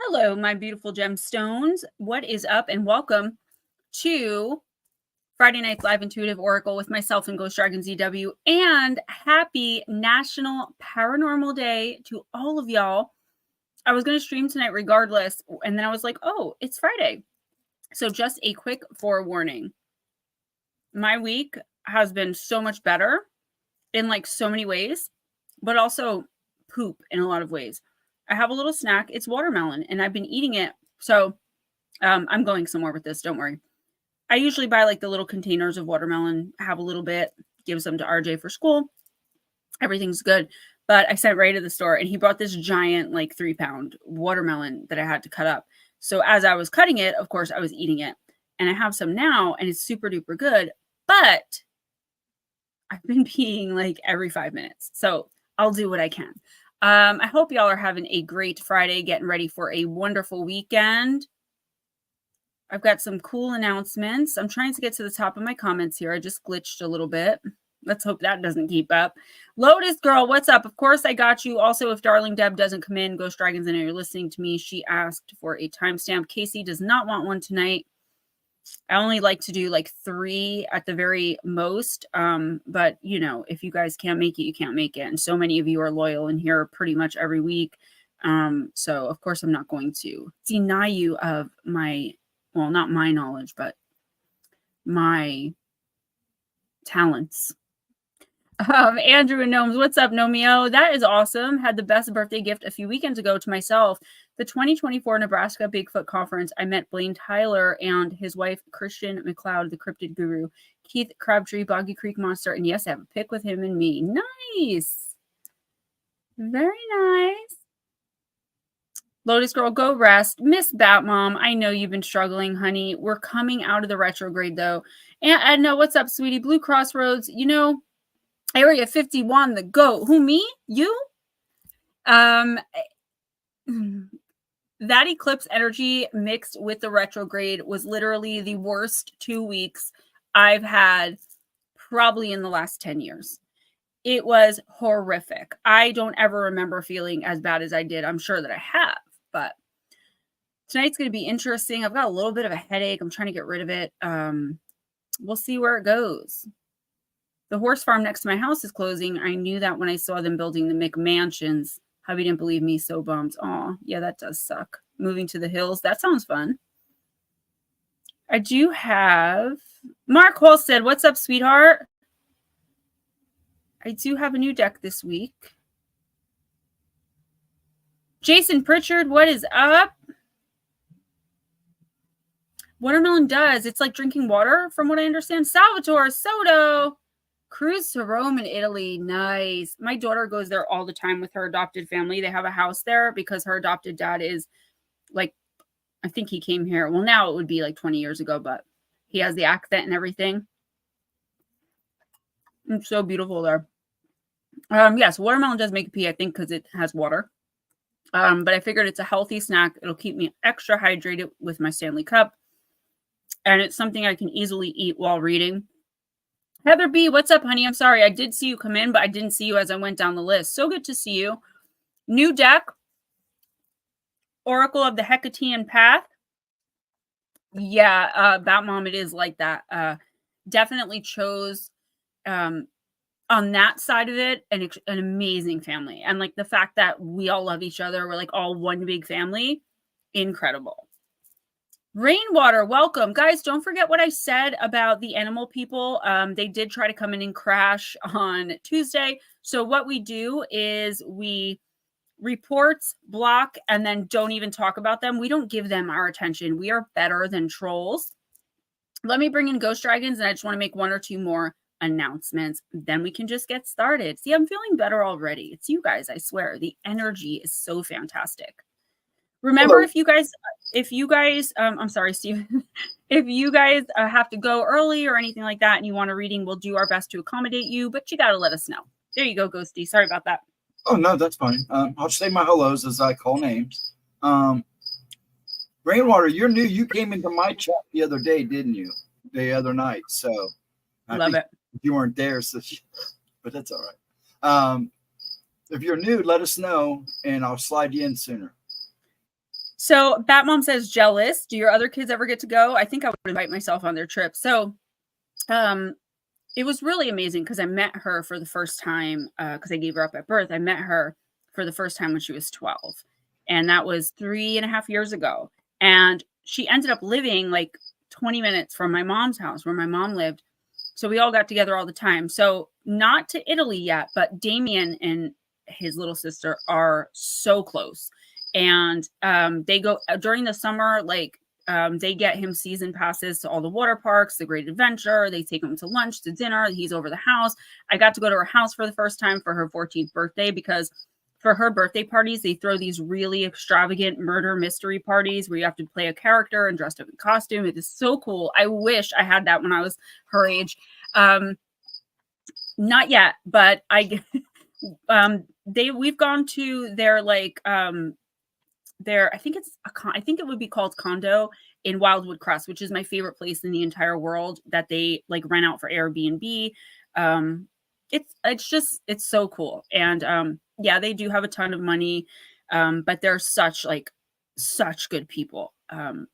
Hello, my beautiful gemstones. What is up? And welcome to Friday Night's Live Intuitive Oracle with myself and Ghostdragonzw. And happy National Paranormal Day to all of y'all. I was going to stream tonight regardless. And then I was like, oh, it's Friday. So just a quick forewarning. My week has been so much better in like so many ways, but also poop in a lot of ways. I have a little snack. It's watermelon, and I've been eating it. So I'm going somewhere with this. Don't worry. I usually buy like the little containers of watermelon, have a little bit, give some to RJ for school. Everything's good. But I sent Ray to the store, and he brought this giant, like 3-pound watermelon that I had to cut up. So as I was cutting it, of course, I was eating it. And I have some now, and it's super duper good. But I've been peeing like every 5 minutes. So I'll do what I can. I hope y'all are having a great Friday, getting ready for a wonderful weekend. I've got some cool announcements. I'm trying to get to the top of my comments here. I just glitched a little bit. Let's hope that doesn't keep up. Lotus Girl, what's up? Of course, I got you. Also, if Darling Deb doesn't come in, Ghost Dragons, I know you're listening to me. She asked for a timestamp. Casey does not want one tonight. I only like to do like 3 at the very most. But you know, if you guys can't make it, you can't make it. And so many of you are loyal in here pretty much every week. So of course I'm not going to deny you of my, well, not my knowledge, but my talents. Andrew and Gnomes, what's up, Nomeo? That is awesome. Had the best birthday gift a few weekends ago to myself. The 2024 Nebraska Bigfoot Conference. I met Blaine Tyler and his wife, Christian McLeod, the cryptid guru, Keith Crabtree, Boggy Creek Monster, and yes, I have a pic with him and me. Nice. Very nice. Lotus Girl, go rest. Miss Batmom, I know you've been struggling, honey. We're coming out of the retrograde, though. And Edna, what's up, sweetie? Blue Crossroads, you know, Area 51, the GOAT. Who, me? You? That eclipse energy mixed with the retrograde was literally the worst 2 weeks I've had probably in the last 10 years. It was horrific. I don't ever remember feeling as bad as I did. I'm sure that I have, but tonight's going to be interesting. I've got a little bit of a headache. I'm trying to get rid of it. We'll see where it goes. The horse farm next to my house is closing. I knew that when I saw them building the McMansions. Hubby didn't believe me, so bummed. Oh, yeah, that does suck. Moving to the hills. That sounds fun. I do have... Mark Holstead, what's up, sweetheart? I do have a new deck this week. Jason Pritchard, what is up? Watermelon does. It's like drinking water, from what I understand. Salvatore Soto. Cruise to Rome in Italy. Nice. My daughter goes there all the time with her adopted family. They have a house there because her adopted dad is like, I think he came here. Well, now it would be like 20 years ago, but he has the accent and everything. It's so beautiful there. Yes, watermelon does make pee, I think, because it has water. But I figured it's a healthy snack. It'll keep me extra hydrated with my Stanley Cup. And it's something I can easily eat while reading. Heather B, what's up, honey? I'm sorry. I did see you come in, but I didn't see you as I went down the list. So good to see you. New deck. Oracle of the Hekatean Path. Yeah, Batmom, it is like that. Definitely chose, on that side of it, an amazing family. And like the fact that we all love each other. We're like all one big family. Incredible. Rainwater, welcome. Guys, don't forget what I said about the animal people. They did try to come in and crash on Tuesday. So what we do is we report, block, and then don't even talk about them. We don't give them our attention. We are better than trolls. Let me bring in Ghost Dragons, and I just want to make 1 or 2 more announcements. Then we can just get started. See, I'm feeling better already. It's you guys, I swear. The energy is so fantastic. Remember, if you guys, I'm sorry, Steven, if you guys have to go early or anything like that and you want a reading, we'll do our best to accommodate you, but you got to let us know. There you go, Ghosty. Sorry about that. Oh, no, that's fine. I'll say my hellos as I call names. Rainwater, you're new. You came into my chat the other day, didn't you? The other night. So I love think it. You weren't there, so but that's all right. If you're new, let us know, and I'll slide you in sooner. So Batmom says, jealous. Do your other kids ever get to go? I think I would invite myself on their trip. So it was really amazing because I met her for the first time because I gave her up at birth. I met her for the first time when she was 12. And that was 3.5 years ago. And she ended up living like 20 minutes from my mom's house where my mom lived. So we all got together all the time. So not to Italy yet, but Damien and his little sister are so close. And they go during the summer, like they get him season passes to all the water parks, the Great Adventure. They take him to lunch, to dinner. He's over the house. I got to go to her house for the first time for her 14th birthday because for her birthday parties, they throw these really extravagant murder mystery parties where you have to play a character and dressed up in costume. It is so cool. I wish I had that when I was her age. Not yet, but we've gone to their like I think it would be called Condo in Wildwood Crest, which is my favorite place in the entire world that they like rent out for Airbnb. It's so cool. And yeah, they do have a ton of money, but they're such good people. You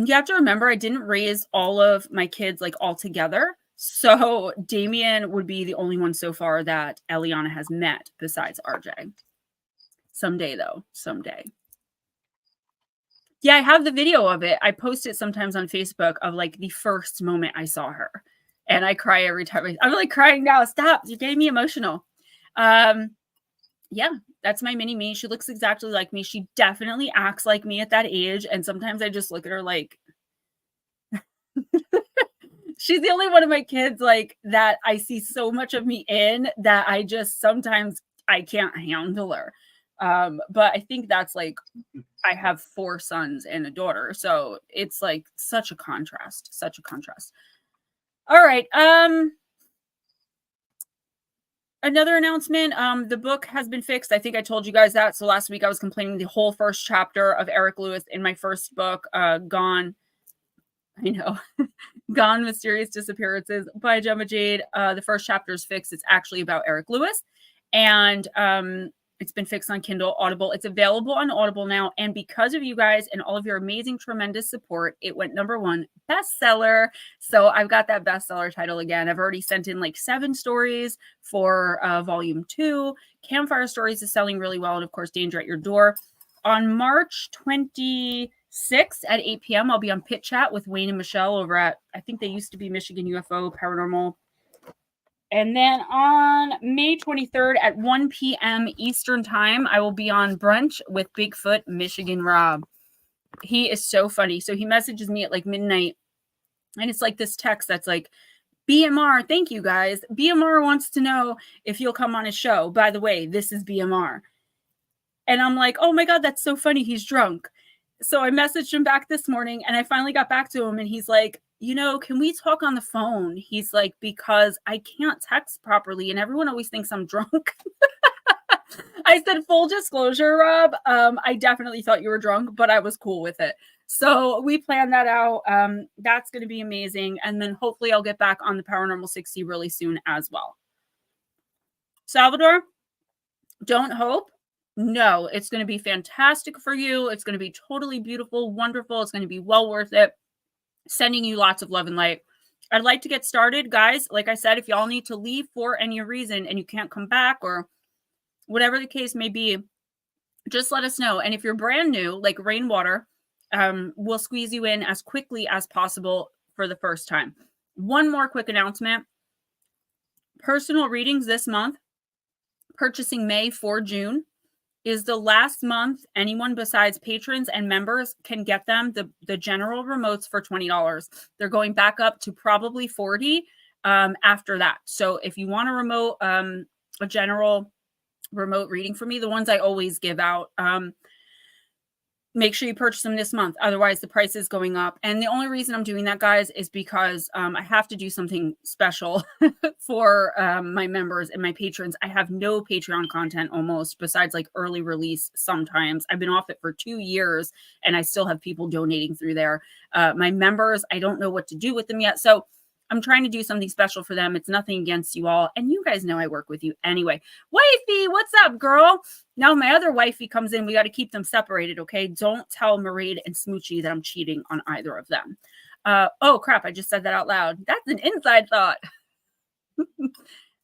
have to remember, I didn't raise all of my kids like all together. So Damien would be the only one so far that Eliana has met besides RJ. Someday, though. Someday. Yeah, I have the video of it. I post it sometimes on Facebook of like the first moment I saw her. And I cry every time. I'm like crying now. Stop. You gave me emotional. Yeah, that's my mini me. She looks exactly like me. She definitely acts like me at that age. And sometimes I just look at her like, she's the only one of my kids like that I see so much of me in that I just sometimes I can't handle her. But I think that's like, I have 4 sons and a daughter. So it's like such a contrast. All right. Another announcement, the book has been fixed. I think I told you guys that. So last week I was complaining the whole first chapter of Eric Lewis in my first book, Gone. I know. Gone Mysterious Disappearances by Gemma Jade. The first chapter is fixed. It's actually about Eric Lewis. And it's been fixed on Kindle, Audible. It's available on Audible now. And because of you guys and all of your amazing, tremendous support, it went #1 bestseller. So I've got that bestseller title again. I've already sent in like 7 stories for volume 2. Campfire Stories is selling really well. And of course, Danger at Your Door. On March 26th at 8 p.m., I'll be on Pit Chat with Wayne and Michelle over at, I think they used to be Michigan UFO Paranormal. And then on May 23rd at 1 p.m. Eastern time, I will be on Brunch with Bigfoot Michigan Rob. He is so funny. So he messages me at like midnight, and it's like this text that's like, BMR, thank you guys. BMR wants to know if you'll come on his show. By the way, this is BMR. And I'm like, oh my God, that's so funny. He's drunk. So I messaged him back this morning, and I finally got back to him, and he's like, you know, can we talk on the phone? He's like, because I can't text properly and everyone always thinks I'm drunk. I said, full disclosure, Rob, I definitely thought you were drunk, but I was cool with it. So we planned that out. That's going to be amazing. And then hopefully I'll get back on the Paranormal 60 really soon as well. Salvador, don't hope. No, it's going to be fantastic for you. It's going to be totally beautiful, wonderful. It's going to be well worth it. Sending you lots of love and light. I'd like to get started, guys. Like I said, if y'all need to leave for any reason and you can't come back or whatever the case may be, just let us know. And if you're brand new, like Rainwater, we'll squeeze you in as quickly as possible for the first time. One more quick announcement. Personal readings this month, purchasing May for June, is the last month anyone besides patrons and members can get them, the general remotes, for $20. They're going back up to probably $40 after that. So if you want a remote, a general remote reading for me, the ones I always give out, make sure you purchase them this month. Otherwise, the price is going up. And the only reason I'm doing that, guys, is because I have to do something special for my members and my patrons. I have no Patreon content almost, besides like early release sometimes. I've been off it for 2 years, and I still have people donating through there. My members, I don't know what to do with them yet. So I'm trying to do something special for them. It's nothing against you all. And you guys know I work with you anyway. Wifey, what's up, girl? Now my other wifey comes in. We got to keep them separated, okay? Don't tell Mairead and Smoochie that I'm cheating on either of them. Oh, crap. I just said that out loud. That's an inside thought.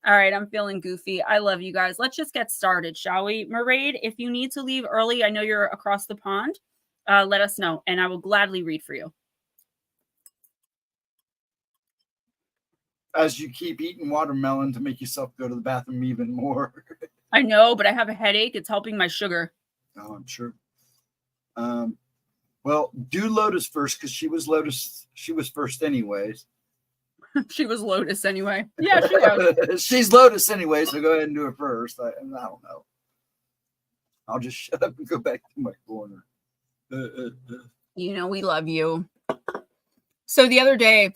All right, I'm feeling goofy. I love you guys. Let's just get started, shall we? Mairead, if you need to leave early, I know you're across the pond. Let us know, and I will gladly read for you. As you keep eating watermelon to make yourself go to the bathroom even more. I know, but I have a headache. It's helping my sugar. Oh, I'm sure. Well, do Lotus first because she was first anyways. She was Lotus anyway. Yeah, she was. She's Lotus anyway, so go ahead and do it first. I don't know. I'll just shut up and go back to my corner. You know, we love you. So the other day,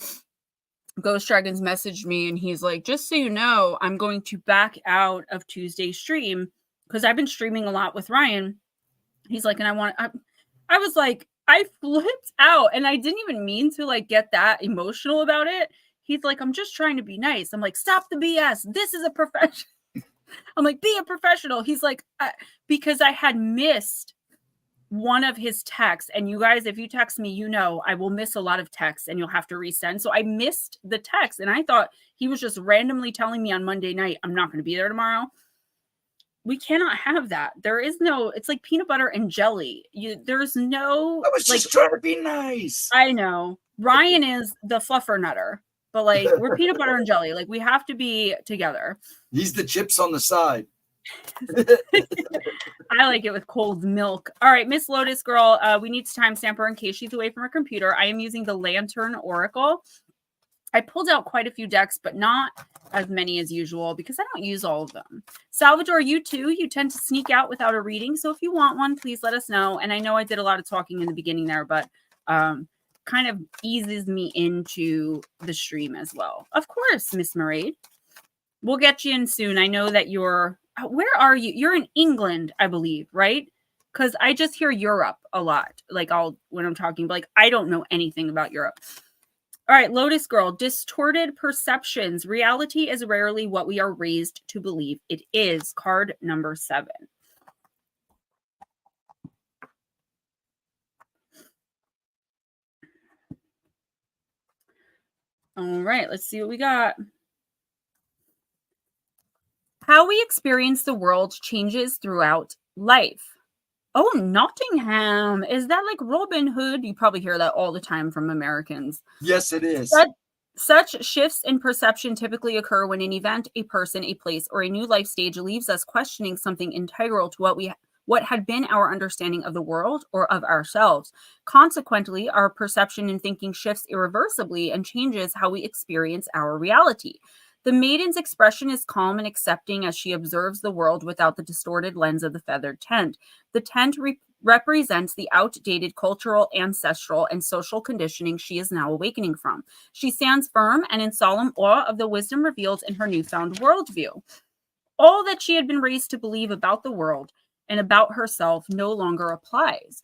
Ghostdragonzw messaged me and he's like, just so you know, I'm going to back out of Tuesday's stream because I've been streaming a lot with Ryan. He's like, and I was like, I flipped out and I didn't even mean to like get that emotional about it. He's like, I'm just trying to be nice. I'm like, stop the BS. This is a profession. I'm like, be a professional. He's like, because I had missed one of his texts. And you guys, if you text me, you know, I will miss a lot of texts and you'll have to resend. So I missed the text and I thought he was just randomly telling me on Monday night, I'm not going to be there tomorrow. We cannot have that. There is no, it's like peanut butter and jelly. There's no. I was just trying to be nice. I know. Ryan is the fluffer nutter, but like we're peanut butter and jelly. Like we have to be together. He's the chips on the side. I like it with cold milk. All right, Miss Lotus girl, we need to timestamp her in case she's away from her computer. I am using the Lantern Oracle. I pulled out quite a few decks, but not as many as usual because I don't use all of them. Salvador, you too. You tend to sneak out without a reading. So if you want one, please let us know. And I know I did a lot of talking in the beginning there, but kind of eases me into the stream as well. Of course, Miss Mairead. We'll get you in soon. I know that you're, where are you? You're in England, I believe, right? Because I just hear Europe a lot. Like when I'm talking, but like I don't know anything about Europe. All right, Lotus girl, distorted perceptions. Reality is rarely what we are raised to believe it is. Card number 7. All right, let's see what we got. How we experience the world changes throughout life. Oh, Nottingham. Is that like Robin Hood? You probably hear that all the time from Americans. Yes, it is. Such shifts in perception typically occur when an event, a person, a place, or a new life stage leaves us questioning something integral to what had been our understanding of the world or of ourselves. Consequently, our perception and thinking shifts irreversibly and changes how we experience our reality. The maiden's expression is calm and accepting as she observes the world without the distorted lens of the feathered tent. The tent represents the outdated cultural, ancestral, and social conditioning she is now awakening from. She stands firm and in solemn awe of the wisdom revealed in her newfound worldview. All that she had been raised to believe about the world and about herself no longer applies.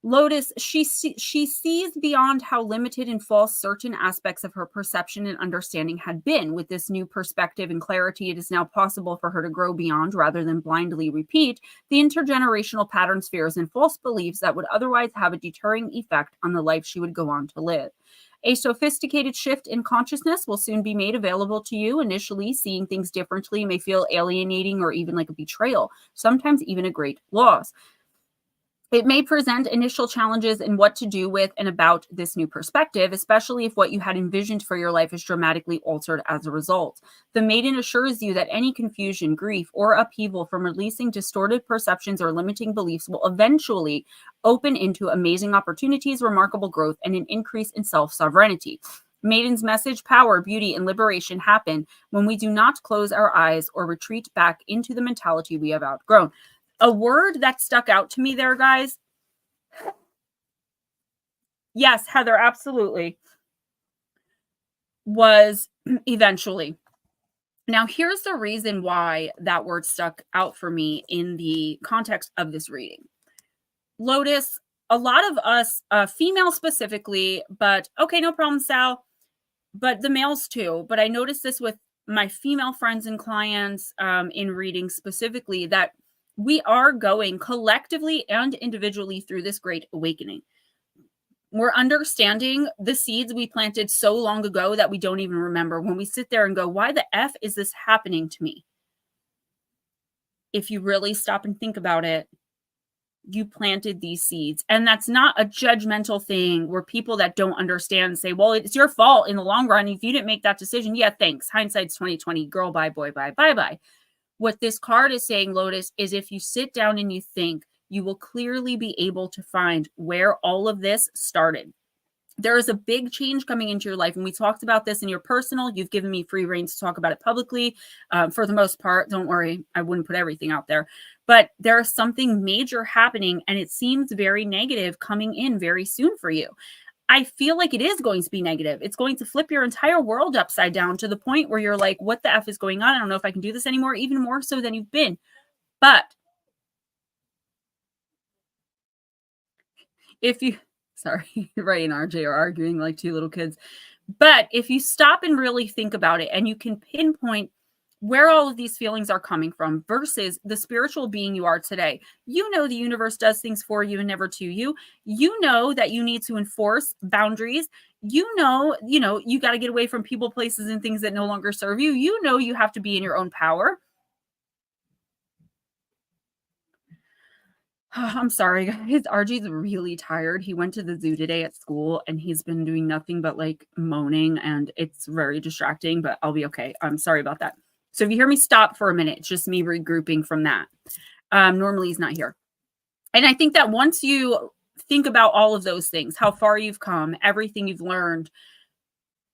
Lotus, she sees beyond how limited and false certain aspects of her perception and understanding had been. With this new perspective and clarity, it is now possible for her to grow beyond, rather than blindly repeat, the intergenerational patterns, fears, and false beliefs that would otherwise have a deterring effect on the life she would go on to live. A sophisticated shift in consciousness will soon be made available to you. Initially, seeing things differently may feel alienating or even like a betrayal, sometimes even a great loss. It may present initial challenges in what to do with and about this new perspective, especially if what you had envisioned for your life is dramatically altered as a result. The maiden assures you that any confusion, grief, or upheaval from releasing distorted perceptions or limiting beliefs will eventually open into amazing opportunities, remarkable growth, and an increase in self-sovereignty. Maiden's message, power, beauty, and liberation happen when we do not close our eyes or retreat back into the mentality we have outgrown. A word that stuck out to me there, guys. Yes, Heather, absolutely. Was eventually. Now, here's the reason why that word stuck out for me in the context of this reading. Lotus, a lot of us, female specifically, but okay, no problem, Sal. but the males too. But I noticed this with my female friends and clients in reading specifically, that we are going collectively and individually through this great awakening. We're understanding the seeds we planted so long ago that we don't even remember. When we sit there and go, why the F is this happening to me? If you really stop and think about it, you planted these seeds. And that's not a judgmental thing where people that don't understand say, well, it's your fault in the long run. If you didn't make that decision, yeah, thanks. Hindsight's 2020. Girl, bye, boy, bye, bye, bye. What this card is saying, Lotus, is if you sit down and you think, you will clearly be able to find where all of this started. There is a big change coming into your life. And we talked about this in your personal. You've given me free reign to talk about it publicly. For the most part, don't worry, I wouldn't put everything out there. But there's something major happening, and it seems very negative coming in very soon for you. I feel like it is going to be negative. It's going to flip your entire world upside down to the point where you're like, what the F is going on? I don't know if I can do this anymore, even more so than you've been. But if you... Sorry, Ray and RJ are arguing like two little kids. But if you stop and really think about it, and you can pinpoint where all of these feelings are coming from versus the spiritual being you are today, you know the universe does things for you and never to you. You know that you need to enforce boundaries. You know, you got to get away from people, places, and things that no longer serve you. You know you have to be in your own power. I'm sorry, guys. RG's really tired. He went to the zoo today at school, and he's been doing nothing but like moaning, and it's very distracting, but I'll be okay. I'm sorry about that. So if you hear me stop for a minute, it's just me regrouping from that. Normally he's not here. And I think that once you think about all of those things, how far you've come, everything you've learned,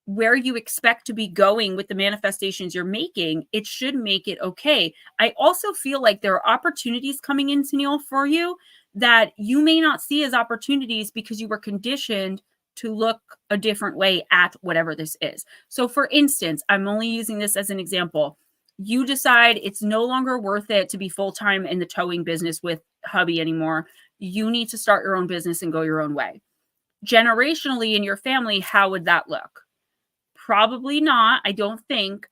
where you expect to be going with the manifestations you're making, it should make it okay. I also feel like there are opportunities coming in, Neil, for you that you may not see as opportunities because you were conditioned to look a different way at whatever this is. So for instance, I'm only using this as an example. You decide it's no longer worth it to be full-time in the towing business with hubby anymore. You need to start your own business and go your own way. Generationally in your family, how would that look? Probably not. I don't think.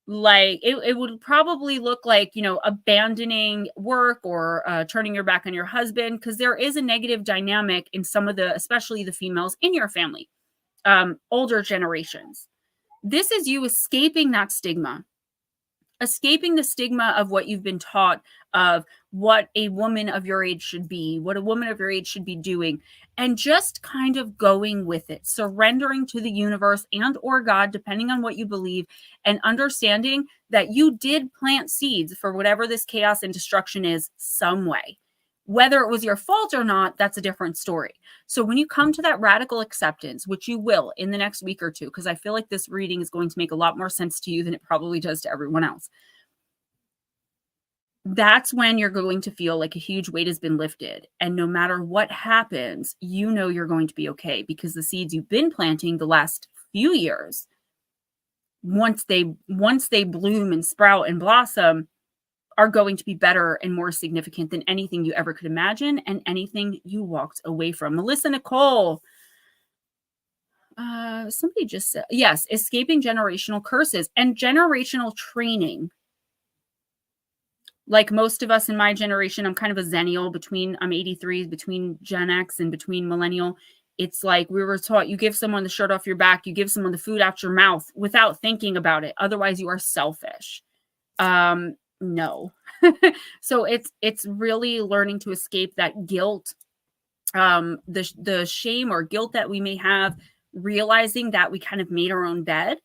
Like it would probably look like, abandoning work or turning your back on your husband, because there is a negative dynamic in some of especially the females in your family, older generations. This is you escaping that stigma. Escaping the stigma of what you've been taught of what a woman of your age should be, what a woman of your age should be doing, and just kind of going with it, surrendering to the universe and or God, depending on what you believe, and understanding that you did plant seeds for whatever this chaos and destruction is some way. Whether it was your fault or not, that's a different story. So when you come to that radical acceptance, which you will in the next week or two, because I feel like this reading is going to make a lot more sense to you than it probably does to everyone else, that's when you're going to feel like a huge weight has been lifted. And no matter what happens, you're going to be okay, because the seeds you've been planting the last few years, once they bloom and sprout and blossom, are going to be better and more significant than anything you ever could imagine and anything you walked away from. Melissa Nicole, somebody just said, yes, escaping generational curses and generational training. Like most of us in my generation, I'm kind of a zennial I'm 83, between Gen X and between millennial. It's like we were taught, you give someone the shirt off your back, you give someone the food out your mouth without thinking about it. Otherwise you are selfish. No. So it's really learning to escape that guilt, the shame or guilt that we may have, realizing that we kind of made our own bed,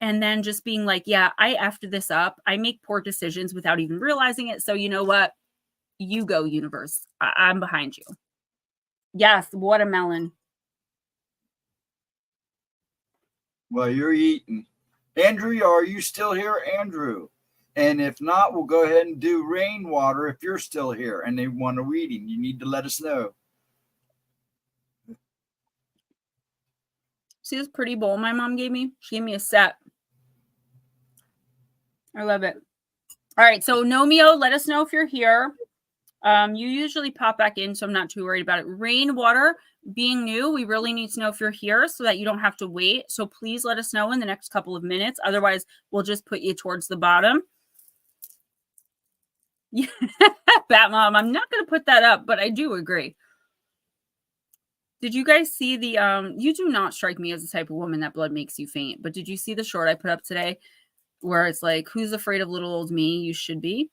and then just being like, yeah, I effed this up. I make poor decisions without even realizing it. So you know what? You go, universe. I'm behind you. Yes, watermelon. Well, you're eating. Andrew, are you still here, Andrew? And if not, we'll go ahead and do rainwater if you're still here and they want a reading. You need to let us know. See this pretty bowl my mom gave me? She gave me a set. I love it. All right, so Nomeo, let us know if you're here. You usually pop back in, so I'm not too worried about it. Rainwater, being new, we really need to know if you're here so that you don't have to wait. So please let us know in the next couple of minutes. Otherwise, we'll just put you towards the bottom. Yeah, Bat Mom, I'm not going to put that up, but I do agree. Did you guys see the, you do not strike me as the type of woman that blood makes you faint, but did you see the short I put up today where it's like, who's afraid of little old me? You should be.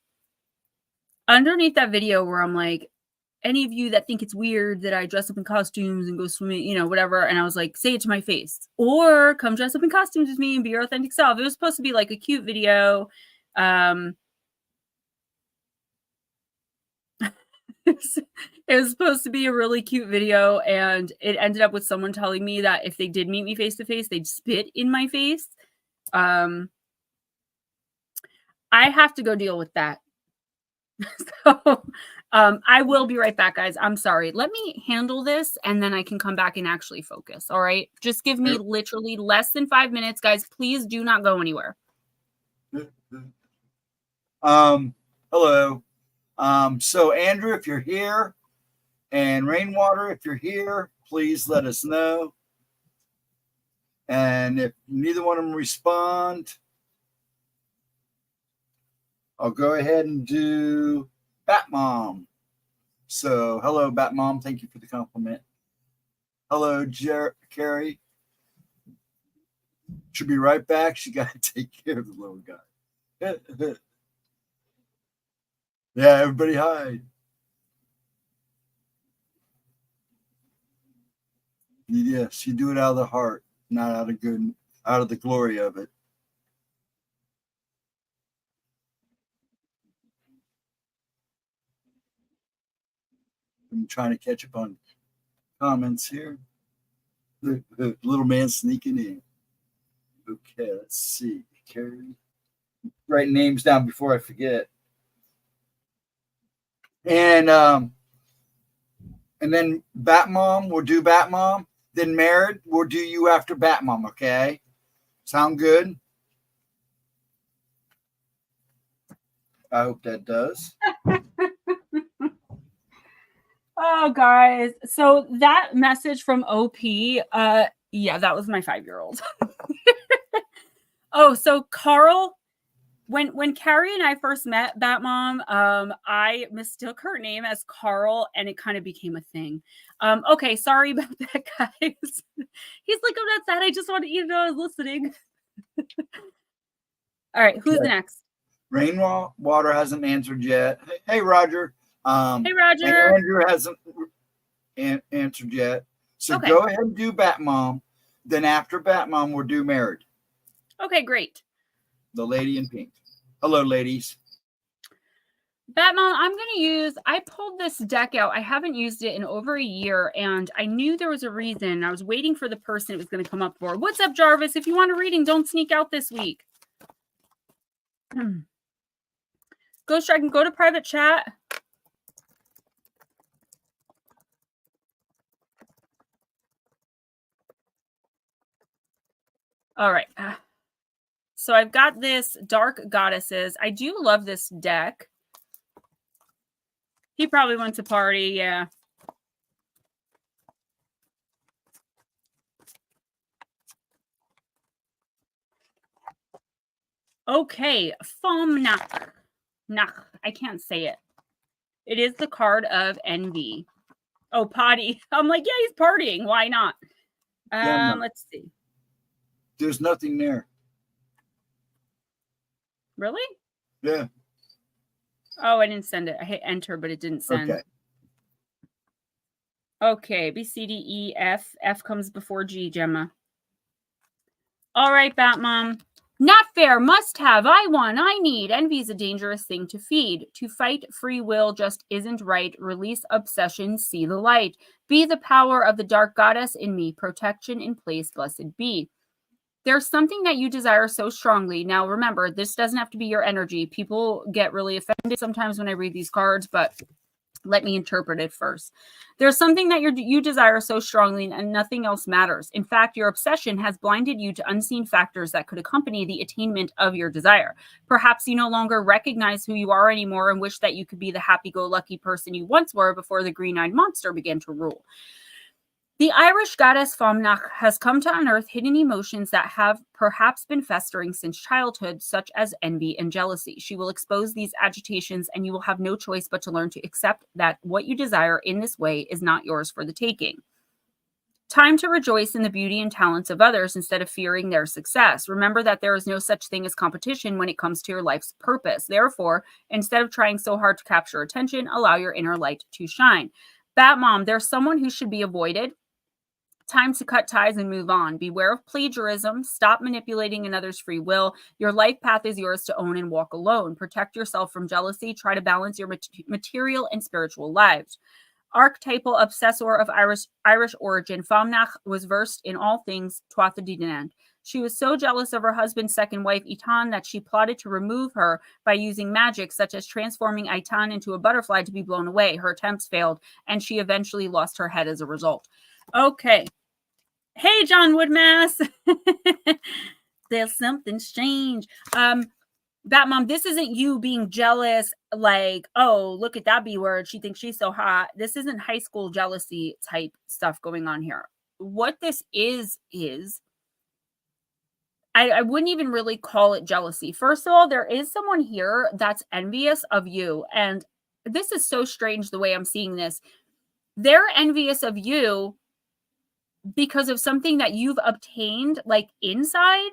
Underneath that video where I'm like, any of you that think it's weird that I dress up in costumes and go swimming, you know, whatever. And I was like, say it to my face, or come dress up in costumes with me and be your authentic self. It was supposed to be like a cute video. It was supposed to be a really cute video, and it ended up with someone telling me that if they did meet me face to face, they'd spit in my face. I have to go deal with that. So I will be right back, guys. I'm sorry. Let me handle this, and then I can come back and actually focus. All right. Just give me literally less than 5 minutes, guys. Please do not go anywhere. Hello. So Andrew, if you're here, and Rainwater, if you're here, please let us know. And if neither one of them respond, I'll go ahead and do Bat Mom. So hello, Bat Mom. Thank you for the compliment. Hello, Carrie. She'll be right back. She got to take care of the little guy. Yeah, everybody hide. Yes, you do it out of the heart, not out of the glory of it. I'm trying to catch up on comments here. The little man sneaking in. Okay, let's see. Carrie. Write names down before I forget. And then Bat Mom, we'll do Bat Mom. Then Married, we'll do you after Bat Mom, okay? Sound good? I hope that does. Oh, guys. So that message from OP, yeah, that was my 5-year-old. Oh, so Carl, when Carrie and I first met, Bat Mom, I mistook her name as Carl, and it kind of became a thing. Okay, sorry about that, guys. He's like, I'm not sad. I just want you to know I was listening. All right, who's the next? Rainwater hasn't answered yet. Hey, Roger. Hey, Roger. And Andrew hasn't answered yet. So Okay. Go ahead and do Bat Mom. Then after Bat Mom, we'll do Married. Okay, great. The lady in pink. Hello, ladies. Bat Mom, I'm going to use, I pulled this deck out. I haven't used it in over a year, and I knew there was a reason. I was waiting for the person it was going to come up for. What's up, Jarvis? If you want a reading, don't sneak out this week. Ghostdragon, go to private chat. All right. So I've got this Dark Goddesses. I do love this deck. He probably went to party, yeah. Okay, Fomnak. Nach. I can't say it. It is the card of envy. Oh, potty. I'm like, yeah, he's partying. Why not? Let's see. There's nothing there. Really? Yeah. Oh, I didn't send it. I hit enter, but it didn't send. Okay. Okay, B, C, D, E, F. F comes before G, Gemma. All right, Bat Mom. Not fair, must have, I want, I need. Envy is a dangerous thing to feed. To fight free will just isn't right. Release obsession, see the light. Be the power of the dark goddess in me. Protection in place, blessed be. There's something that you desire so strongly. Now, remember, this doesn't have to be your energy. People get really offended sometimes when I read these cards, but Let me interpret it first. There's something that you desire so strongly and nothing else matters. In fact, your obsession has blinded you to unseen factors that could accompany the attainment of your desire. Perhaps you no longer recognize who you are anymore and wish that you could be the happy-go-lucky person you once were before the green-eyed monster began to rule. The Irish goddess Famnach has come to unearth hidden emotions that have perhaps been festering since childhood, such as envy and jealousy. She will expose these agitations, and you will have no choice but to learn to accept that what you desire in this way is not yours for the taking. Time to rejoice in the beauty and talents of others instead of fearing their success. Remember that there is no such thing as competition when it comes to your life's purpose. Therefore, instead of trying so hard to capture attention, allow your inner light to shine. Batmom, there's someone who should be avoided. Time to cut ties and move on. Beware of plagiarism. Stop manipulating another's free will. Your life path is yours to own and walk alone. Protect yourself from jealousy. Try to balance your material and spiritual lives. Archetypal obsessor of Irish origin, Famnach was versed in all things Tuatha De Danann. She was so jealous of her husband's second wife, Eitan, that she plotted to remove her by using magic, such as transforming Eitan into a butterfly to be blown away. Her attempts failed, and she eventually lost her head as a result. Okay. Hey, John Woodmass. There's something strange. Batmom, this isn't you being jealous, like, oh, look at that B word. She thinks she's so hot. This isn't high school jealousy type stuff going on here. What this is I wouldn't even really call it jealousy. First of all, there is someone here that's envious of you. And this is so strange the way I'm seeing this. They're envious of you because of something that you've obtained, like inside,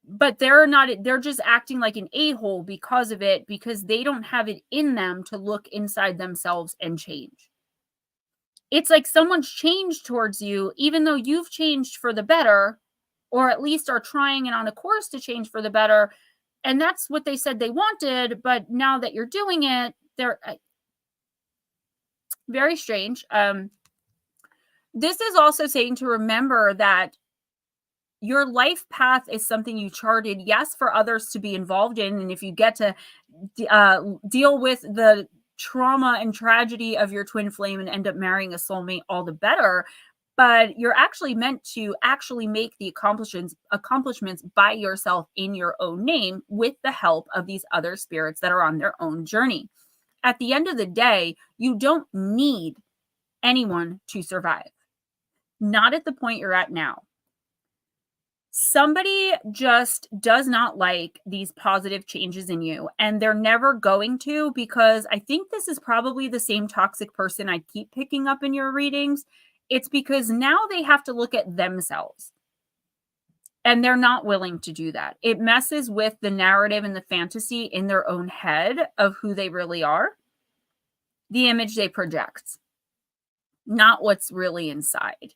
but they're just acting like an a-hole because of it, because they don't have it in them to look inside themselves and change. It's like someone's changed towards you, even though you've changed for the better, or at least are trying and on a course to change for the better. And that's what they said they wanted. But now that you're doing it, they're very strange. This is also saying to remember that your life path is something you charted, yes, for others to be involved in. And if you get to deal with the trauma and tragedy of your twin flame and end up marrying a soulmate, all the better. But you're actually meant to actually make the accomplishments by yourself in your own name with the help of these other spirits that are on their own journey. At the end of the day, you don't need anyone to survive. Not at the point you're at now. Somebody just does not like these positive changes in you, and they're never going to, because I think this is probably the same toxic person I keep picking up in your readings. It's because now they have to look at themselves, and they're not willing to do that. It messes with the narrative and the fantasy in their own head of who they really are, the image they project, not what's really inside.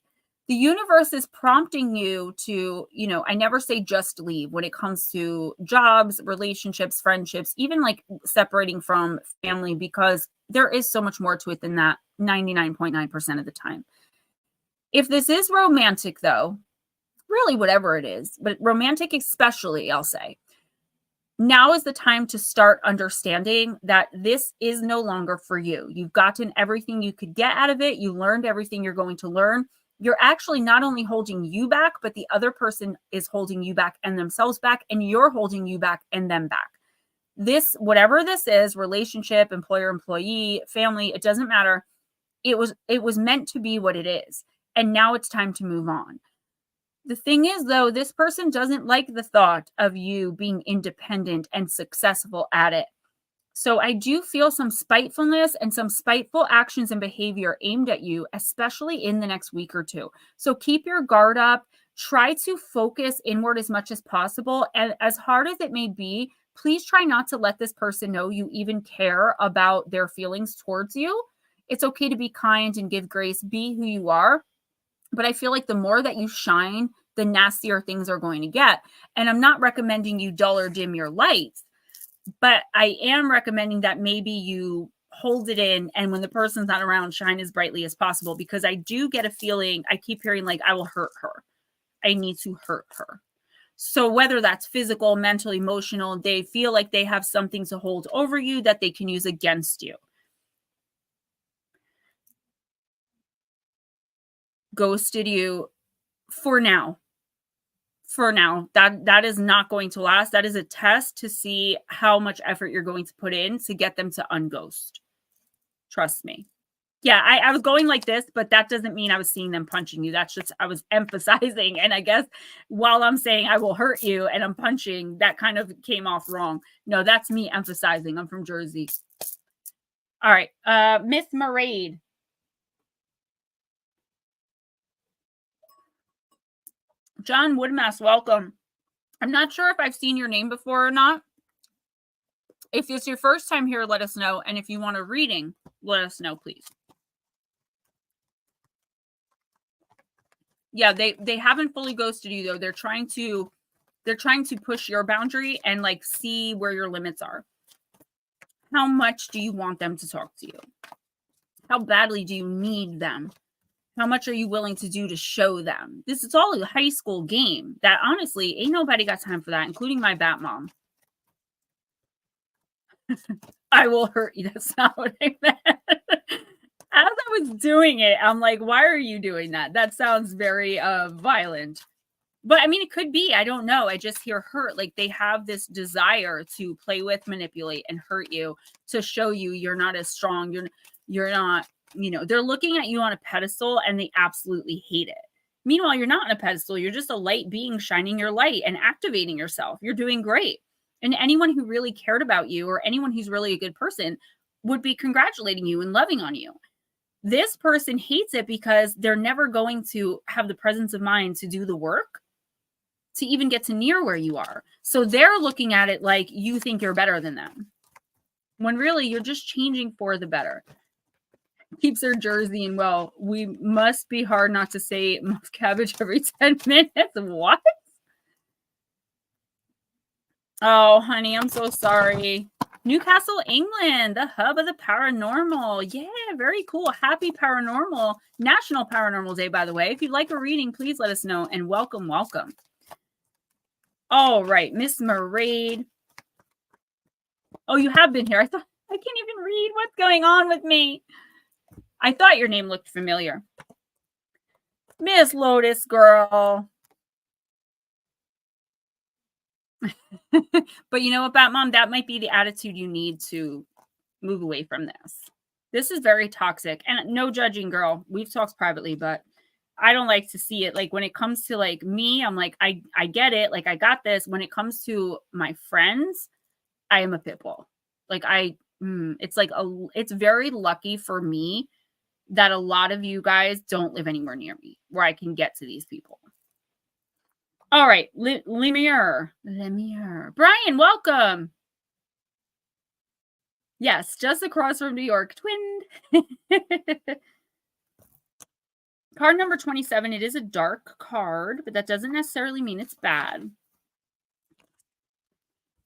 The universe is prompting you to, I never say just leave when it comes to jobs, relationships, friendships, even like separating from family, because there is so much more to it than that 99.9% of the time. If this is romantic, though, really whatever it is, but romantic especially, I'll say, now is the time to start understanding that this is no longer for you. You've gotten everything you could get out of it. You learned everything you're going to learn. You're actually not only holding you back, but the other person is holding you back and themselves back, and you're holding you back and them back. This, whatever this is, relationship, employer, employee, family, it doesn't matter. It was meant to be what it is. And now it's time to move on. The thing is, though, this person doesn't like the thought of you being independent and successful at it. So I do feel some spitefulness and some spiteful actions and behavior aimed at you, especially in the next week or two. So keep your guard up. Try to focus inward as much as possible. And as hard as it may be, please try not to let this person know you even care about their feelings towards you. It's okay to be kind and give grace. Be who you are. But I feel like the more that you shine, the nastier things are going to get. And I'm not recommending you dull or dim your lights. But I am recommending that maybe you hold it in, and when the person's not around, shine as brightly as possible, because I do get a feeling, I keep hearing like, I will hurt her. I need to hurt her. So whether that's physical, mental, emotional, they feel like they have something to hold over you that they can use against you. Ghosted you for now. For now. That is not going to last. That is a test to see how much effort you're going to put in to get them to unghost. Trust me. Yeah, I was going like this, but that doesn't mean I was seeing them punching you. That's just I was emphasizing. And I guess while I'm saying I will hurt you and I'm punching, that kind of came off wrong. No, that's me emphasizing. I'm from Jersey. All right. Miss Marade. John Woodmass, welcome. I'm not sure if I've seen your name before or not. If it's your first time here, let us know. And if you want a reading, let us know, please. Yeah, they haven't fully ghosted you though. They're trying to push your boundary and like see where your limits are. How much do you want them to talk to you? How badly do you need them? How much are you willing to do to show them? This is all a high school game that honestly ain't nobody got time for that, including my bat mom. I will hurt you. That's not what I meant. As I was doing it, I'm like, why are you doing that? That sounds very violent. But I mean, it could be. I don't know. I just hear hurt. Like they have this desire to play with, manipulate, and hurt you to show you you're not as strong. You're not, you know, they're looking at you on a pedestal and they absolutely hate it. Meanwhile, you're not on a pedestal. You're just a light being shining your light and activating yourself. You're doing great. And anyone who really cared about you or anyone who's really a good person would be congratulating you and loving on you. This person hates it because they're never going to have the presence of mind to do the work to even get to near where you are. So they're looking at it like you think you're better than them, when really you're just changing for the better. Keeps her Jersey and well, we must be hard not to say muff cabbage every 10 minutes. What? Oh, honey, I'm so sorry. Newcastle, England, the hub of the paranormal. Yeah, very cool. Happy Paranormal, National Paranormal Day, by the way. If you'd like a reading, please let us know. And welcome, welcome. All right, Miss Marade. Oh, you have been here. I thought, I can't even read. What's going on with me? I thought your name looked familiar. Miss Lotus Girl. But you know what, Batmom? That might be the attitude you need to move away from this. This is very toxic. And no judging, girl. We've talked privately, but I don't like to see it. Like when it comes to like me, I'm like, I get it. Like I got this. When it comes to my friends, I am a pit bull. Like it's like it's very lucky for me that a lot of you guys don't live anywhere near me where I can get to these people. All right, Lemire. Brian, welcome. Yes, just across from New York. Twinned. Card number 27. It is a dark card, but that doesn't necessarily mean it's bad.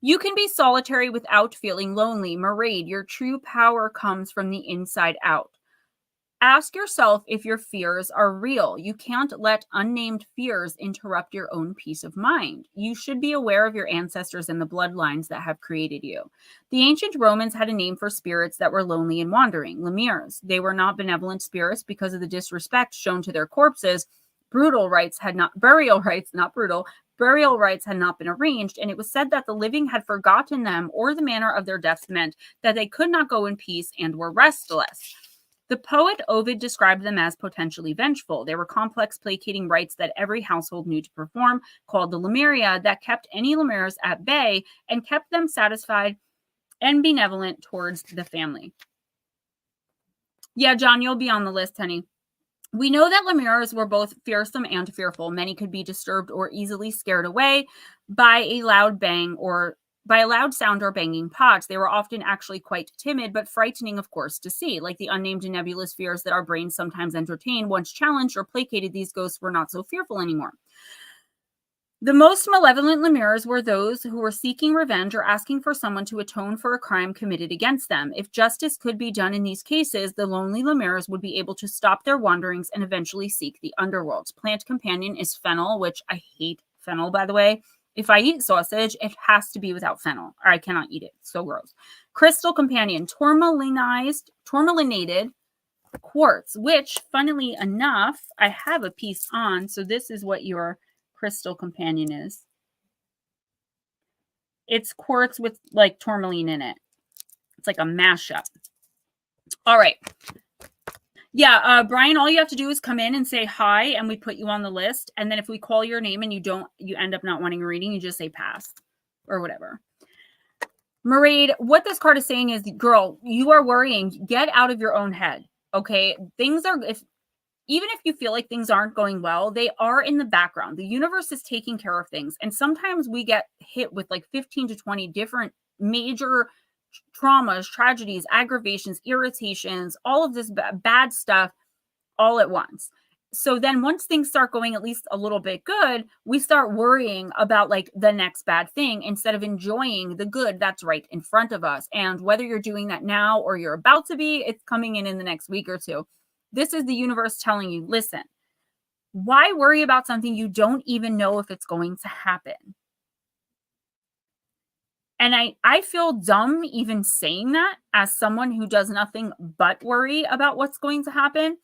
You can be solitary without feeling lonely. Marade, your true power comes from the inside out. Ask yourself if your fears are real. You can't let unnamed fears interrupt your own peace of mind. You should be aware of your ancestors and the bloodlines that have created you. The ancient Romans had a name for spirits that were lonely and wandering, lemures. They were not benevolent spirits because of the disrespect shown to their corpses. Burial rites had not been arranged, and it was said that the living had forgotten them or the manner of their deaths meant that they could not go in peace and were restless. The poet Ovid described them as potentially vengeful. They were complex, placating rites that every household knew to perform, called the Lemuria, that kept any lemures at bay and kept them satisfied and benevolent towards the family. Yeah, John, you'll be on the list, honey. We know that lemures were both fearsome and fearful. Many could be disturbed or easily scared away by a loud bang or by a loud sound or banging pots. They were often actually quite timid, but frightening, of course, to see. Like the unnamed and nebulous fears that our brains sometimes entertain, once challenged or placated, these ghosts were not so fearful anymore. The most malevolent lemures were those who were seeking revenge or asking for someone to atone for a crime committed against them. If justice could be done in these cases, the lonely lemures would be able to stop their wanderings and eventually seek the underworld. Plant companion is fennel, which I hate fennel, by the way. If I eat sausage, it has to be without fennel, or I cannot eat it. It's so gross. Crystal Companion, tourmalinated quartz, which, funnily enough, I have a piece on. So this is what your Crystal Companion is. It's quartz with like tourmaline in it. It's like a mashup. All right. Yeah, Brian, all you have to do is come in and say hi, and we put you on the list. And then if we call your name and you end up not wanting a reading, you just say pass or whatever. Mairead, what this card is saying is, girl, you are worrying. Get out of your own head. Okay, things are, even if you feel like things aren't going well, they are in the background. The universe is taking care of things. And sometimes we get hit with like 15 to 20 different major traumas, tragedies, aggravations, irritations, all of this bad stuff all at once. So then once things start going at least a little bit good, we start worrying about like the next bad thing instead of enjoying the good that's right in front of us. And whether you're doing that now or you're about to be, it's coming in the next week or two. This is the universe telling you, listen, why worry about something you don't even know if it's going to happen? And I feel dumb even saying that as someone who does nothing but worry about what's going to happen.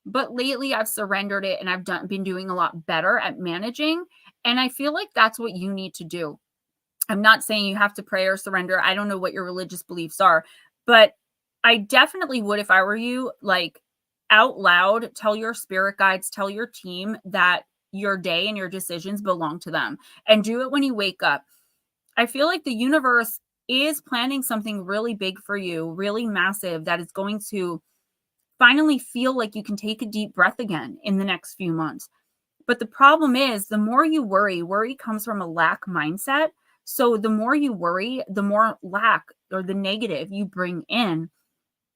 But lately I've surrendered it and I've been doing a lot better at managing. And I feel like that's what you need to do. I'm not saying you have to pray or surrender. I don't know what your religious beliefs are, but I definitely would, if I were you, like out loud, tell your spirit guides, tell your team that your day and your decisions belong to them, and do it when you wake up. I feel like the universe is planning something really big for you, really massive, that is going to finally feel like you can take a deep breath again in the next few months. But the problem is, the more you worry comes from a lack mindset. So the more you worry, the more lack or the negative you bring in.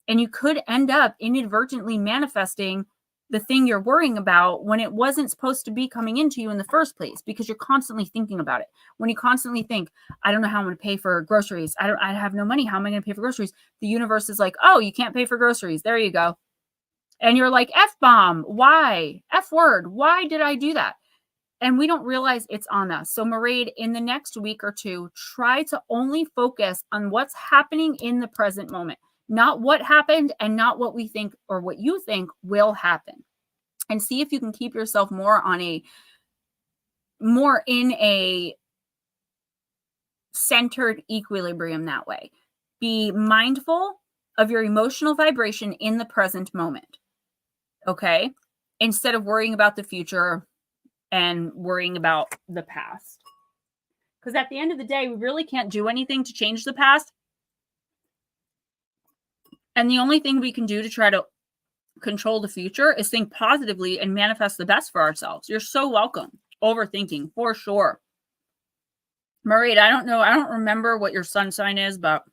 And you could end up inadvertently manifesting the thing you're worrying about when it wasn't supposed to be coming into you in the first place, because you're constantly thinking about it. When you constantly think, I don't know how I'm going to pay for groceries. I have no money. How am I going to pay for groceries? The universe is like, oh, you can't pay for groceries. There you go. And you're like, F-bomb, why? F-word, why did I do that? And we don't realize it's on us. So Mairead, in the next week or two, try to only focus on what's happening in the present moment, not what happened and not what we think or what you think will happen. And see if you can keep yourself more in a centered equilibrium that way. Be mindful of your emotional vibration in the present moment. Okay? Instead of worrying about the future and worrying about the past. Because at the end of the day, we really can't do anything to change the past. And the only thing we can do to try to control the future is think positively and manifest the best for ourselves. You're so welcome. Overthinking, for sure. Mairead, I don't know. I don't remember what your sun sign is, but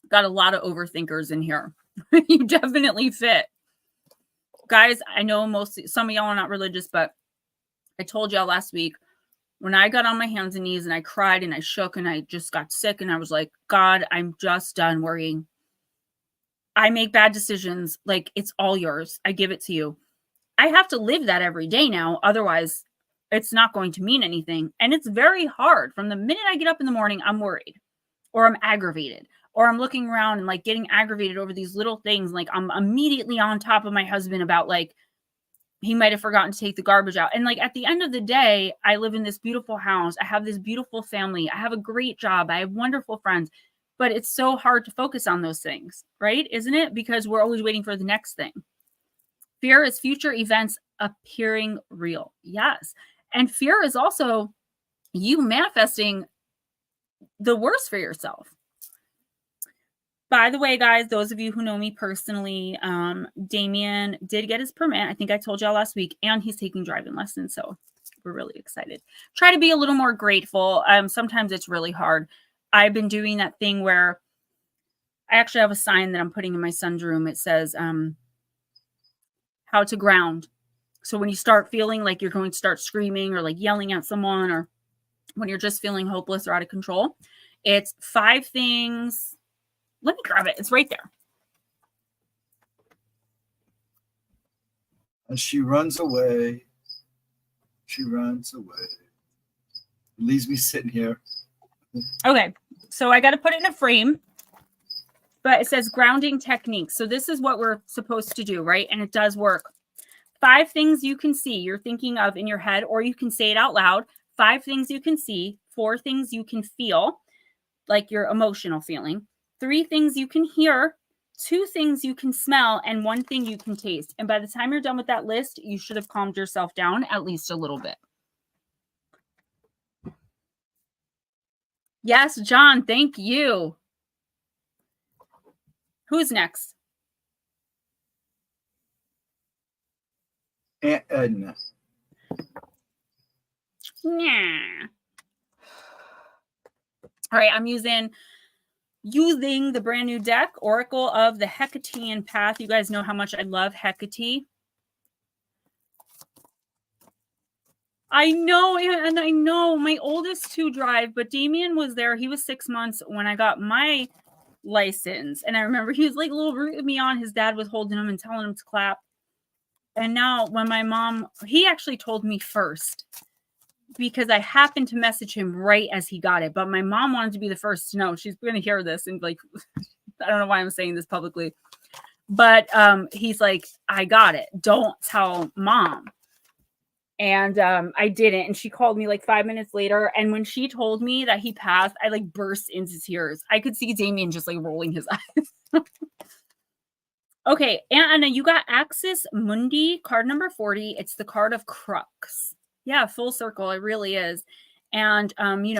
got a lot of overthinkers in here. You definitely fit. Guys, I know some of y'all are not religious, but I told y'all last week, when I got on my hands and knees and I cried and I shook and I just got sick and I was like, God, I'm just done worrying. I make bad decisions. Like, it's all yours. I give it to you. I have to live that every day now. Otherwise, it's not going to mean anything. And it's very hard. From the minute I get up in the morning, I'm worried or I'm aggravated or I'm looking around and like getting aggravated over these little things. Like, I'm immediately on top of my husband about like, he might have forgotten to take the garbage out. And like, at the end of the day, I live in this beautiful house. I have this beautiful family. I have a great job. I have wonderful friends, but it's so hard to focus on those things, right? Isn't it? Because we're always waiting for the next thing. Fear is future events appearing real. Yes. And fear is also you manifesting the worst for yourself. By the way, guys, those of you who know me personally, Damien did get his permit. I think I told y'all last week, and he's taking driving lessons. So we're really excited. Try to be a little more grateful. Sometimes it's really hard. I've been doing that thing where I actually have a sign that I'm putting in my son's room. It says, how to ground. So when you start feeling like you're going to start screaming or like yelling at someone, or when you're just feeling hopeless or out of control, it's 5 things. Let me grab it. It's right there. And she runs away. She runs away. Leaves me sitting here. Okay, so I got to put it in a frame, but it says grounding technique. So this is what we're supposed to do, right? And it does work. 5 things you can see you're thinking of in your head, or you can say it out loud. 5 things you can see, 4 things you can feel, like your emotional feeling, 3 things you can hear, 2 things you can smell, and 1 thing you can taste. And by the time you're done with that list, you should have calmed yourself down at least a little bit. Yes, John, thank you. Who's next? Edna. Yeah. All right, I'm using the brand new deck, Oracle of the Hekatean Path. You guys know how much I love Hecate. I know, and I know my oldest 2 drive, but Damien was there. He was 6 months when I got my license. And I remember he was like a little rooting me on. His dad was holding him and telling him to clap. And now when my mom, he actually told me first because I happened to message him right as he got it. But my mom wanted to be the first to know. She's going to hear this and like, I don't know why I'm saying this publicly. But he's like, I got it. Don't tell mom. And I didn't. And she called me like 5 minutes later. And when she told me that he passed, I like burst into tears. I could see Damien just like rolling his eyes. Okay. And you got Axis Mundi, card number 40. It's the card of Crux. Yeah, full circle. It really is. And,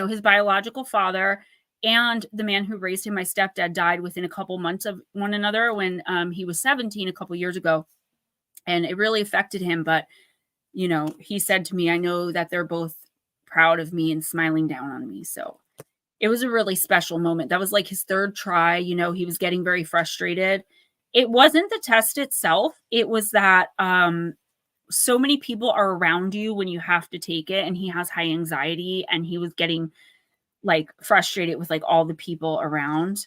his biological father and the man who raised him, my stepdad, died within a couple months of one another when he was 17 a couple years ago. And it really affected him. But he said to me, I know that they're both proud of me and smiling down on me. So it was a really special moment. That was like his 3rd try. He was getting very frustrated. It wasn't the test itself. It was that so many people are around you when you have to take it. And he has high anxiety and he was getting like frustrated with like all the people around.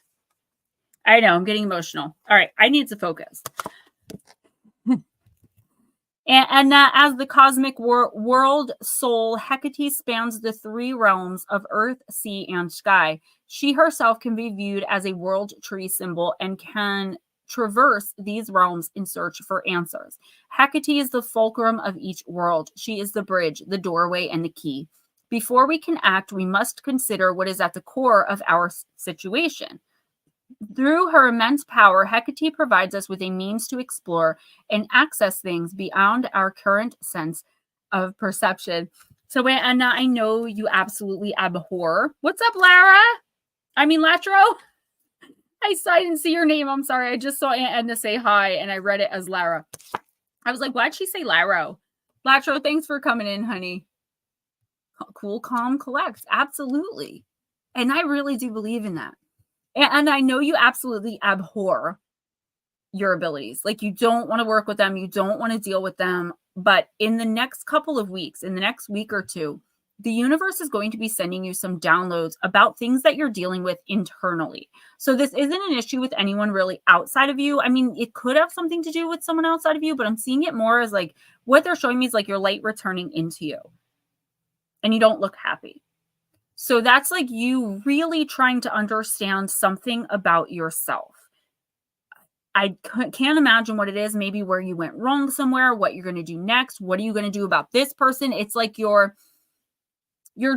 I know, I'm getting emotional. All right, I need to focus. And as the cosmic world soul, Hecate spans the 3 realms of earth, sea, and sky. She herself can be viewed as a world tree symbol and can traverse these realms in search for answers. Hecate is the fulcrum of each world. She is the bridge, the doorway, and the key. Before we can act, we must consider what is at the core of our situation. Through her immense power, Hecate provides us with a means to explore and access things beyond our current sense of perception. So, Anna, I know you absolutely abhor. What's up, Lara? Latro? I didn't see your name. I'm sorry. I just saw Aunt Edna say hi, and I read it as Lara. I was like, why'd she say Laro? Latro, thanks for coming in, honey. Cool, calm, collect. Absolutely. And I really do believe in that. And I know you absolutely abhor your abilities. Like you don't want to work with them. You don't want to deal with them. But in the next couple of weeks, in the next week or 2, the universe is going to be sending you some downloads about things that you're dealing with internally. So this isn't an issue with anyone really outside of you. It could have something to do with someone outside of you, but I'm seeing it more as like what they're showing me is like your light returning into you and you don't look happy. So that's like you really trying to understand something about yourself. I can't imagine what it is, maybe where you went wrong somewhere, what you're going to do next. What are you going to do about this person? It's like you're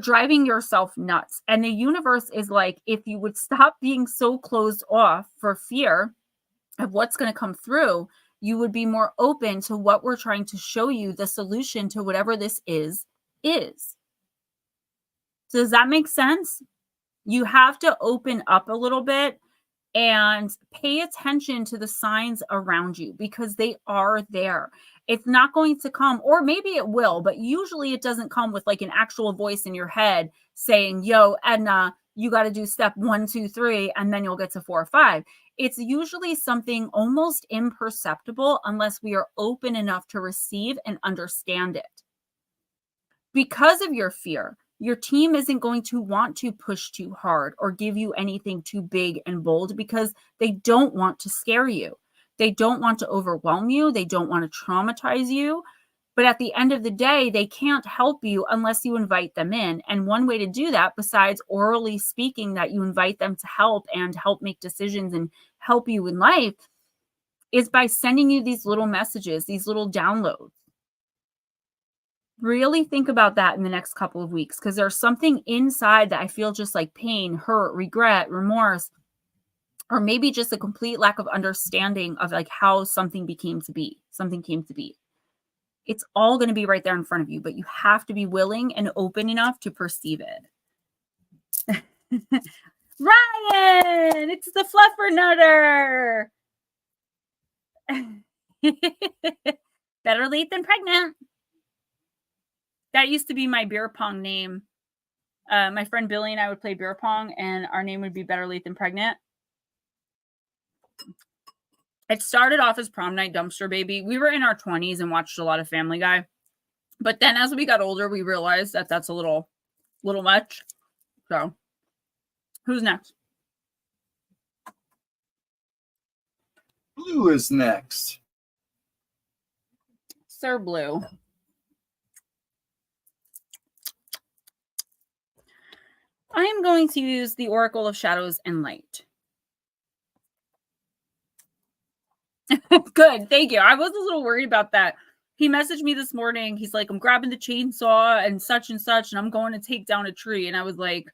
driving yourself nuts. And the universe is like, if you would stop being so closed off for fear of what's going to come through, you would be more open to what we're trying to show you, the solution to whatever this is. Does that make sense? You have to open up a little bit and pay attention to the signs around you because they are there. It's not going to come, or maybe it will, but usually it doesn't come with like an actual voice in your head saying, yo, Edna, you got to do step 1, 2, 3, and then you'll get to 4 or 5. It's usually something almost imperceptible unless we are open enough to receive and understand it. Because of your fear, your team isn't going to want to push too hard or give you anything too big and bold because they don't want to scare you. They don't want to overwhelm you. They don't want to traumatize you. But at the end of the day, they can't help you unless you invite them in. And one way to do that, besides orally speaking that you invite them to help and help make decisions and help you in life, is by sending you these little messages, these little downloads. Really think about that in the next couple of weeks, because there's something inside that I feel just like pain, hurt, regret, remorse, or maybe just a complete lack of understanding of like how something came to be. It's all going to be right there in front of you, but you have to be willing and open enough to perceive it. Ryan, it's the fluffer nutter. Better late than pregnant. That used to be my beer pong name. My friend Billy and I would play beer pong, and our name would be Better Late Than Pregnant. It started off as Prom Night Dumpster Baby. We were in our 20s and watched a lot of Family Guy. But then as we got older, we realized that that's a little much. So, who's next? Blue is next. Sir Blue. I am going to use the Oracle of Shadows and Light. Good, thank you. I was a little worried about that. He messaged me this morning. He's like, I'm grabbing the chainsaw and such, and I'm going to take down a tree. And I was like,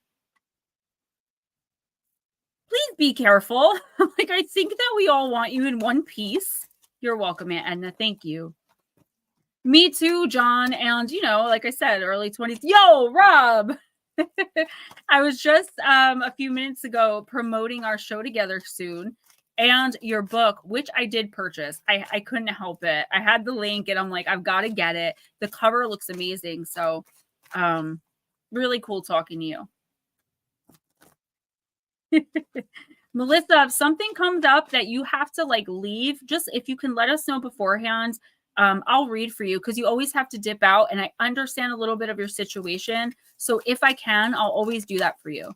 please be careful. Like, I think that we all want you in one piece. You're welcome, Aunt Edna. Thank you. Me too, John. And, like I said, early 20s. Yo, Rob. I was just a few minutes ago promoting our show together soon and your book, which I did purchase. I couldn't help it. I had the link and I'm like, I've got to get it. The cover looks amazing. So really cool talking to you. Melissa, if something comes up that you have to leave, just if you can let us know beforehand, I'll read for you, because you always have to dip out, and I understand a little bit of your situation. So if I can, I'll always do that for you.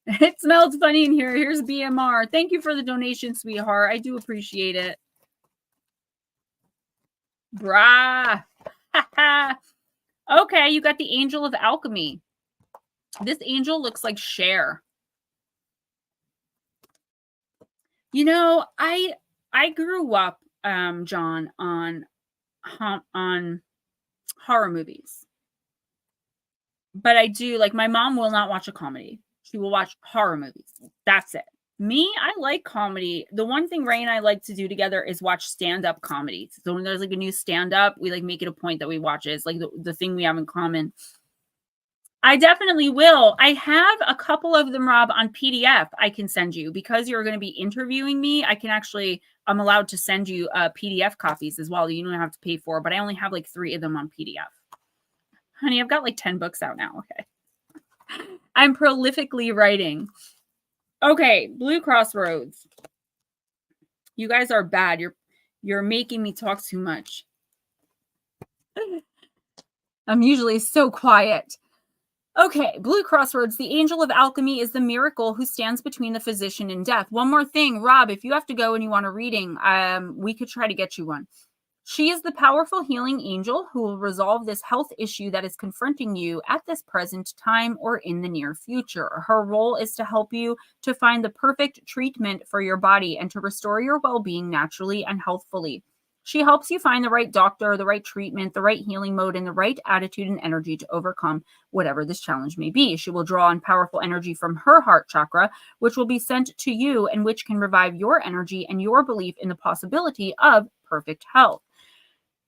It smells funny in here. Here's BMR. Thank you for the donation, sweetheart. I do appreciate it. Brah. Okay, you got the Angel of Alchemy. This angel looks like Cher. I grew up, John, on horror movies. But I do, my mom will not watch a comedy. She will watch horror movies. That's it. Me, I like comedy. The one thing Ray and I like to do together is watch stand-up comedies. So when there's a new stand-up, we make it a point that we watch it. It's the thing we have in common. I definitely will. I have a couple of them, Rob, on PDF I can send you. Because you're going to be interviewing me, I'm allowed to send you PDF copies as well. You don't have to pay for, but I only have 3 of them on PDF. Honey, I've got 10 books out now. Okay. I'm prolifically writing. Okay, Blue Crossroads. You guys are bad. You're making me talk too much. I'm usually so quiet. Okay, Blue Crossroads, the Angel of Alchemy is the miracle who stands between the physician and death. One more thing, Rob, if you have to go and you want a reading, we could try to get you one. She is the powerful healing angel who will resolve this health issue that is confronting you at this present time or in the near future. Her role is to help you to find the perfect treatment for your body and to restore your well-being naturally and healthfully. She helps you find the right doctor, the right treatment, the right healing mode, and the right attitude and energy to overcome whatever this challenge may be. She will draw on powerful energy from her heart chakra, which will be sent to you and which can revive your energy and your belief in the possibility of perfect health.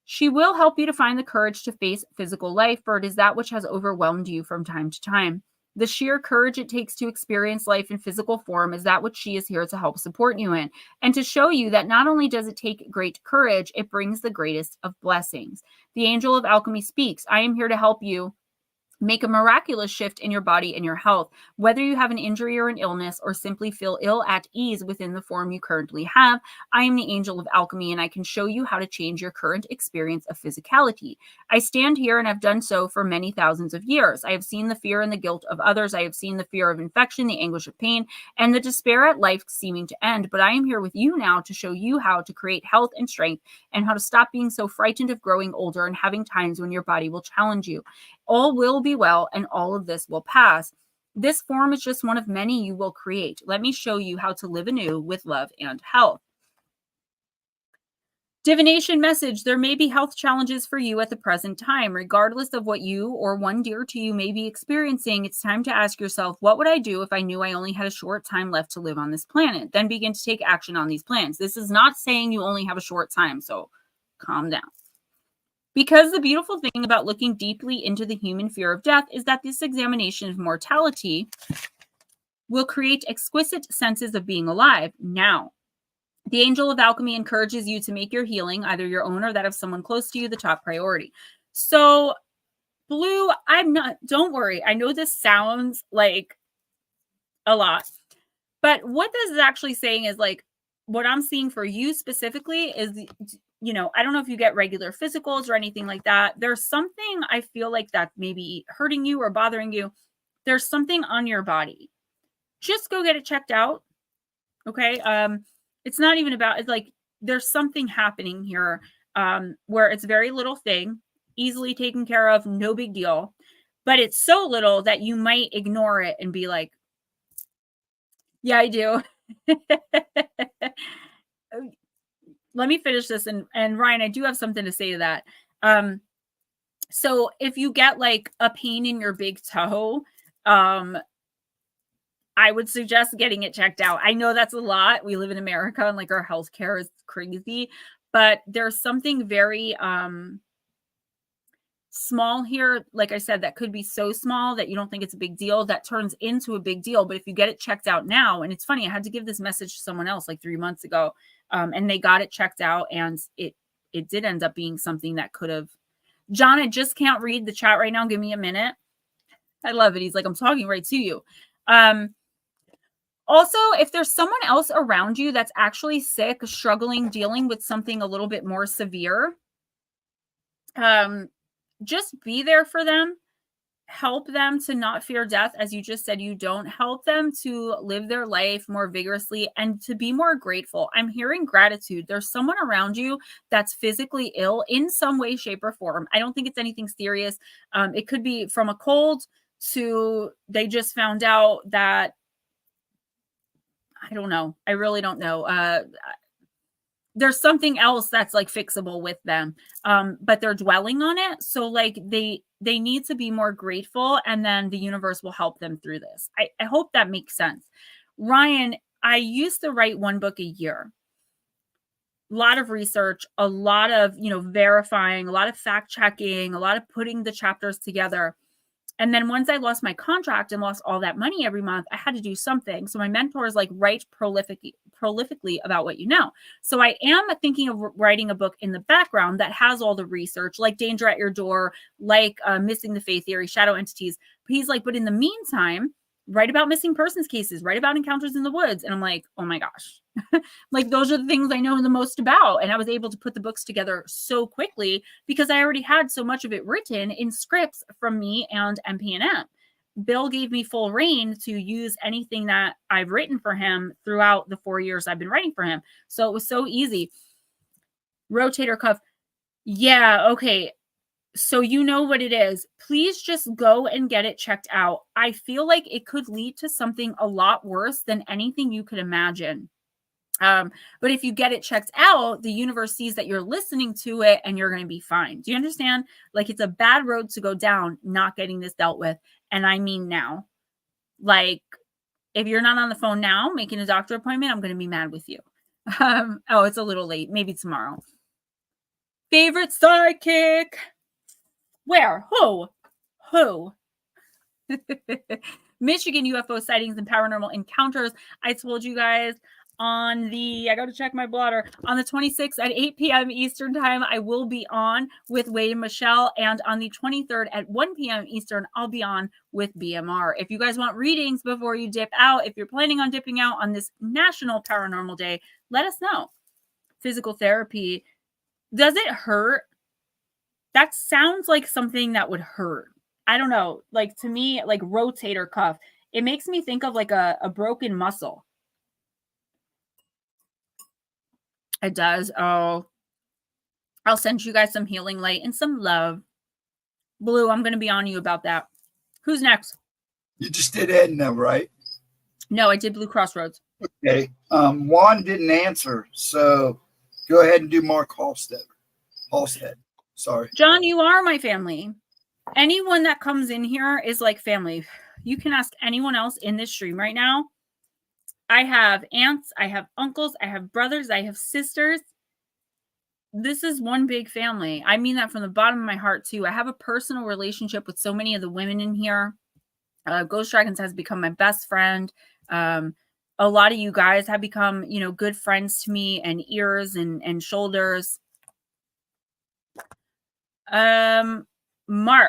She will help you to find the courage to face physical life, for it is that which has overwhelmed you from time to time. The sheer courage it takes to experience life in physical form is that which she is here to help support you in, and to show you that not only does it take great courage, it brings the greatest of blessings. The Angel of Alchemy speaks. I am here to help you Make a miraculous shift in your body and your health. Whether you have an injury or an illness or simply feel ill at ease within the form you currently have, I am the angel of alchemy and I can show you how to change your current experience of physicality. I stand here and have done so for many thousands of years. I have seen the fear and the guilt of others. I have seen the fear of infection, the anguish of pain, and the despair at life seeming to end. But I am here with you now to show you how to create health and strength and how to stop being so frightened of growing older and having times when your body will challenge you. All will be well, and all of this will pass. This form is just one of many you will create. Let me show you how to live anew with love and health. Divination message. There may be health challenges for you at the present time. Regardless of what you or one dear to you may be experiencing, it's time to ask yourself, what would I do if I knew I only had a short time left to live on this planet? Then begin to take action on these plans. This is not saying you only have a short time, so calm down. Because the beautiful thing about looking deeply into the human fear of death is that this examination of mortality will create exquisite senses of being alive now. The angel of alchemy encourages you to make your healing, either your own or that of someone close to you, the top priority. So, Blue, don't worry. I know this sounds like a lot, but what this is actually saying is like, what I'm seeing for you specifically is, I don't know if you get regular physicals or anything like that. There's something I feel like that may be hurting you or bothering you. There's something on your body. Just go get it checked out. Okay. It's not even about, it's like, there's something happening here where it's very little thing, easily taken care of, no big deal, but it's so little that you might ignore it and be like, yeah, I do. Let me finish this. And Ryan, I do have something to say to that. So if you get like a pain in your big toe, I would suggest getting it checked out. I know that's a lot. We live in America and like our healthcare is crazy, but there's something very small here. Like I said, that could be so small that you don't think it's a big deal that turns into a big deal. But if you get it checked out now, and it's funny, I had to give this message to someone else like 3 months ago, and they got it checked out, and it did end up being something that could have. John, I just can't read the chat right now. Give me a minute. I love it. He's like, I'm talking right to you. Also, if there's someone else around you that's actually sick, struggling, dealing with something a little bit more severe, just be there for them. Help them to not fear death. As you just said, you don't. Help them to live their life more vigorously and to be more grateful. I'm hearing gratitude. There's someone around you that's physically ill in some way, shape, or form. I don't think it's anything serious. It could be from a cold to they just found out that, I don't know. I really don't know. There's something else that's like fixable with them, but they're dwelling on it. So like they need to be more grateful, and then the universe will help them through this. I hope that makes sense. Ryan, I used to write 1 book a year. A lot of research, a lot of, verifying, a lot of fact checking, a lot of putting the chapters together. And then once I lost my contract and lost all that money every month, I had to do something. So my mentor is like, write prolifically about what you know. So I am thinking of writing a book in the background that has all the research, like Danger at Your Door, like Missing the Faith Theory, Shadow Entities. But he's like, but in the meantime, write about missing persons cases, write about encounters in the woods. And I'm like, oh my gosh. Like those are the things I know the most about. And I was able to put the books together so quickly because I already had so much of it written in scripts from me and MP&M. Bill gave me full reign to use anything that I've written for him throughout the 4 years I've been writing for him. So it was so easy. Rotator cuff. Yeah. Okay. So you know what it is. Please just go and get it checked out. I feel like it could lead to something a lot worse than anything you could imagine. But if you get it checked out, the universe sees that you're listening to it and you're going to be fine. Do you understand? Like it's a bad road to go down, not getting this dealt with. And I mean now, like if you're not on the phone now, making a doctor appointment, I'm going to be mad with you. Oh, it's a little late. Maybe tomorrow. Favorite sidekick? Where? Who? Michigan UFO sightings and paranormal encounters. I told you guys on the, I got to check my blotter, on the 26th at 8 p.m. Eastern time, I will be on with Wade and Michelle. And on the 23rd at 1 p.m. Eastern, I'll be on with BMR. If you guys want readings before you dip out, if you're planning on dipping out on this National Paranormal Day, let us know. Physical therapy. Does it hurt? That sounds like something that would hurt. I don't know. Like, to me, like rotator cuff, it makes me think of like a broken muscle. It does. Oh, I'll send you guys some healing light and some love. Blue, I'm going to be on you about that. Who's next? You just did Edna, right? No, I did Blue Crossroads. Okay. Juan didn't answer, so go ahead and do Mark Halstead. Sorry. John, you are my family. Anyone that comes in here is like family. You can ask anyone else in this stream right now. I have aunts, I have uncles, I have brothers, I have sisters. This is one big family. I mean that from the bottom of my heart too. I have a personal relationship with so many of the women in here. Ghost Dragons has become my best friend. A lot of you guys have become, you know, good friends to me, and ears and shoulders. Mark, I'm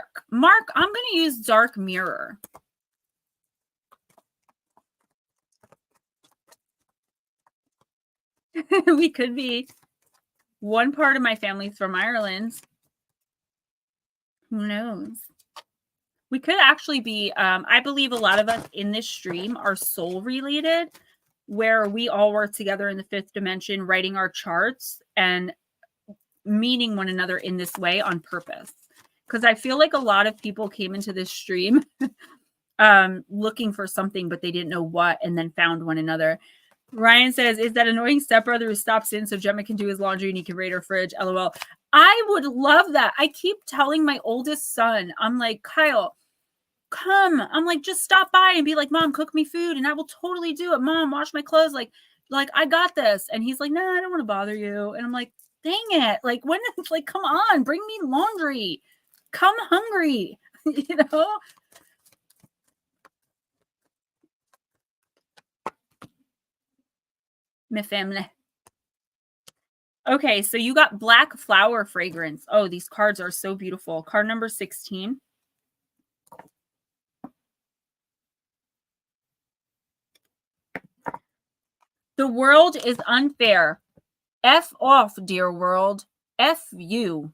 going to use Dark Mirror. We could be. One part of my family's from Ireland. Who knows? We could actually be, I believe a lot of us in this stream are soul related, where we all work together in the fifth dimension, writing our charts and meeting one another in this way on purpose. Because I feel like a lot of people came into this stream looking for something, but they didn't know what, and then found one another. Ryan says, is that annoying stepbrother who stops in so Gemma can do his laundry and he can raid her fridge? LOL. I would love that. I keep telling my oldest son, I'm like, Kyle, come. I'm like, just stop by and be like, Mom, cook me food and I will totally do it. Mom, wash my clothes. Like I got this. And he's like, no, I don't want to bother you. And I'm like, dang it. Like, when it's like, come on, bring me laundry. Come hungry, you know? My family. Okay, so you got Black Flower Fragrance. Oh, these cards are so beautiful. Card number 16. The world is unfair. F off, dear world. F you.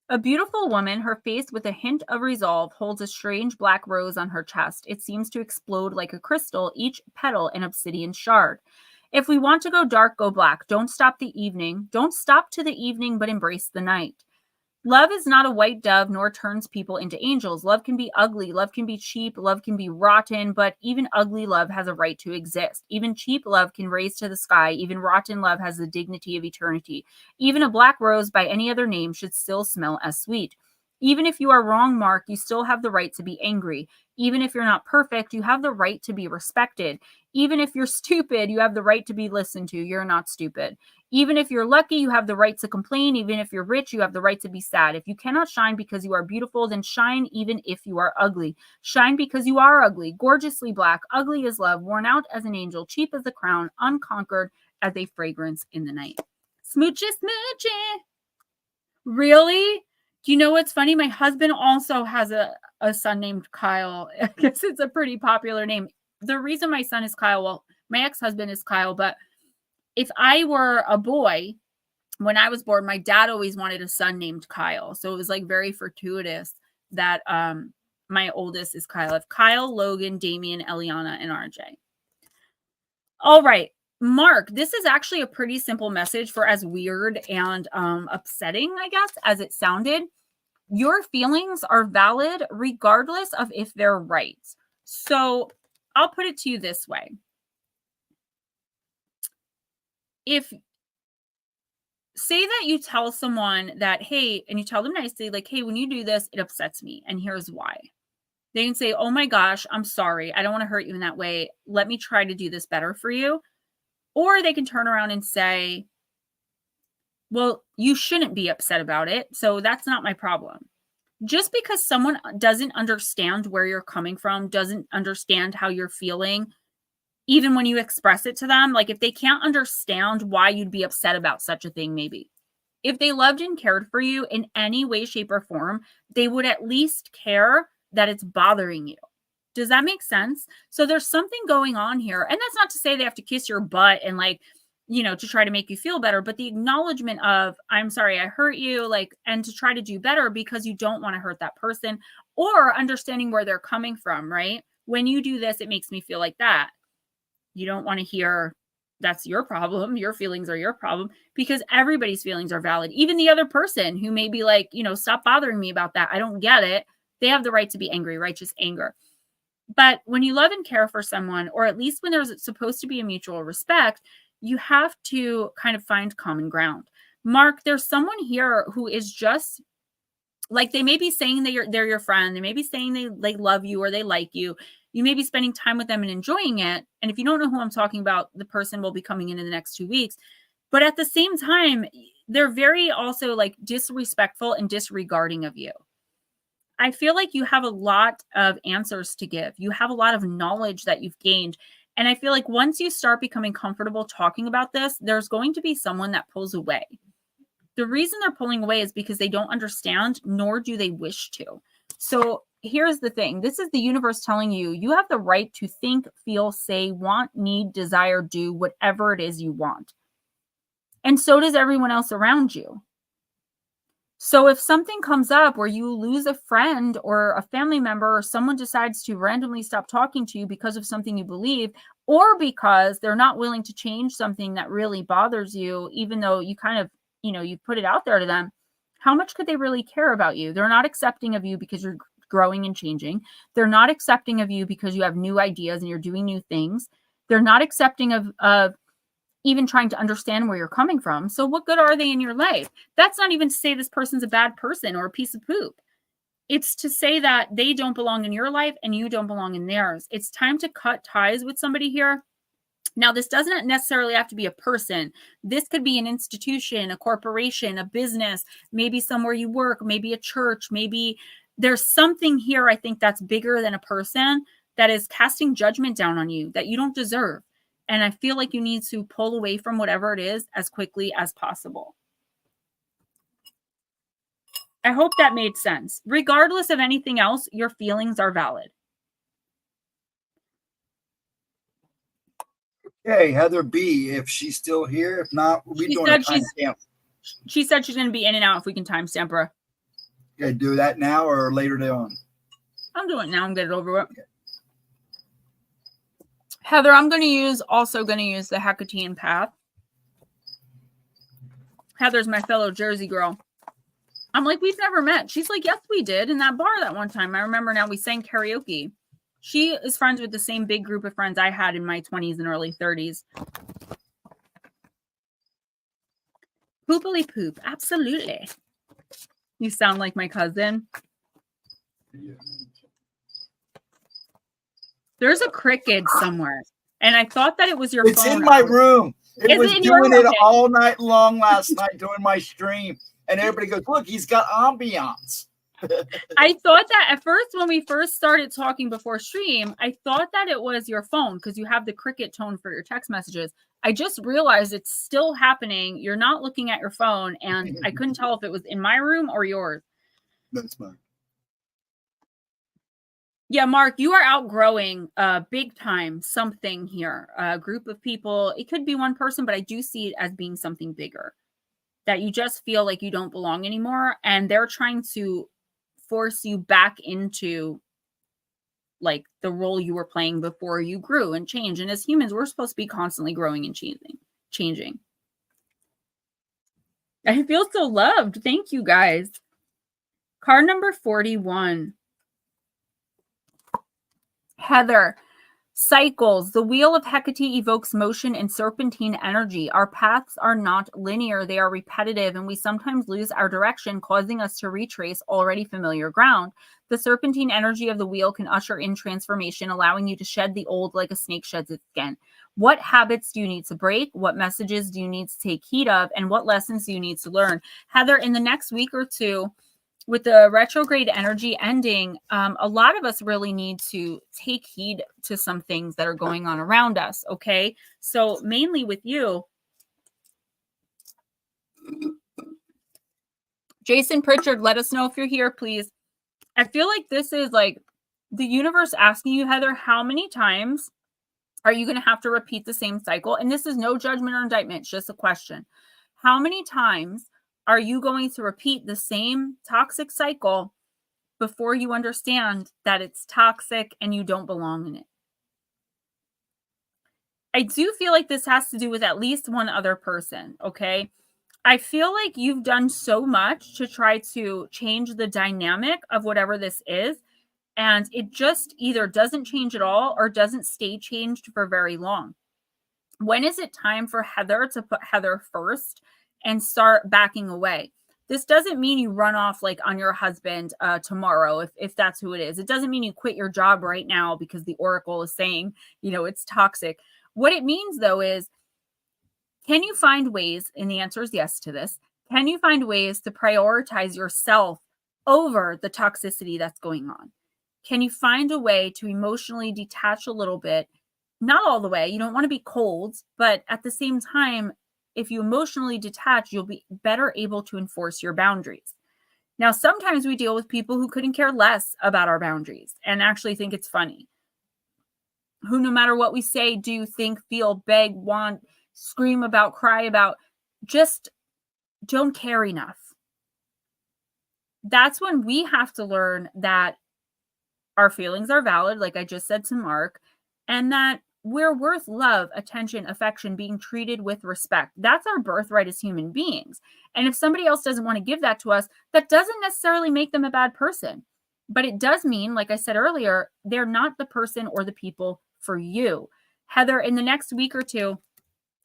A beautiful woman, her face with a hint of resolve, holds a strange black rose on her chest. It seems to explode like a crystal, each petal an obsidian shard. If we want to go dark, go black. Don't stop the evening. Don't stop to the evening, but embrace the night. Love is not a white dove, nor turns people into angels. Love can be ugly. Love can be cheap. Love can be rotten, but even ugly love has a right to exist. Even cheap love can raise to the sky. Even rotten love has the dignity of eternity. Even a black rose by any other name should still smell as sweet. Even if you are wrong, Mark, you still have the right to be angry. Even if you're not perfect, you have the right to be respected. Even if you're stupid, you have the right to be listened to. You're not stupid. Even if you're lucky, you have the right to complain. Even if you're rich, you have the right to be sad. If you cannot shine because you are beautiful, then shine even if you are ugly. Shine because you are ugly, gorgeously black, ugly as love, worn out as an angel, cheap as a crown, unconquered as a fragrance in the night. Smoochy, smoochy. Really? Do you know what's funny? My husband also has a son named Kyle. I guess it's a pretty popular name. The reason my son is Kyle, well, my ex-husband is Kyle, but if I were a boy, when I was born, my dad always wanted a son named Kyle. So it was like very fortuitous that my oldest is Kyle. I have Kyle, Logan, Damien, Eliana, and RJ. All right. Mark, this is actually a pretty simple message for as weird and upsetting, I guess, as it sounded. Your feelings are valid regardless of if they're right. So I'll put it to you this way. If say that you tell someone that, hey, and you tell them nicely, like, hey, when you do this, it upsets me. And here's why. They can say, oh my gosh, I'm sorry. I don't want to hurt you in that way. Let me try to do this better for you. Or they can turn around and say, well, you shouldn't be upset about it. So that's not my problem. Just because someone doesn't understand where you're coming from, doesn't understand how you're feeling, even when you express it to them, like if they can't understand why you'd be upset about such a thing, maybe. If they loved and cared for you in any way, shape, or form, they would at least care that it's bothering you. Does that make sense? So there's something going on here. And that's not to say they have to kiss your butt and like, you know, to try to make you feel better, but the acknowledgement of, I'm sorry I hurt you, like, and to try to do better because you don't want to hurt that person, or understanding where they're coming from, right? When you do this, it makes me feel like that. You don't want to hear that's your problem. Your feelings are your problem, because everybody's feelings are valid. Even the other person who may be like, you know, stop bothering me about that. I don't get it. They have the right to be angry, righteous anger. But when you love and care for someone, or at least when there's supposed to be a mutual respect, you have to kind of find common ground. Mark, there's someone here who is just like, they may be saying they're your friend. They may be saying they love you or they like you. You may be spending time with them and enjoying it. And if you don't know who I'm talking about, the person will be coming in the next 2 weeks. But at the same time, they're very also like disrespectful and disregarding of you. I feel like you have a lot of answers to give. You have a lot of knowledge that you've gained. And I feel like once you start becoming comfortable talking about this, there's going to be someone that pulls away. The reason they're pulling away is because they don't understand, nor do they wish to. So here's the thing. This is the universe telling you, you have the right to think, feel, say, want, need, desire, do whatever it is you want. And so does everyone else around you. So if something comes up where you lose a friend or a family member, or someone decides to randomly stop talking to you because of something you believe, or because they're not willing to change something that really bothers you, even though you kind of, you know, you put it out there to them, how much could they really care about you? They're not accepting of you because you're growing and changing. They're not accepting of you because you have new ideas and you're doing new things. They're not accepting of even trying to understand where you're coming from. So what good are they in your life? That's not even to say this person's a bad person or a piece of poop. It's to say that they don't belong in your life and you don't belong in theirs. It's time to cut ties with somebody here. Now, this doesn't necessarily have to be a person. This could be an institution, a corporation, a business, maybe somewhere you work, maybe a church, maybe there's something here, I think, that's bigger than a person that is casting judgment down on you that you don't deserve. And I feel like you need to pull away from whatever it is as quickly as possible. I hope that made sense. Regardless of anything else, your feelings are valid. Okay, Heather B, if she's still here. If not, we're doing a timestamp. She said she's going to be in and out if we can timestamp her. Okay, do that now or later on? I'm doing it now. I'm getting it over with. Okay. Heather, I'm also going to use the Hekatean path. Heather's my fellow Jersey girl. I'm like, we've never met. She's like, yes, we did in that bar that one time. I remember now, we sang karaoke. She is friends with the same big group of friends I had in my 20s and early 30s. Poopily poop. Absolutely. You sound like my cousin. Yeah. There's a cricket somewhere. And I thought that it was your phone. It's in my room. It was doing it all night long last night doing my stream. And everybody goes, look, he's got ambiance. I thought that at first, when we first started talking before stream, I thought that it was your phone because you have the cricket tone for your text messages. I just realized it's still happening. You're not looking at your phone, and I couldn't tell if it was in my room or yours. That's mine. Yeah, Mark, you are outgrowing big time something here. A group of people. It could be one person, but I do see it as being something bigger. That you just feel like you don't belong anymore, and they're trying to force you back into like the role you were playing before you grew and changed. And as humans, we're supposed to be constantly growing and changing. I feel so loved. Thank you, guys. Card number 41. Heather. Cycles. The wheel of Hecate evokes motion and serpentine energy. Our paths are not linear. They are repetitive, and we sometimes lose our direction, causing us to retrace already familiar ground. The serpentine energy of the wheel can usher in transformation, allowing you to shed the old like a snake sheds its skin. What habits do you need to break? What messages do you need to take heed of? And what lessons do you need to learn? Heather, in the next week or two, with the retrograde energy ending, a lot of us really need to take heed to some things that are going on around us. Okay. So mainly with you, Jason Pritchard, let us know if you're here, please. I feel like this is like the universe asking you, Heather, how many times are you going to have to repeat the same cycle? And this is no judgment or indictment, it's just a question. How many times are you going to repeat the same toxic cycle before you understand that it's toxic and you don't belong in it? I do feel like this has to do with at least one other person, okay? I feel like you've done so much to try to change the dynamic of whatever this is, and it just either doesn't change at all or doesn't stay changed for very long. When is it time for Heather to put Heather first and start backing away? This doesn't mean you run off like on your husband tomorrow, if that's who it is. It doesn't mean you quit your job right now because the oracle is saying, you know, it's toxic. What it means, though, is can you find ways, and the answer is yes to this, can you find ways to prioritize yourself over the toxicity that's going on? Can you find a way to emotionally detach a little bit? Not all the way. You don't want to be cold, but at the same time, if you emotionally detach, you'll be better able to enforce your boundaries. Now, sometimes we deal with people who couldn't care less about our boundaries and actually think it's funny. Who, no matter what we say, do, think, feel, beg, want, scream about, cry about, just don't care enough. That's when we have to learn that our feelings are valid, like I just said to Mark, and that we're worth love, attention, affection, being treated with respect. That's our birthright as human beings. And if somebody else doesn't want to give that to us, that doesn't necessarily make them a bad person. But it does mean, like I said earlier, they're not the person or the people for you. Heather, in the next week or two,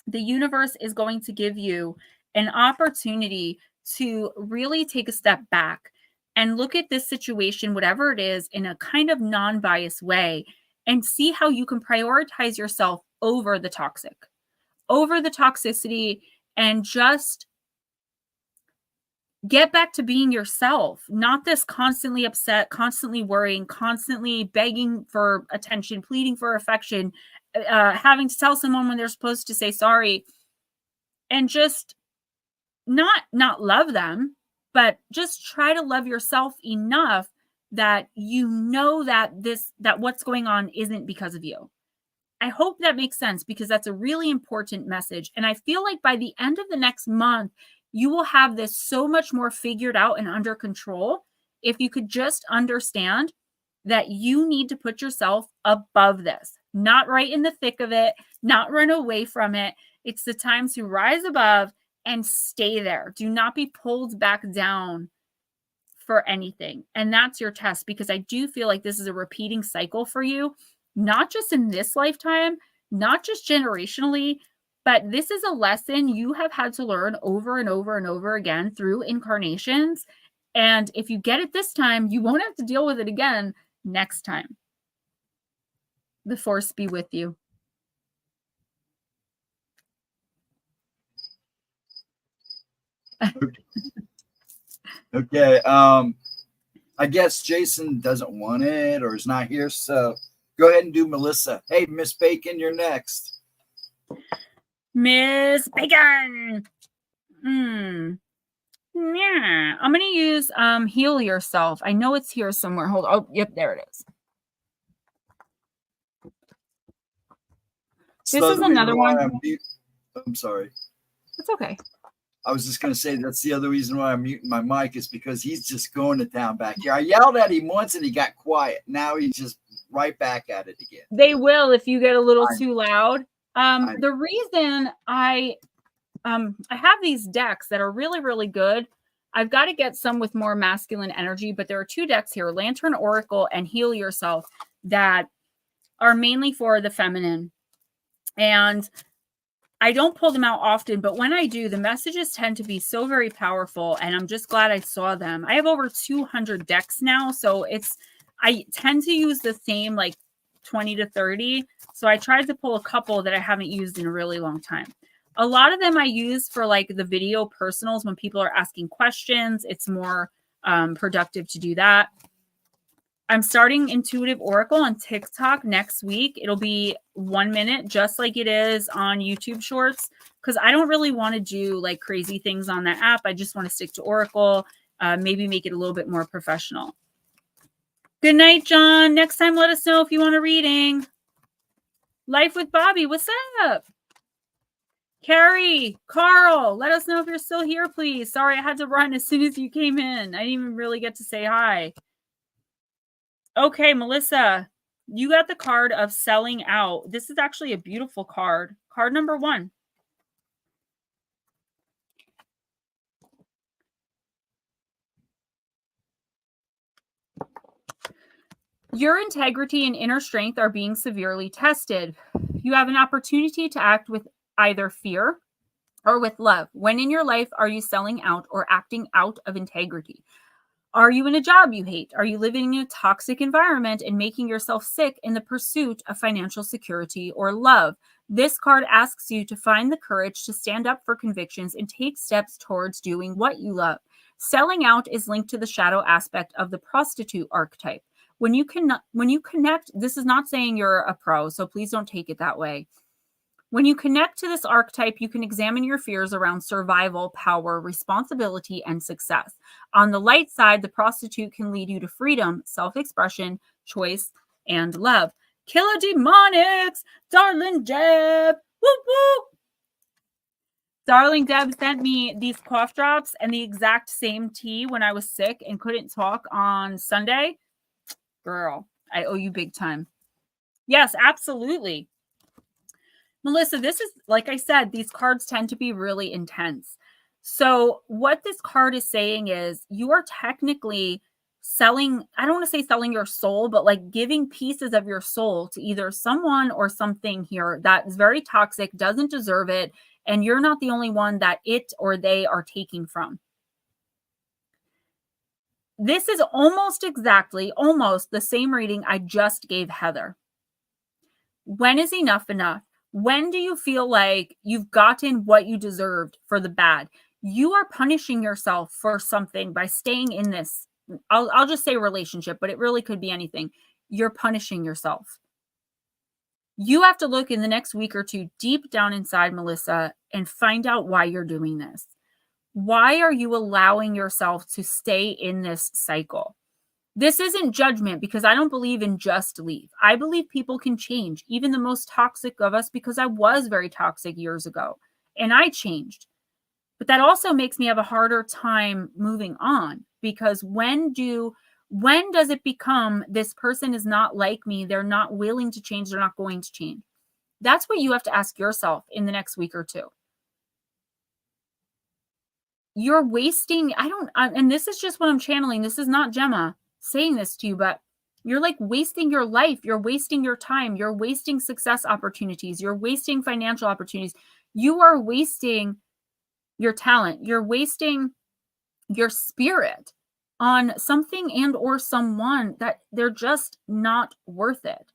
the universe is going to give you an opportunity to really take a step back and look at this situation, whatever it is, in a kind of non-biased way and see how you can prioritize yourself over the toxic, over the toxicity, and just get back to being yourself, not this constantly upset, constantly worrying, constantly begging for attention, pleading for affection, having to tell someone when they're supposed to say sorry, and just not love them, but just try to love yourself enough that you know that what's going on isn't because of you. I hope that makes sense because that's a really important message. And I feel like by the end of the next month, you will have this so much more figured out and under control if you could just understand that you need to put yourself above this, not right in the thick of it, not run away from it. It's the time to rise above and stay there. Do not be pulled back down for anything. And that's your test, because I do feel like this is a repeating cycle for you, not just in this lifetime, not just generationally, but this is a lesson you have had to learn over and over and over again through incarnations. And if you get it this time, you won't have to deal with it again next time. The force be with you. Okay. I guess Jason doesn't want it or is not here, so go ahead and do Melissa. Hey, Miss Bacon, you're next. Miss Bacon. Yeah, I'm gonna use heal yourself. I know it's here somewhere. Hold on. Oh, yep, there it is. This is another one. I'm sorry. It's okay. I was just going to say that's the other reason why I'm muting my mic is because he's just going to town back here. I yelled at him once and he got quiet. Now he's just right back at it again. They will if you get a little too loud. The reason I have these decks that are really, really good. I've got to get some with more masculine energy, but there are two decks here, Lantern Oracle and Heal Yourself, that are mainly for the feminine. And I don't pull them out often, but when I do, the messages tend to be so very powerful, and I'm just glad I saw them. I have over 200 decks now, so I tend to use the same like 20 to 30. So I tried to pull a couple that I haven't used in a really long time. A lot of them I use for like the video personals when people are asking questions. It's more productive to do that. I'm starting Intuitive Oracle on TikTok next week. It'll be 1 minute, just like it is on YouTube Shorts, because I don't really want to do like crazy things on that app. I just want to stick to Oracle, maybe make it a little bit more professional. Good night, John. Next time, let us know if you want a reading. Life with Bobby, what's up? Carrie, Carl, let us know if you're still here, please. Sorry, I had to run as soon as you came in. I didn't even really get to say hi. Okay, Melissa, you got the card of selling out. This is actually a beautiful card. Card number 1. Your integrity and inner strength are being severely tested. You have an opportunity to act with either fear or with love. When in your life are you selling out or acting out of integrity? Are you in a job you hate? Are you living in a toxic environment and making yourself sick in the pursuit of financial security or love? This card asks you to find the courage to stand up for convictions and take steps towards doing what you love. Selling out is linked to the shadow aspect of the prostitute archetype. When you connect, this is not saying you're a pro, so please don't take it that way. When you connect to this archetype, you can examine your fears around survival, power, responsibility, and success. On the light side, the prostitute can lead you to freedom, self-expression, choice, and love. Killer Demonics, Darling Deb, whoop whoop. Darling Deb sent me these cough drops and the exact same tea when I was sick and couldn't talk on Sunday. Girl, I owe you big time. Yes, absolutely. Melissa, this is, like I said, these cards tend to be really intense. So what this card is saying is you are technically selling, I don't want to say selling your soul, but like giving pieces of your soul to either someone or something here that is very toxic, doesn't deserve it, and you're not the only one that it or they are taking from. This is almost the same reading I just gave Heather. When is enough enough? When do you feel like you've gotten what you deserved for the bad? You are punishing yourself for something by staying in this. I'll just say relationship, but it really could be anything. You're punishing yourself. You have to look in the next week or two deep down inside, Melissa, and find out why you're doing this. Why are you allowing yourself to stay in this cycle? This isn't judgment, because I don't believe in just leave. I believe people can change, even the most toxic of us, because I was very toxic years ago and I changed. But that also makes me have a harder time moving on, because when does it become this person is not like me, they're not willing to change, they're not going to change? That's what you have to ask yourself in the next week or two. You're wasting, and this is just what I'm channeling. This is not Gemma saying this to you, but you're like wasting your life. You're wasting your time. You're wasting success opportunities. You're wasting financial opportunities. You are wasting your talent. You're wasting your spirit on something and or someone that they're just not worth it.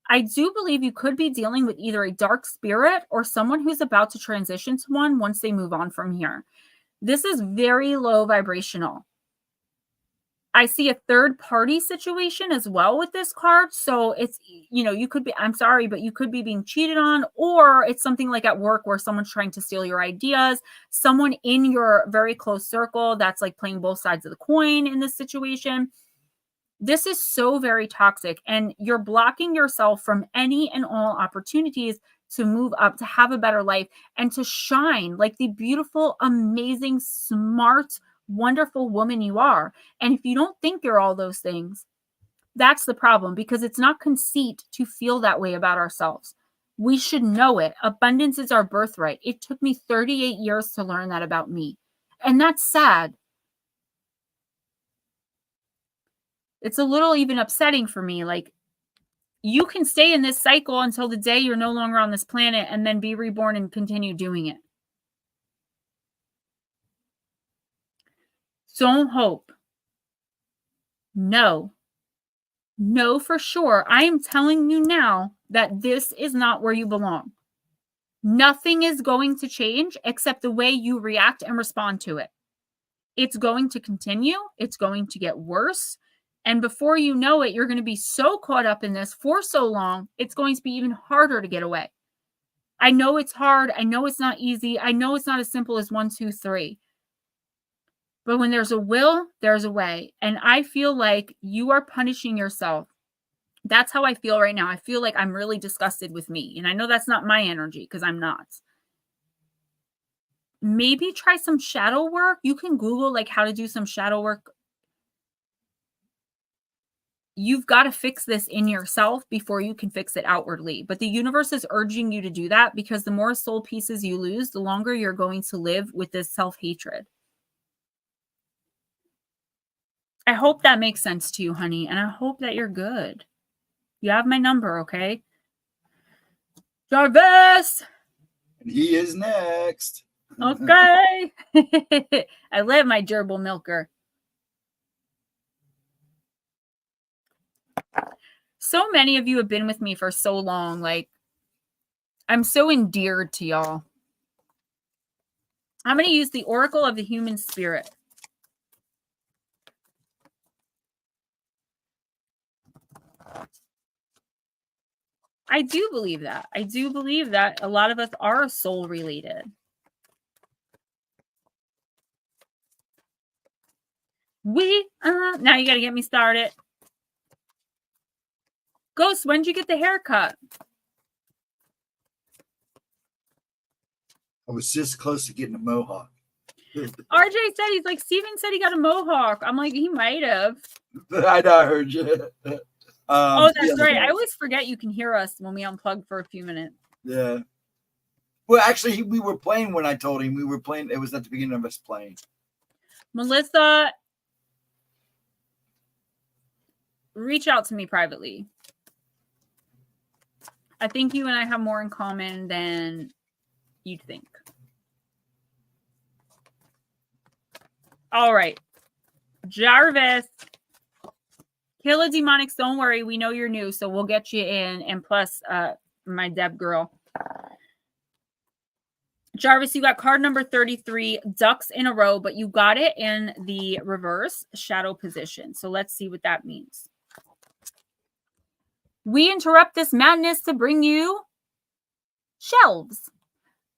I do believe you could be dealing with either a dark spirit or someone who's about to transition to one once they move on from here. This is very low vibrational. I see a third party situation as well with this card. So it's, you could be, I'm sorry, but you could be being cheated on, or it's something like at work where someone's trying to steal your ideas, someone in your very close circle that's like playing both sides of the coin in this situation. This is so very toxic, and you're blocking yourself from any and all opportunities to move up, to have a better life, and to shine like the beautiful, amazing, smart, wonderful woman you are. And if you don't think you're all those things, that's the problem, because it's not conceit to feel that way about ourselves. We should know it. Abundance is our birthright. It took me 38 years to learn that about me. And that's sad. It's a little even upsetting for me. Like, you can stay in this cycle until the day you're no longer on this planet and then be reborn and continue doing it. Don't hope. No. Know for sure. I am telling you now that this is not where you belong. Nothing is going to change except the way you react and respond to it. It's going to continue. It's going to get worse. And before you know it, you're going to be so caught up in this for so long, it's going to be even harder to get away. I know it's hard. I know it's not easy. I know it's not as simple as 1, 2, 3. But when there's a will, there's a way. And I feel like you are punishing yourself. That's how I feel right now. I feel like I'm really disgusted with me. And I know that's not my energy because I'm not. Maybe try some shadow work. You can Google like how to do some shadow work. You've got to fix this in yourself before you can fix it outwardly. But the universe is urging you to do that because the more soul pieces you lose, the longer you're going to live with this self-hatred. I hope that makes sense to you, honey. And I hope that you're good. You have my number, okay? Jarvis! And he is next. Okay. I love my gerbil milker. So many of you have been with me for so long. Like, I'm so endeared to y'all. I'm going to use the Oracle of the Human Spirit. I do believe that. I do believe that a lot of us are soul related. Now you got to get me started. Ghost, when did you get the haircut? I was just close to getting a mohawk. RJ said, he's like, Steven said he got a mohawk. I'm like, he might have. I know, I heard you. Oh, that's right. I always forget you can hear us when we unplug for a few minutes. Yeah. Well, actually, we were playing when I told him we were playing. It was at the beginning of us playing. Melissa, reach out to me privately. I think you and I have more in common than you'd think. All right. Jarvis. Kill a demonics. Don't worry. We know you're new, so we'll get you in. And plus, my Deb girl. Jarvis, you got card number 33, ducks in a row, but you got it in the reverse shadow position. So let's see what that means. We interrupt this madness to bring you shelves.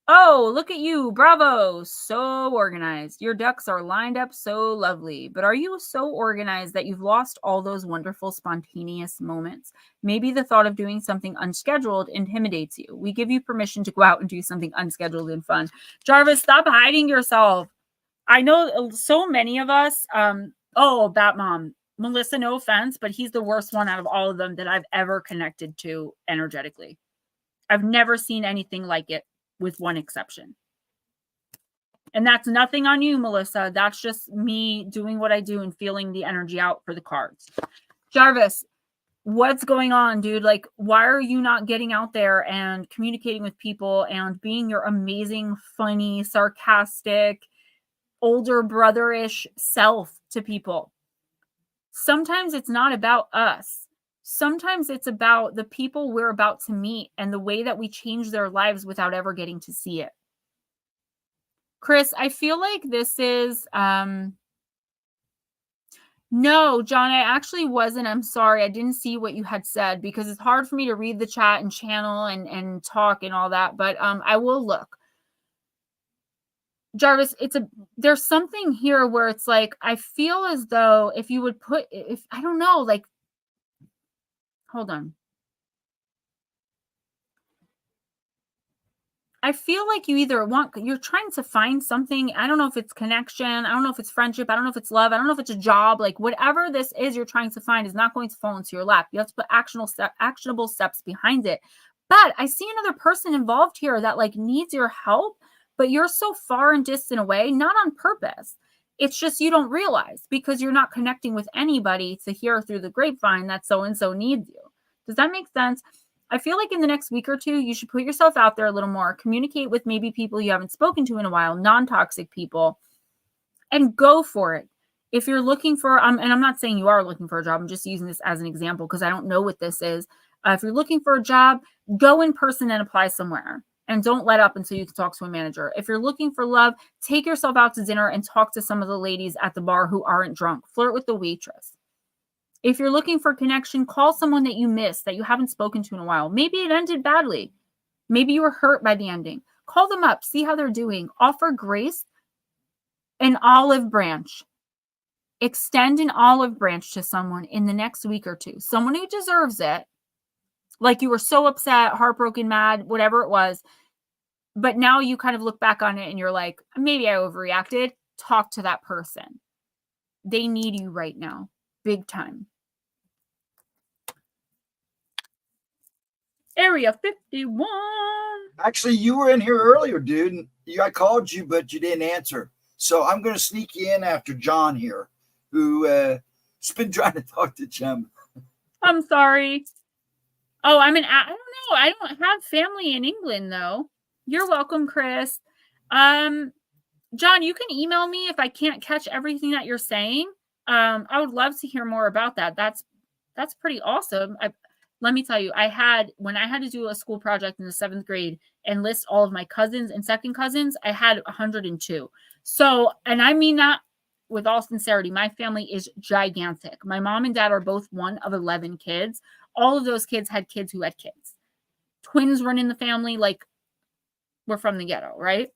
Oh, look at you. Bravo. So organized. Your ducks are lined up so lovely. But are you so organized that you've lost all those wonderful spontaneous moments? Maybe the thought of doing something unscheduled intimidates you. We give you permission to go out and do something unscheduled and fun. Jarvis, stop hiding yourself. I know so many of us. Bat Mom. Melissa, no offense, but he's the worst one out of all of them that I've ever connected to energetically. I've never seen anything like it, with one exception. And that's nothing on you, Melissa. That's just me doing what I do and feeling the energy out for the cards. Jarvis, what's going on, dude? Like, why are you not getting out there and communicating with people and being your amazing, funny, sarcastic, older brother-ish self to people? Sometimes it's not about us. Sometimes it's about the people we're about to meet and the way that we change their lives without ever getting to see it. Chris, I feel like this is... No, John, I actually wasn't. I'm sorry. I didn't see what you had said because it's hard for me to read the chat and channel and talk and all that. But I will look. Jarvis, there's something here where it's like, I feel as though if you would I don't know, like, hold on. I feel like you're trying to find something. I don't know if it's connection. I don't know if it's friendship. I don't know if it's love. I don't know if it's a job. Like, whatever this is you're trying to find is not going to fall into your lap. You have to put actionable steps behind it. But I see another person involved here that like needs your help, but you're so far and distant away, not on purpose. It's just you don't realize because you're not connecting with anybody to hear through the grapevine that so-and-so needs you. Does that make sense? I feel like in the next week or two, you should put yourself out there a little more, communicate with maybe people you haven't spoken to in a while, non-toxic people, and go for it. If you're looking for, and I'm not saying you are looking for a job, I'm just using this as an example because I don't know what this is. If you're looking for a job, go in person and apply somewhere. And don't let up until you can talk to a manager. If you're looking for love, take yourself out to dinner and talk to some of the ladies at the bar who aren't drunk. Flirt with the waitress. If you're looking for connection, call someone that you miss, that you haven't spoken to in a while. Maybe it ended badly. Maybe you were hurt by the ending. Call them up, see how they're doing. Offer grace, an olive branch. Extend an olive branch to someone in the next week or two. Someone who deserves it. Like you were so upset, heartbroken, mad, whatever it was. But now you kind of look back on it and you're like, maybe I overreacted. Talk to that person. They need you right now. Big time. Area 51. Actually, you were in here earlier, dude. And I called you, but you didn't answer. So I'm going to sneak you in after John here, who's been trying to talk to Gemma. I'm sorry. Oh, I don't know. I don't have family in England, though. You're welcome, Chris. John, you can email me if I can't catch everything that you're saying. I would love to hear more about that. That's pretty awesome. Let me tell you, when I had to do a school project in the 7th grade and list all of my cousins and second cousins, I had 102. So, and I mean that with all sincerity, my family is gigantic. My mom and dad are both one of 11 kids. All of those kids had kids who had kids. Twins run in the family, like we're from the ghetto, right?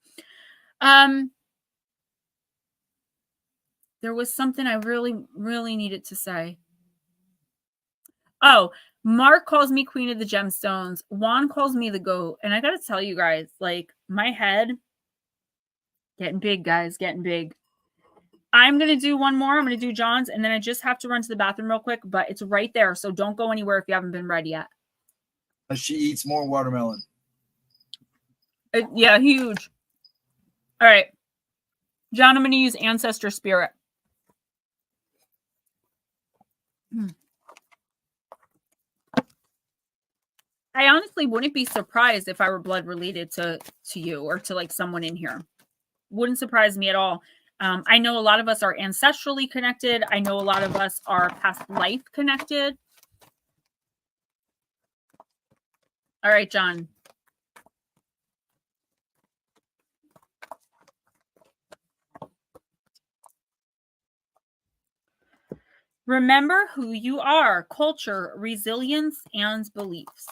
There was something I really, really needed to say. Oh, Mark calls me Queen of the Gemstones. Juan calls me the GOAT. And I got to tell you guys, like my head, getting big, guys, getting big. I'm going to do one more. I'm going to do John's, and then I just have to run to the bathroom real quick, but it's right there. So don't go anywhere if you haven't been ready yet. She eats more watermelon. Yeah, huge. All right. John, I'm going to use Ancestor Spirit. I honestly wouldn't be surprised if I were blood related to you or to like someone in here. Wouldn't surprise me at all. I know a lot of us are ancestrally connected. I know a lot of us are past life connected. All right, John. Remember who you are, culture, resilience, and beliefs.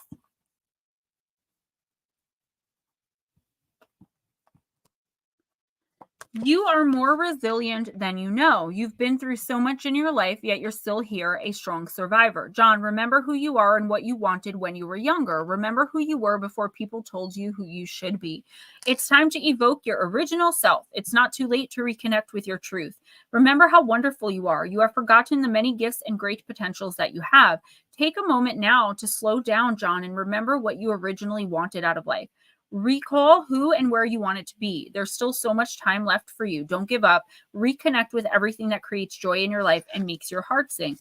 You are more resilient than you know. You've been through so much in your life, yet you're still here, a strong survivor. John, remember who you are and what you wanted when you were younger. Remember who you were before people told you who you should be. It's time to evoke your original self. It's not too late to reconnect with your truth. Remember how wonderful you are. You have forgotten the many gifts and great potentials that you have. Take a moment now to slow down, John, and remember what you originally wanted out of life. Recall who and where you want it to be. There's still so much time left for you. Don't give up. Reconnect with everything that creates joy in your life and makes your heart sing.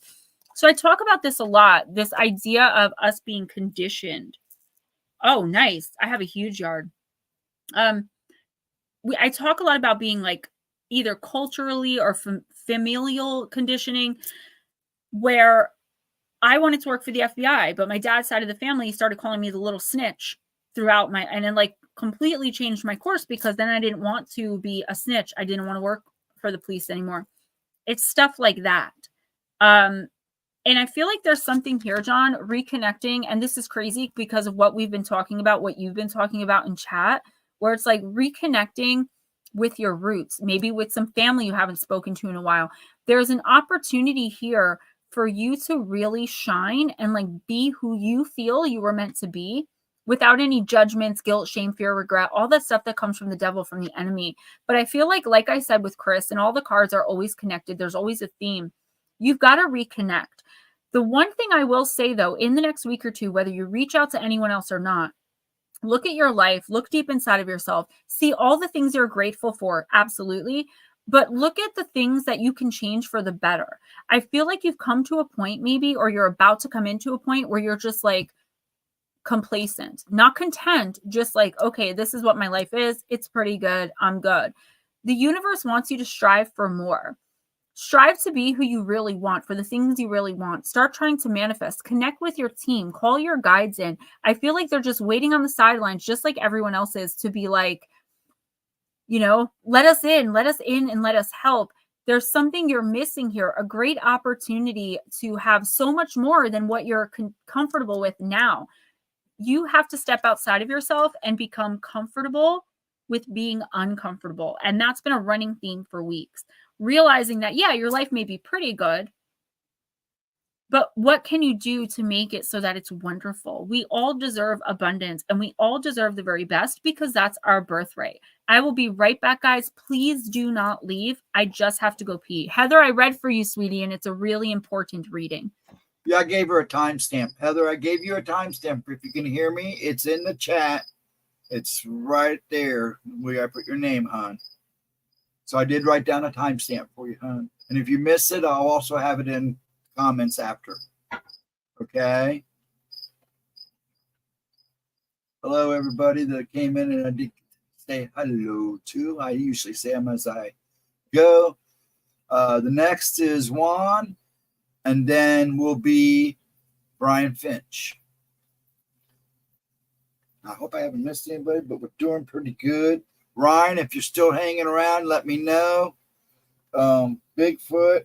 So I talk about this a lot, this idea of us being conditioned. Oh, nice. I have a huge yard. I talk a lot about being like either culturally or familial conditioning, where I wanted to work for the FBI, but my dad's side of the family started calling me the little snitch throughout and then like completely changed my course, because then I didn't want to be a snitch. I didn't want to work for the police anymore. It's stuff like that. And I feel like there's something here, John, reconnecting. And this is crazy because of what we've been talking about, what you've been talking about in chat, where it's like reconnecting with your roots, maybe with some family you haven't spoken to in a while. There's an opportunity here for you to really shine and like be who you feel you were meant to be, without any judgments, guilt, shame, fear, regret, all that stuff that comes from the devil, from the enemy. But I feel like I said with Chris, and all the cards are always connected. There's always a theme. You've got to reconnect. The one thing I will say, though, in the next week or two, whether you reach out to anyone else or not, look at your life, look deep inside of yourself, see all the things you're grateful for. Absolutely. But look at the things that you can change for the better. I feel like you've come to a point maybe, or you're about to come into a point where you're just like, complacent, not content, just like, okay, this is what my life is. It's pretty good. I'm good. The universe wants you to strive for more. Strive to be who you really want for the things you really want. Start trying to manifest. Connect with your team. Call your guides in. I feel like they're just waiting on the sidelines, just like everyone else is, to be like, you know, let us in and let us help. There's something you're missing here, a great opportunity to have so much more than what you're comfortable with now. You have to step outside of yourself and become comfortable with being uncomfortable. And that's been a running theme for weeks. Realizing that, yeah, your life may be pretty good, but what can you do to make it so that it's wonderful? We all deserve abundance and we all deserve the very best because that's our birthright. I will be right back, guys. Please do not leave. I just have to go pee. Heather, I read for you, sweetie, and it's a really important reading. Yeah, I gave her a timestamp. Heather, I gave you a timestamp. If you can hear me, it's in the chat. It's right there where I put your name, hon. So I did write down a timestamp for you, hon. And if you miss it, I'll also have it in comments after. Okay. Hello, everybody that came in and I did say hello to. I usually say them as I go. The next is Juan, and then will be Brian Finch. I hope I haven't missed anybody, but we're doing pretty good. Ryan, if you're still hanging around, let me know. Bigfoot,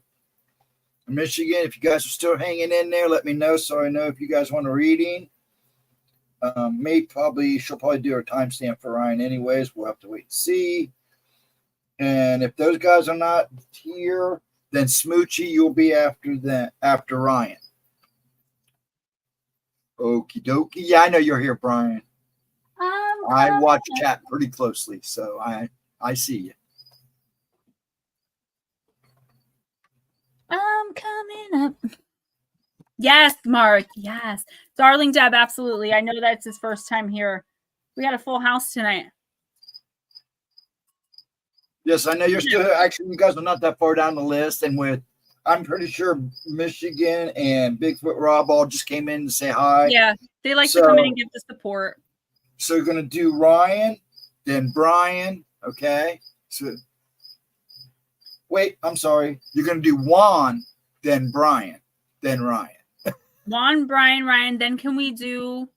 Michigan, if you guys are still hanging in there, let me know so I know if you guys want a reading. She'll probably do her timestamp for Ryan anyways. We'll have to wait and see. And if those guys are not here, then Smoochie, you'll be after Ryan. Okie dokie. Yeah, I know you're here, Brian. I watch chat pretty closely, so I see you. I'm coming up. Yes, Mark. Yes. Darling Deb, absolutely. I know that's his first time here. We had a full house tonight. Yes, I know you're still here. Actually, you guys are not that far down the list. And I'm pretty sure Michigan and Bigfoot Rob all just came in to say hi. Yeah, they like to come in and give the support. So you're going to do Ryan, then Brian, okay? So wait, I'm sorry. You're going to do Juan, then Brian, then Ryan. Juan, Brian, Ryan. Then can we do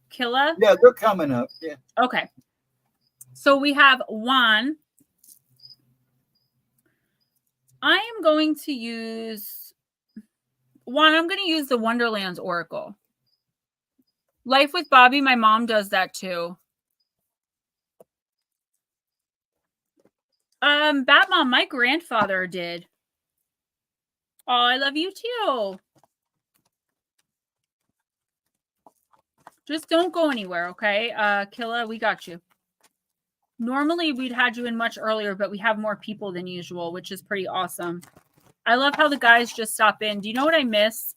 Killa? Yeah, they're coming up. Yeah. Okay. So we have Juan. I am going to use Juan. I'm going to use the Wonderlands Oracle. Life with Bobby, my mom does that too. Batmom, my grandfather did. Oh, I love you too. Just don't go anywhere, okay? Killa, we got you. Normally, we'd had you in much earlier, but we have more people than usual, which is pretty awesome. I love how the guys just stop in. Do you know what I miss?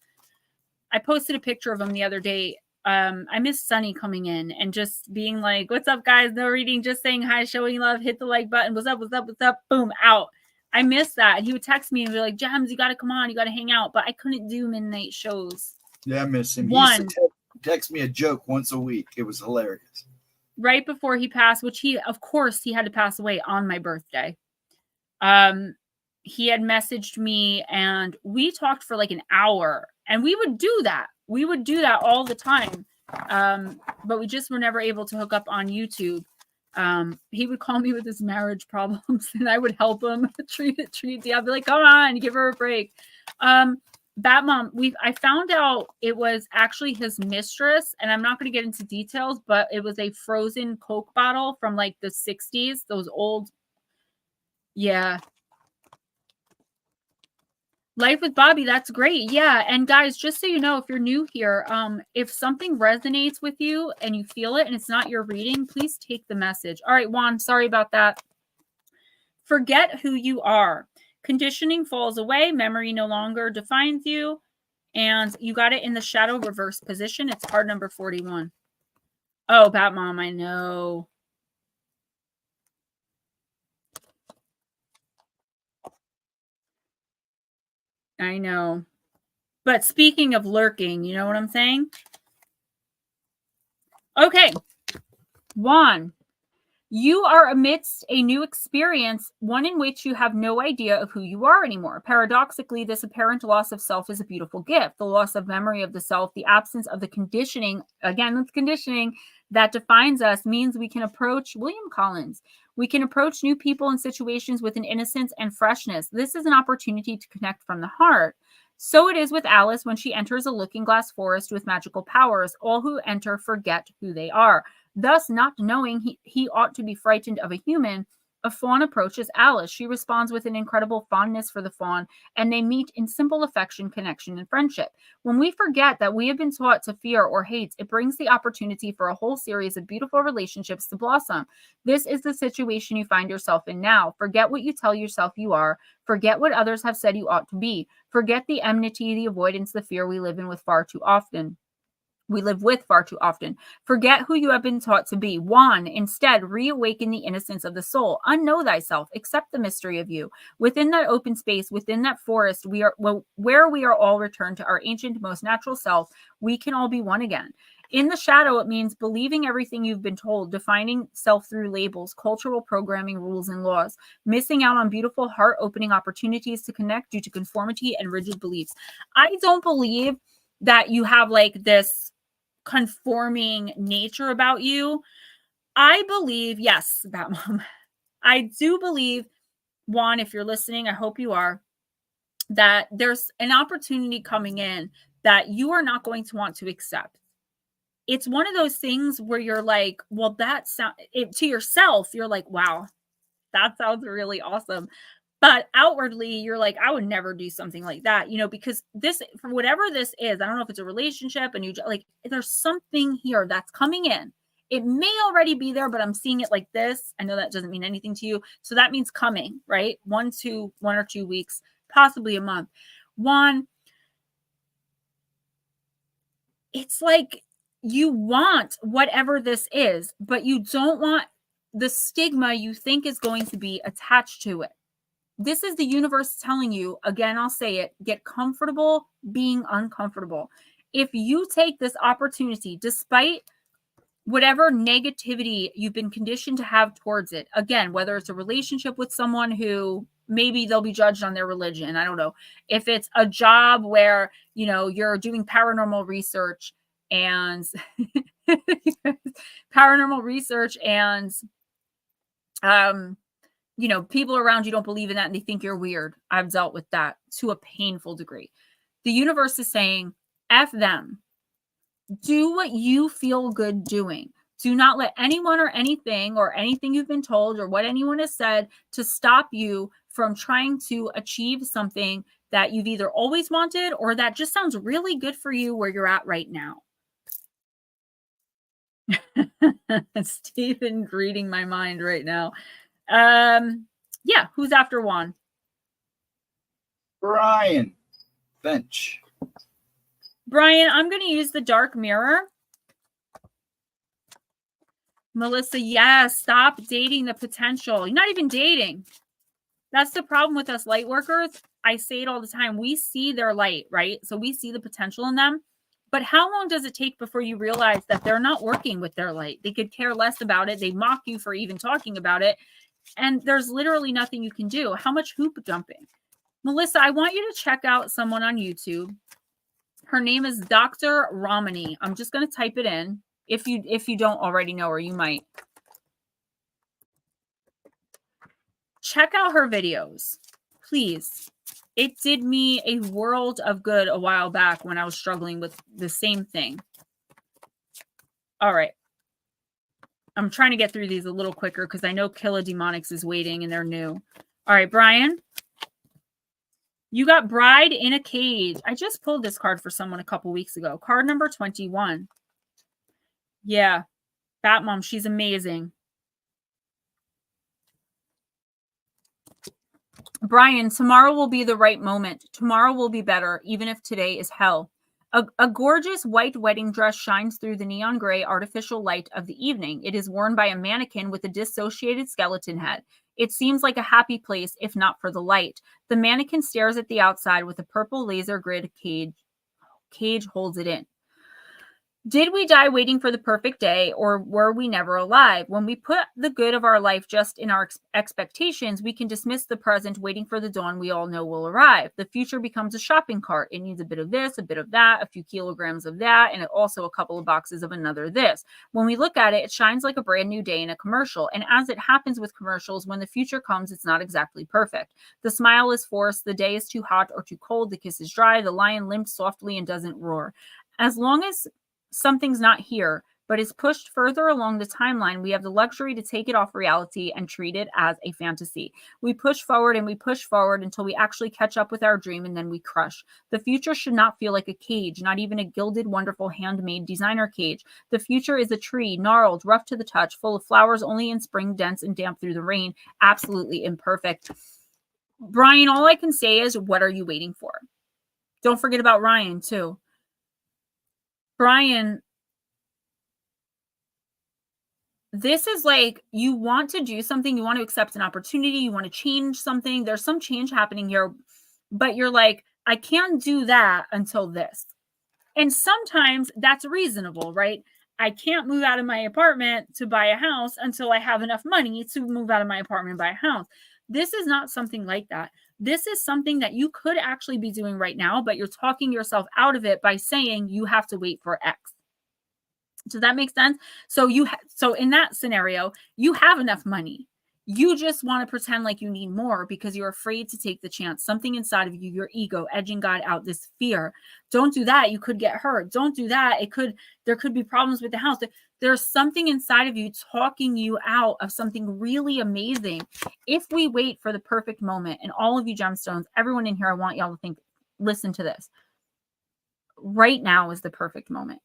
I posted a picture of him the other day. I miss Sunny coming in and just being like, what's up, guys? No reading, just saying hi, showing love, hit the like button. What's up, what's up, what's up? Boom, out. I miss that. And he would text me and be like, Gems, you got to come on. You got to hang out. But I couldn't do midnight shows. Yeah, I miss him. He used to text me a joke once a week. It was hilarious. Right before he passed, which of course, he had to pass away on my birthday. He had messaged me and we talked for like an hour. And we would do that. We would do that all the time. But we just were never able to hook up on YouTube. He would call me with his marriage problems and I would help him treat. I'd be like, come on, give her a break. Batmom, I found out it was actually his mistress, and I'm not going to get into details, but it was a frozen Coke bottle from like the 60s, those old. Yeah. Life with Bobby, that's great. Yeah. And guys, just so you know, if you're new here, if something resonates with you and you feel it and it's not your reading, please take the message. All right, Juan, sorry about that. Forget who you are. Conditioning falls away. Memory no longer defines you. And you got it in the shadow reverse position. It's card number 41. Oh, Batmom, I know. I know. But speaking of lurking, you know what I'm saying? Okay. Juan, You are amidst a new experience, one in which you have no idea of who you are anymore. Paradoxically, this apparent loss of self is a beautiful gift. The loss of memory of the self, the absence of the conditioning, again, with conditioning that defines us, means we can approach William Collins. We can approach new people and situations with an innocence and freshness. This is an opportunity to connect from the heart. So it is with Alice when she enters a looking glass forest with magical powers. All who enter forget who they are. Thus, not knowing he ought to be frightened of a human, a fawn approaches Alice. She responds with an incredible fondness for the fawn, and they meet in simple affection, connection, and friendship. When we forget that we have been taught to fear or hate, it brings the opportunity for a whole series of beautiful relationships to blossom. This is the situation you find yourself in now. Forget what you tell yourself you are. Forget what others have said you ought to be. Forget the enmity, the avoidance, the fear we live with far too often. Forget who you have been taught to be. One, instead, reawaken the innocence of the soul. Unknow thyself. Accept the mystery of you. Within that open space, within that forest, where we are all returned to our ancient, most natural self, we can all be one again. In the shadow, it means believing everything you've been told, defining self through labels, cultural programming, rules, and laws, missing out on beautiful, heart-opening opportunities to connect due to conformity and rigid beliefs. I don't believe that you have like this conforming nature about you. I believe, yes, that mom. I do believe, Juan, if you're listening, I hope you are, that there's an opportunity coming in that you are not going to want to accept. It's one of those things where you're like, well, to yourself, you're like, wow, that sounds really awesome. But outwardly, you're like, I would never do something like that, because this, for whatever this is, I don't know if it's a relationship and there's something here that's coming in. It may already be there, but I'm seeing it like this. I know that doesn't mean anything to you. So that means coming, right? 1 or 2 weeks, possibly a month. One, it's like you want whatever this is, but you don't want the stigma you think is going to be attached to it. This is the universe telling you, again, I'll say it, get comfortable being uncomfortable. If you take this opportunity, despite whatever negativity you've been conditioned to have towards it, again, whether it's a relationship with someone who maybe they'll be judged on their religion, I don't know. If it's a job where, you're doing paranormal research and people around you don't believe in that and they think you're weird. I've dealt with that to a painful degree. The universe is saying, F them. Do what you feel good doing. Do not let anyone or anything you've been told or what anyone has said to stop you from trying to achieve something that you've either always wanted or that just sounds really good for you where you're at right now. Stephen reading my mind right now. Yeah, who's after Juan? Brian Bench. Brian, I'm going to use the dark mirror. Melissa, yes, stop dating the potential. You're not even dating. That's the problem with us light workers. I say it all the time. We see their light, right? So we see the potential in them. But how long does it take before you realize that they're not working with their light? They could care less about it. They mock you for even talking about it. And there's literally nothing you can do. How much hoop jumping? Melissa, I want you to check out someone on YouTube. Her name is Dr. Ramani. I'm just going to type it in. If you don't already know her, you might. Check out her videos, please. It did me a world of good a while back when I was struggling with the same thing. All right. I'm trying to get through these a little quicker because I know Killa Demonics is waiting and they're new. All right, Brian. You got Bride in a Cage. I just pulled this card for someone a couple weeks ago. Card number 21. Yeah. Batmom, she's amazing. Brian, tomorrow will be the right moment. Tomorrow will be better, even if today is hell. A gorgeous white wedding dress shines through the neon gray artificial light of the evening. It is worn by a mannequin with a dissociated skeleton head. It seems like a happy place, if not for the light. The mannequin stares at the outside with a purple laser grid cage holds it in. Did we die waiting for the perfect day, or were we never alive? When we put the good of our life just in our expectations, we can dismiss the present, waiting for the dawn we all know will arrive. The future becomes a shopping cart. It needs a bit of this, a bit of that, a few kilograms of that, and also a couple of boxes of another this. When we look at it, it shines like a brand new day in a commercial. And as it happens with commercials, when the future comes, it's not exactly perfect. The smile is forced, the day is too hot or too cold, the kiss is dry, the lion limps softly and doesn't roar. As long as something's not here, but is pushed further along the timeline, we have the luxury to take it off reality and treat it as a fantasy. We push forward and we push forward until we actually catch up with our dream, and then we crush. The future should not feel like a cage, not even a gilded, wonderful, handmade designer cage. The future is a tree, gnarled, rough to the touch, full of flowers only in spring, dense and damp through the rain, absolutely imperfect. Brian, all I can say is, what are you waiting for? Don't forget about Ryan, too. Brian, this is like, you want to do something, you want to accept an opportunity, you want to change something. There's some change happening here, but you're like, I can't do that until this. And sometimes that's reasonable, right? I can't move out of my apartment to buy a house until I have enough money to move out of my apartment and buy a house. This is not something like that. This is something that you could actually be doing right now, but you're talking yourself out of it by saying you have to wait for X. Does that make sense? So so in that scenario, you have enough money. You just want to pretend like you need more because you're afraid to take the chance. Something inside of you, your ego, edging God out, this fear. Don't do that. You could get hurt. Don't do that. There could be problems with the house. There's something inside of you talking you out of something really amazing. If we wait for the perfect moment, and all of you gemstones, everyone in here, I want y'all to think, listen to this. Right now is the perfect moment.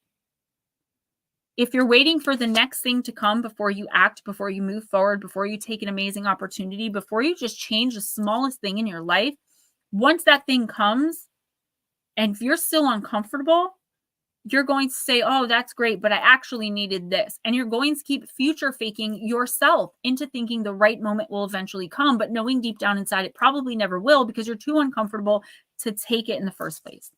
If you're waiting for the next thing to come before you act, before you move forward, before you take an amazing opportunity, before you just change the smallest thing in your life, once that thing comes, and if you're still uncomfortable, you're going to say, oh, that's great, but I actually needed this. And you're going to keep future faking yourself into thinking the right moment will eventually come, but knowing deep down inside it probably never will because you're too uncomfortable to take it in the first place.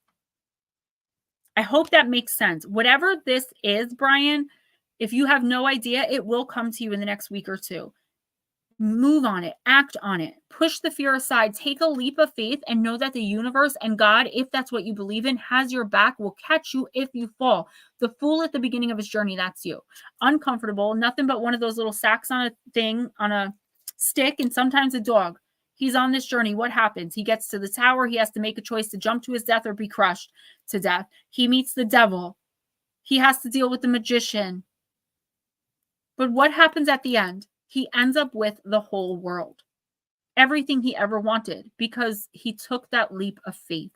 I hope that makes sense. Whatever this is, Brian, if you have no idea, it will come to you in the next week or two. Move on it, act on it, push the fear aside, take a leap of faith, and know that the universe and God, if that's what you believe in, has your back, will catch you if you fall. The fool at the beginning of his journey, that's you. Uncomfortable, nothing but one of those little sacks on a thing, on a stick, and sometimes a dog. He's on this journey. What happens? He gets to the tower. He has to make a choice to jump to his death or be crushed to death. He meets the devil. He has to deal with the magician. But what happens at the end? He ends up with the whole world. Everything he ever wanted because he took that leap of faith.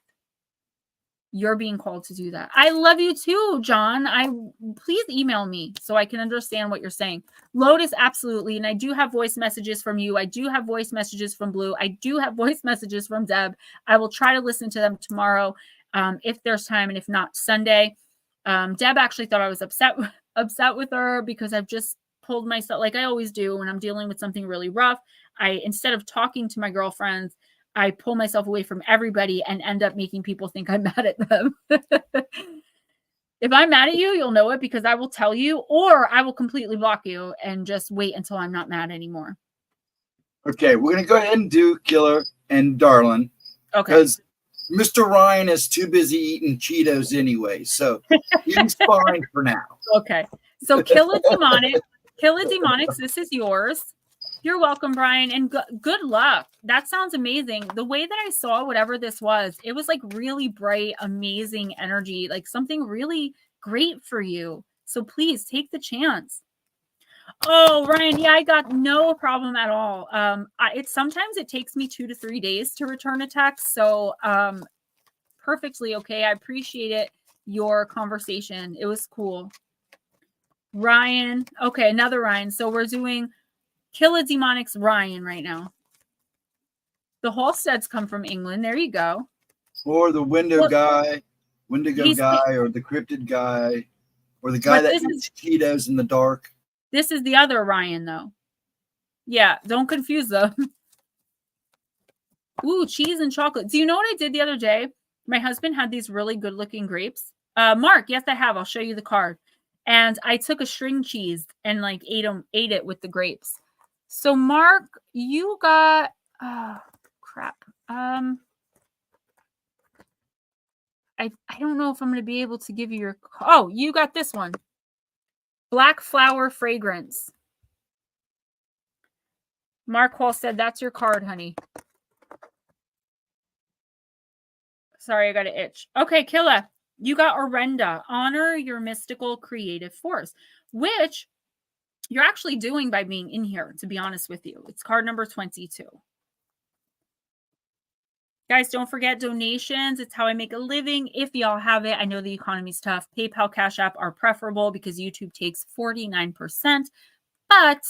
You're being called to do that. I love you too, John. Please email me so I can understand what you're saying. Lotus, absolutely. And I do have voice messages from you. I do have voice messages from Blue. I do have voice messages from Deb. I will try to listen to them tomorrow if there's time, and if not, Sunday. Deb actually thought I was upset with her because I've just pulled myself, like I always do when I'm dealing with something really rough. Instead of talking to my girlfriends, I pull myself away from everybody and end up making people think I'm mad at them. If I'm mad at you, you'll know it because I will tell you, or I will completely block you and just wait until I'm not mad anymore. Okay, we're going to go ahead and do Killer and Darlin. Okay. Because Mr. Ryan is too busy eating Cheetos anyway, so he's fine for now. Okay. So Killer Demonics, this is yours. You're welcome, Brian, and good luck. That sounds amazing. The way that I saw whatever this was, it was like really bright, amazing energy, like something really great for you. So please take the chance. Oh, Ryan, yeah, I got no problem at all. Sometimes it takes me 2 to 3 days to return a text, so perfectly okay. I appreciate it. Your conversation, it was cool. Ryan, okay, another Ryan. So we're doing Killer Demonics Ryan right now. The Halsteads come from England. There you go. Or the Wendigo guy, or the cryptid guy, or the guy that eats Cheetos in the dark. This is the other Ryan, though. Yeah, don't confuse them. Ooh, cheese and chocolate. Do you know what I did the other day? My husband had these really good-looking grapes, Mark, yes, I have. I'll show you the card. And I took a string cheese and like ate it with the grapes. So Mark, you got crap. I don't know if I'm going to be able to give you your. Oh, you got this one. Black flower fragrance. Mark Hall said that's your card, honey. Sorry, I got an itch. Okay, Killa, you got Orenda. Honor your mystical creative force, which you're actually doing by being in here, to be honest with you. It's card number 22. Guys, don't forget donations. It's how I make a living. If y'all have it, I know the economy's tough. PayPal, Cash App are preferable because YouTube takes 49%, but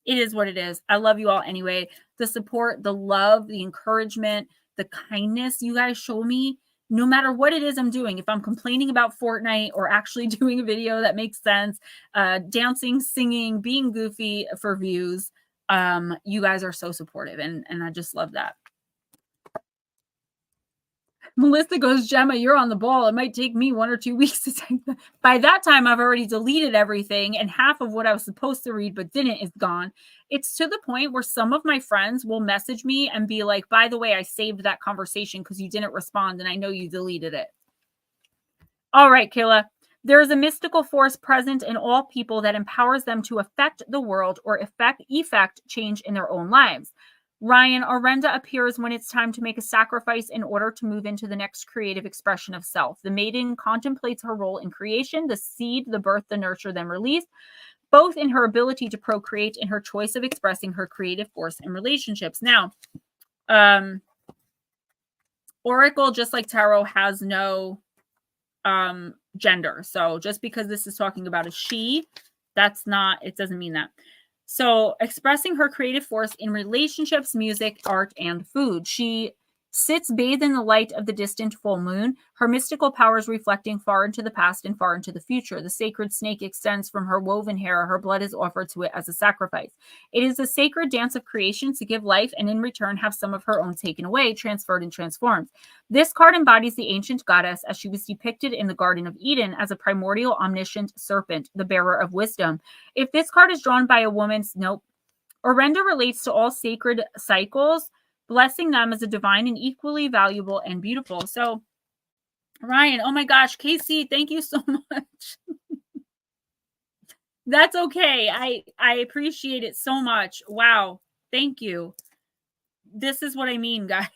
it is what it is. I love you all anyway. The support, the love, the encouragement, the kindness you guys show me, no matter what it is I'm doing. If I'm complaining about Fortnite or actually doing a video that makes sense, dancing, singing, being goofy for views, you guys are so supportive, and I just love that. Melissa goes, Gemma, you're on the ball. It might take me 1 or 2 weeks to take that. By that time, I've already deleted everything, and half of what I was supposed to read but didn't is gone. It's to the point where some of my friends will message me and be like, by the way, I saved that conversation because you didn't respond, and I know you deleted it. All right, Kayla. There is a mystical force present in all people that empowers them to affect the world or effect change in their own lives. Ryan, Orenda appears when it's time to make a sacrifice in order to move into the next creative expression of self. The maiden contemplates her role in creation, the seed, the birth, the nurture, then release, both in her ability to procreate and her choice of expressing her creative force in relationships. Now, Oracle, just like Tarot, has no gender. So just because this is talking about a she, it doesn't mean that. So expressing her creative force in relationships, music, art, and food. She sits bathed in the light of the distant full moon, her mystical powers reflecting far into the past and far into the future. The sacred snake extends from her woven hair. Her blood is offered to it as a sacrifice. It is a sacred dance of creation to give life and in return have some of her own taken away, transferred, and transformed. This card embodies the ancient goddess as she was depicted in the Garden of Eden as a primordial omniscient serpent, the bearer of wisdom. If this card is drawn by a woman's, nope. Orenda relates to all sacred cycles, blessing them as a divine and equally valuable and beautiful. So, Ryan, oh my gosh, Casey, thank you so much. That's okay. I appreciate it so much. Wow. Thank you. This is what I mean, guys.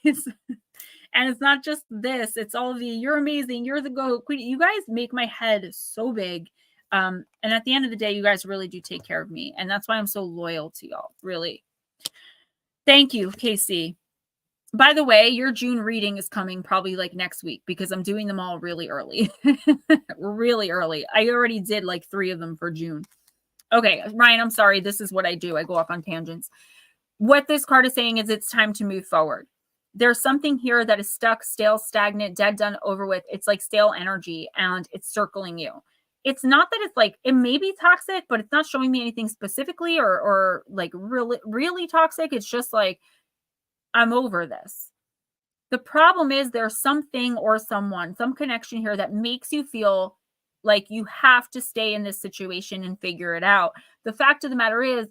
And it's not just this. It's all of you. You're amazing. You're the go queen. You guys make my head so big. And at the end of the day, you guys really do take care of me. And that's why I'm so loyal to y'all. Really. Thank you, Casey. By the way, your June reading is coming probably like next week because I'm doing them all really early. Really early. I already did like 3 of them for June. Okay, Ryan, I'm sorry. This is what I do. I go off on tangents. What this card is saying is it's time to move forward. There's something here that is stuck, stale, stagnant, dead, done, over with. It's like stale energy and it's circling you. It's not that it's like, it may be toxic, but it's not showing me anything specifically or like really, really toxic. It's just like, I'm over this. The problem is there's something or someone, some connection here that makes you feel like you have to stay in this situation and figure it out. The fact of the matter is,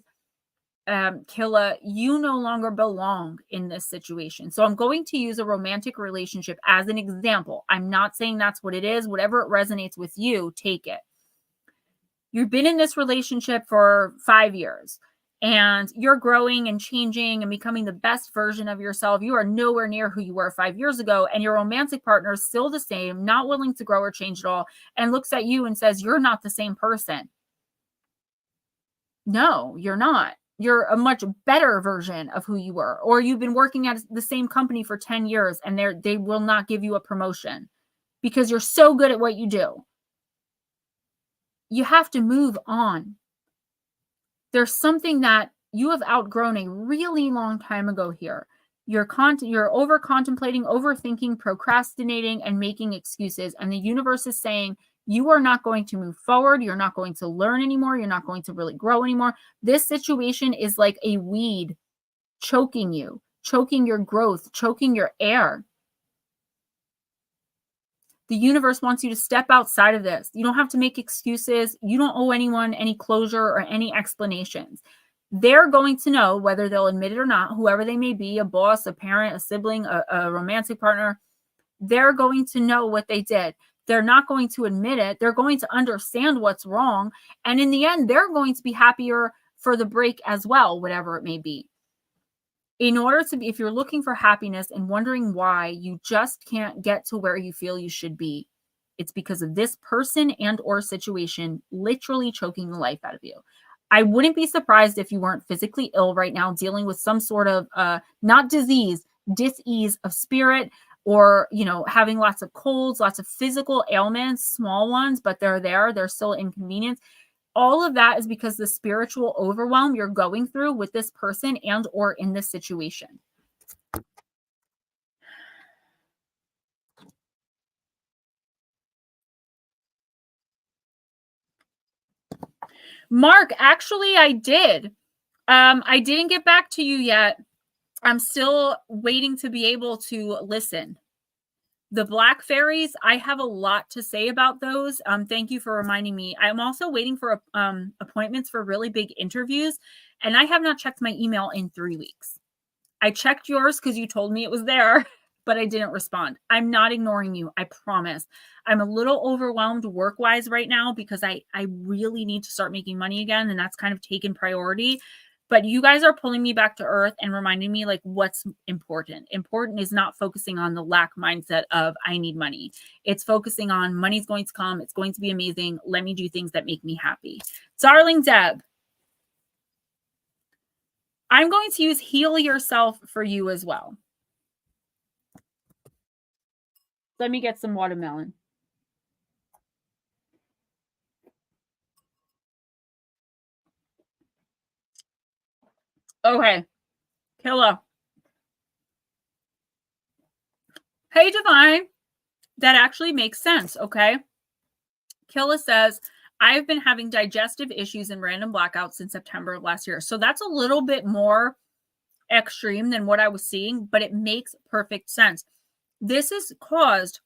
Killa, you no longer belong in this situation. So I'm going to use a romantic relationship as an example. I'm not saying that's what it is. Whatever it resonates with you, take it. You've been in this relationship for 5 years. And you're growing and changing and becoming the best version of yourself. You are nowhere near who you were 5 years ago. And your romantic partner is still the same, not willing to grow or change at all, and looks at you and says, you're not the same person. No, you're not. You're a much better version of who you were. Or you've been working at the same company for 10 years and they will not give you a promotion because you're so good at what you do. You have to move on. There's something that you have outgrown a really long time ago here. You're over contemplating, overthinking, procrastinating, and making excuses. And the universe is saying, you are not going to move forward. You're not going to learn anymore. You're not going to really grow anymore. This situation is like a weed choking you, choking your growth, choking your air. The universe wants you to step outside of this. You don't have to make excuses. You don't owe anyone any closure or any explanations. They're going to know, whether they'll admit it or not, whoever they may be, a boss, a parent, a sibling, a romantic partner, they're going to know what they did. They're not going to admit it. They're going to understand what's wrong. And in the end, they're going to be happier for the break as well, whatever it may be. In order to be, if you're looking for happiness and wondering why you just can't get to where you feel you should be, it's because of this person and or situation literally choking the life out of you. I wouldn't be surprised if you weren't physically ill right now, dealing with some sort of, not disease, dis-ease of spirit, or, you know, having lots of colds, lots of physical ailments, small ones, but they're there. They're still inconvenience. All of that is because the spiritual overwhelm you're going through with this person and or in this situation. Mark, actually, I did. I didn't get back to you yet. I'm still waiting to be able to listen. The Black Fairies, I have a lot to say about those. Thank you for reminding me. I'm also waiting for appointments for really big interviews, and I have not checked my email in 3 weeks. I checked yours because you told me it was there, but I didn't respond. I'm not ignoring you, I promise. I'm a little overwhelmed work-wise right now because I really need to start making money again, and that's kind of taken priority. But you guys are pulling me back to earth and reminding me like what's important. Important is not focusing on the lack mindset of I need money. It's focusing on money's going to come. It's going to be amazing. Let me do things that make me happy. Darling Deb, I'm going to use heal yourself for you as well. Let me get some watermelon. Okay. Killa. Hey, Divine. That actually makes sense, okay? Killa says, I've been having digestive issues and random blackouts since September of last year. So that's a little bit more extreme than what I was seeing, but it makes perfect sense. This is caused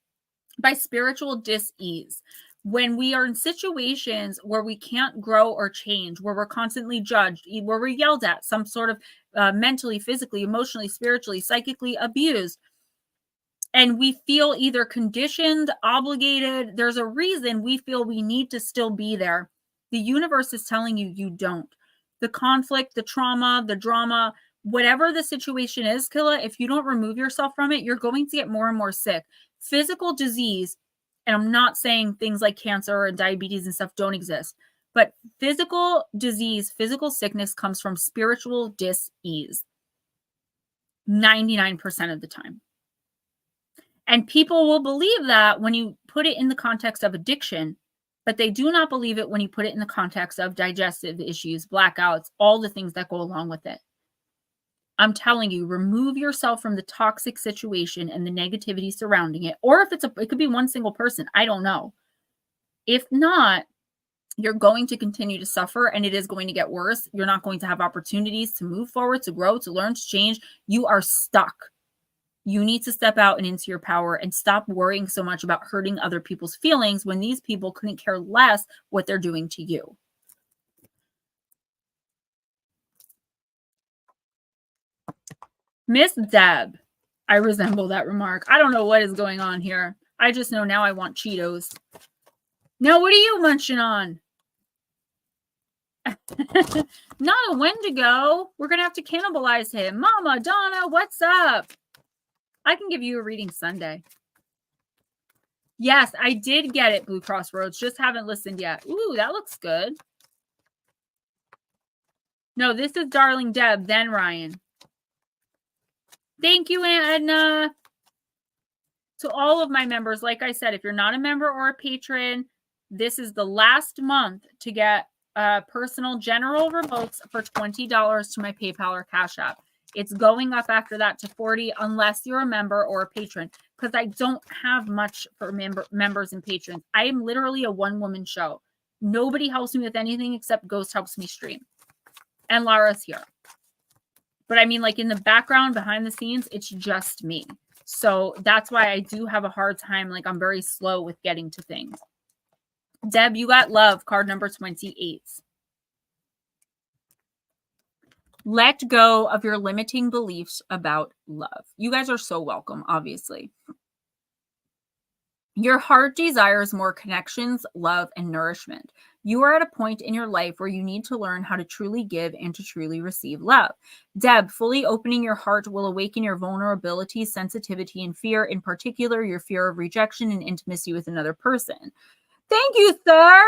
by spiritual dis-ease. When we are in situations where we can't grow or change, where we're constantly judged, where we're yelled at, some sort of mentally, physically, emotionally, spiritually, psychically abused, and we feel either conditioned, obligated, there's a reason we feel we need to still be there. The universe is telling you you don't. The conflict, the trauma, the drama, whatever the situation is, Killa, if you don't remove yourself from it, you're going to get more and more sick. Physical disease, and I'm not saying things like cancer and diabetes and stuff don't exist, but physical disease, physical sickness comes from spiritual dis-ease 99% of the time. And people will believe that when you put it in the context of addiction, but they do not believe it when you put it in the context of digestive issues, blackouts, all the things that go along with it. I'm telling you, remove yourself from the toxic situation and the negativity surrounding it. Or if it could be one single person, I don't know. If not, you're going to continue to suffer and it is going to get worse. You're not going to have opportunities to move forward, to grow, to learn, to change. You are stuck. You need to step out and into your power and stop worrying so much about hurting other people's feelings when these people couldn't care less what they're doing to you. Miss Deb, I resemble that remark. I don't know what is going on here. I just know now I want Cheetos. Now, what are you munching on? Not a Wendigo. We're going to have to cannibalize him. Mama, Donna, what's up? I can give you a reading Sunday. Yes, I did get it, Blue Cross Roads. Just haven't listened yet. Ooh, that looks good. No, this is Darling Deb, then Ryan. Thank you, Aunt Edna. To all of my members, like I said, if you're not a member or a patron, this is the last month to get personal general remotes for $20 to my PayPal or Cash App. It's going up after that to $40 unless you're a member or a patron, because I don't have much for members and patrons. I am literally a one-woman show. Nobody helps me with anything except Ghost helps me stream. And Lara's here. But I mean, like in the background, behind the scenes, it's just me. So that's why I do have a hard time. Like, I'm very slow with getting to things. Deb, you got love, card number 28. Let go of your limiting beliefs about love. You guys are so welcome, obviously. Your heart desires more connections, love, and nourishment. You are at a point in your life where you need to learn how to truly give and to truly receive love. Deb, fully opening your heart will awaken your vulnerability, sensitivity, and fear, in particular, your fear of rejection and intimacy with another person. Thank you, sir.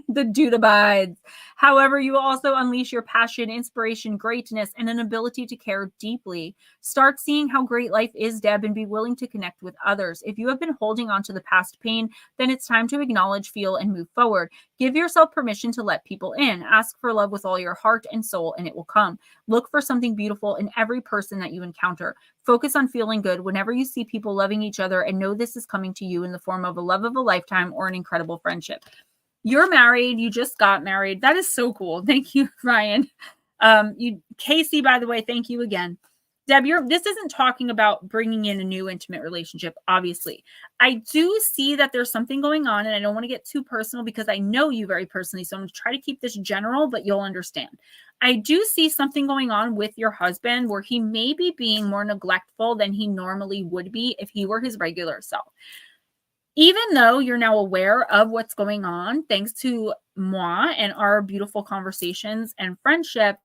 The dude abides. However, you will also unleash your passion, inspiration, greatness, and an ability to care deeply. Start seeing how great life is, Deb, and be willing to connect with others. If you have been holding on to the past pain, then it's time to acknowledge, feel, and move forward. Give yourself permission to let people in. Ask for love with all your heart and soul, and it will come. Look for something beautiful in every person that you encounter. Focus on feeling good whenever you see people loving each other, and know this is coming to you in the form of a love of a lifetime or an incredible friendship. You're married. You just got married. That is so cool. Thank you, Ryan. Casey, by the way, thank you again. Deb, this isn't talking about bringing in a new intimate relationship, obviously. I do see that there's something going on, and I don't want to get too personal because I know you very personally, so I'm going to try to keep this general, but you'll understand. I do see something going on with your husband where he may be being more neglectful than he normally would be if he were his regular self. Even though you're now aware of what's going on, thanks to moi and our beautiful conversations and friendship,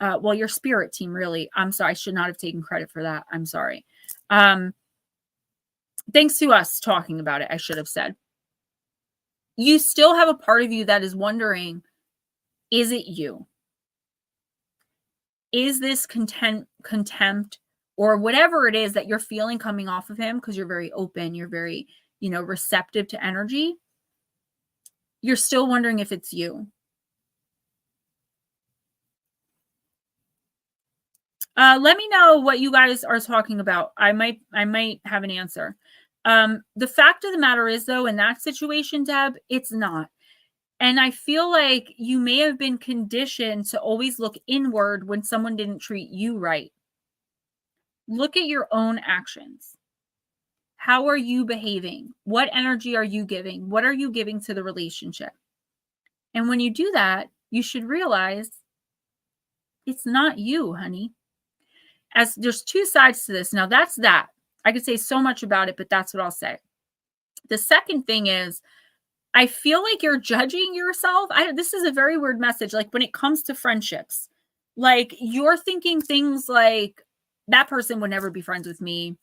well, your spirit team, really. I'm sorry. I should not have taken credit for that. I'm sorry. Thanks to us talking about it, I should have said. You still have a part of you that is wondering, is it you? Is this contempt, or whatever it is that you're feeling coming off of him, because you're very open, you're very receptive to energy, you're still wondering if it's you. Let me know what you guys are talking about. I might have an answer. The fact of the matter is, though, in that situation, Deb, it's not. And I feel like you may have been conditioned to always look inward when someone didn't treat you right. Look at your own actions. How are you behaving? What energy are you giving? What are you giving to the relationship? And when you do that, you should realize it's not you, honey. As there's two sides to this. Now, that's that. I could say so much about it, but that's what I'll say. The second thing is, I feel like you're judging yourself. This is a very weird message. Like, when it comes to friendships, like, you're thinking things like, that person would never be friends with me.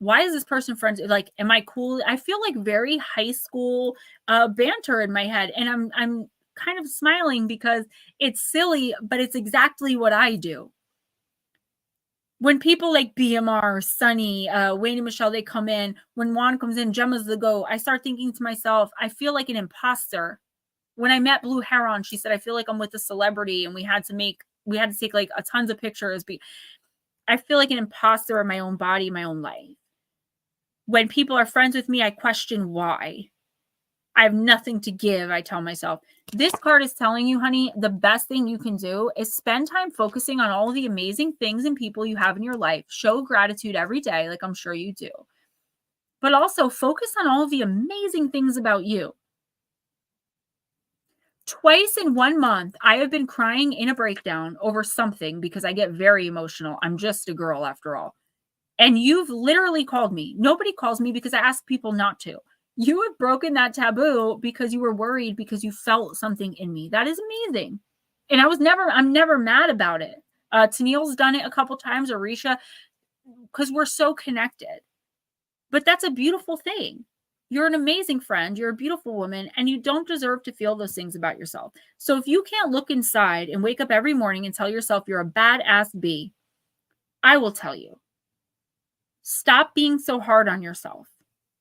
Why is this person friends? Like, am I cool? I feel like very high school banter in my head. And I'm kind of smiling because it's silly, but it's exactly what I do. When people like BMR, Sunny, Wayne and Michelle, they come in, when Juan comes in, Gemma's the go, I start thinking to myself, I feel like an imposter. When I met Blue Heron, she said, I feel like I'm with a celebrity, and we had to take like a tons of pictures. I feel like an imposter in my own body, my own life. When people are friends with me, I question why. I have nothing to give, I tell myself. This card is telling you, honey, the best thing you can do is spend time focusing on all the amazing things and people you have in your life. Show gratitude every day, like I'm sure you do. But also focus on all the amazing things about you. Twice in 1 month, I have been crying in a breakdown over something because I get very emotional. I'm just a girl after all. And you've literally called me. Nobody calls me because I ask people not to. You have broken that taboo because you were worried, because you felt something in me. That is amazing. And I'm never mad about it. Tennille's done it a couple times, Arisha, because we're so connected. But that's a beautiful thing. You're an amazing friend. You're a beautiful woman, and you don't deserve to feel those things about yourself. So if you can't look inside and wake up every morning and tell yourself you're a badass bee, I will tell you, stop being so hard on yourself.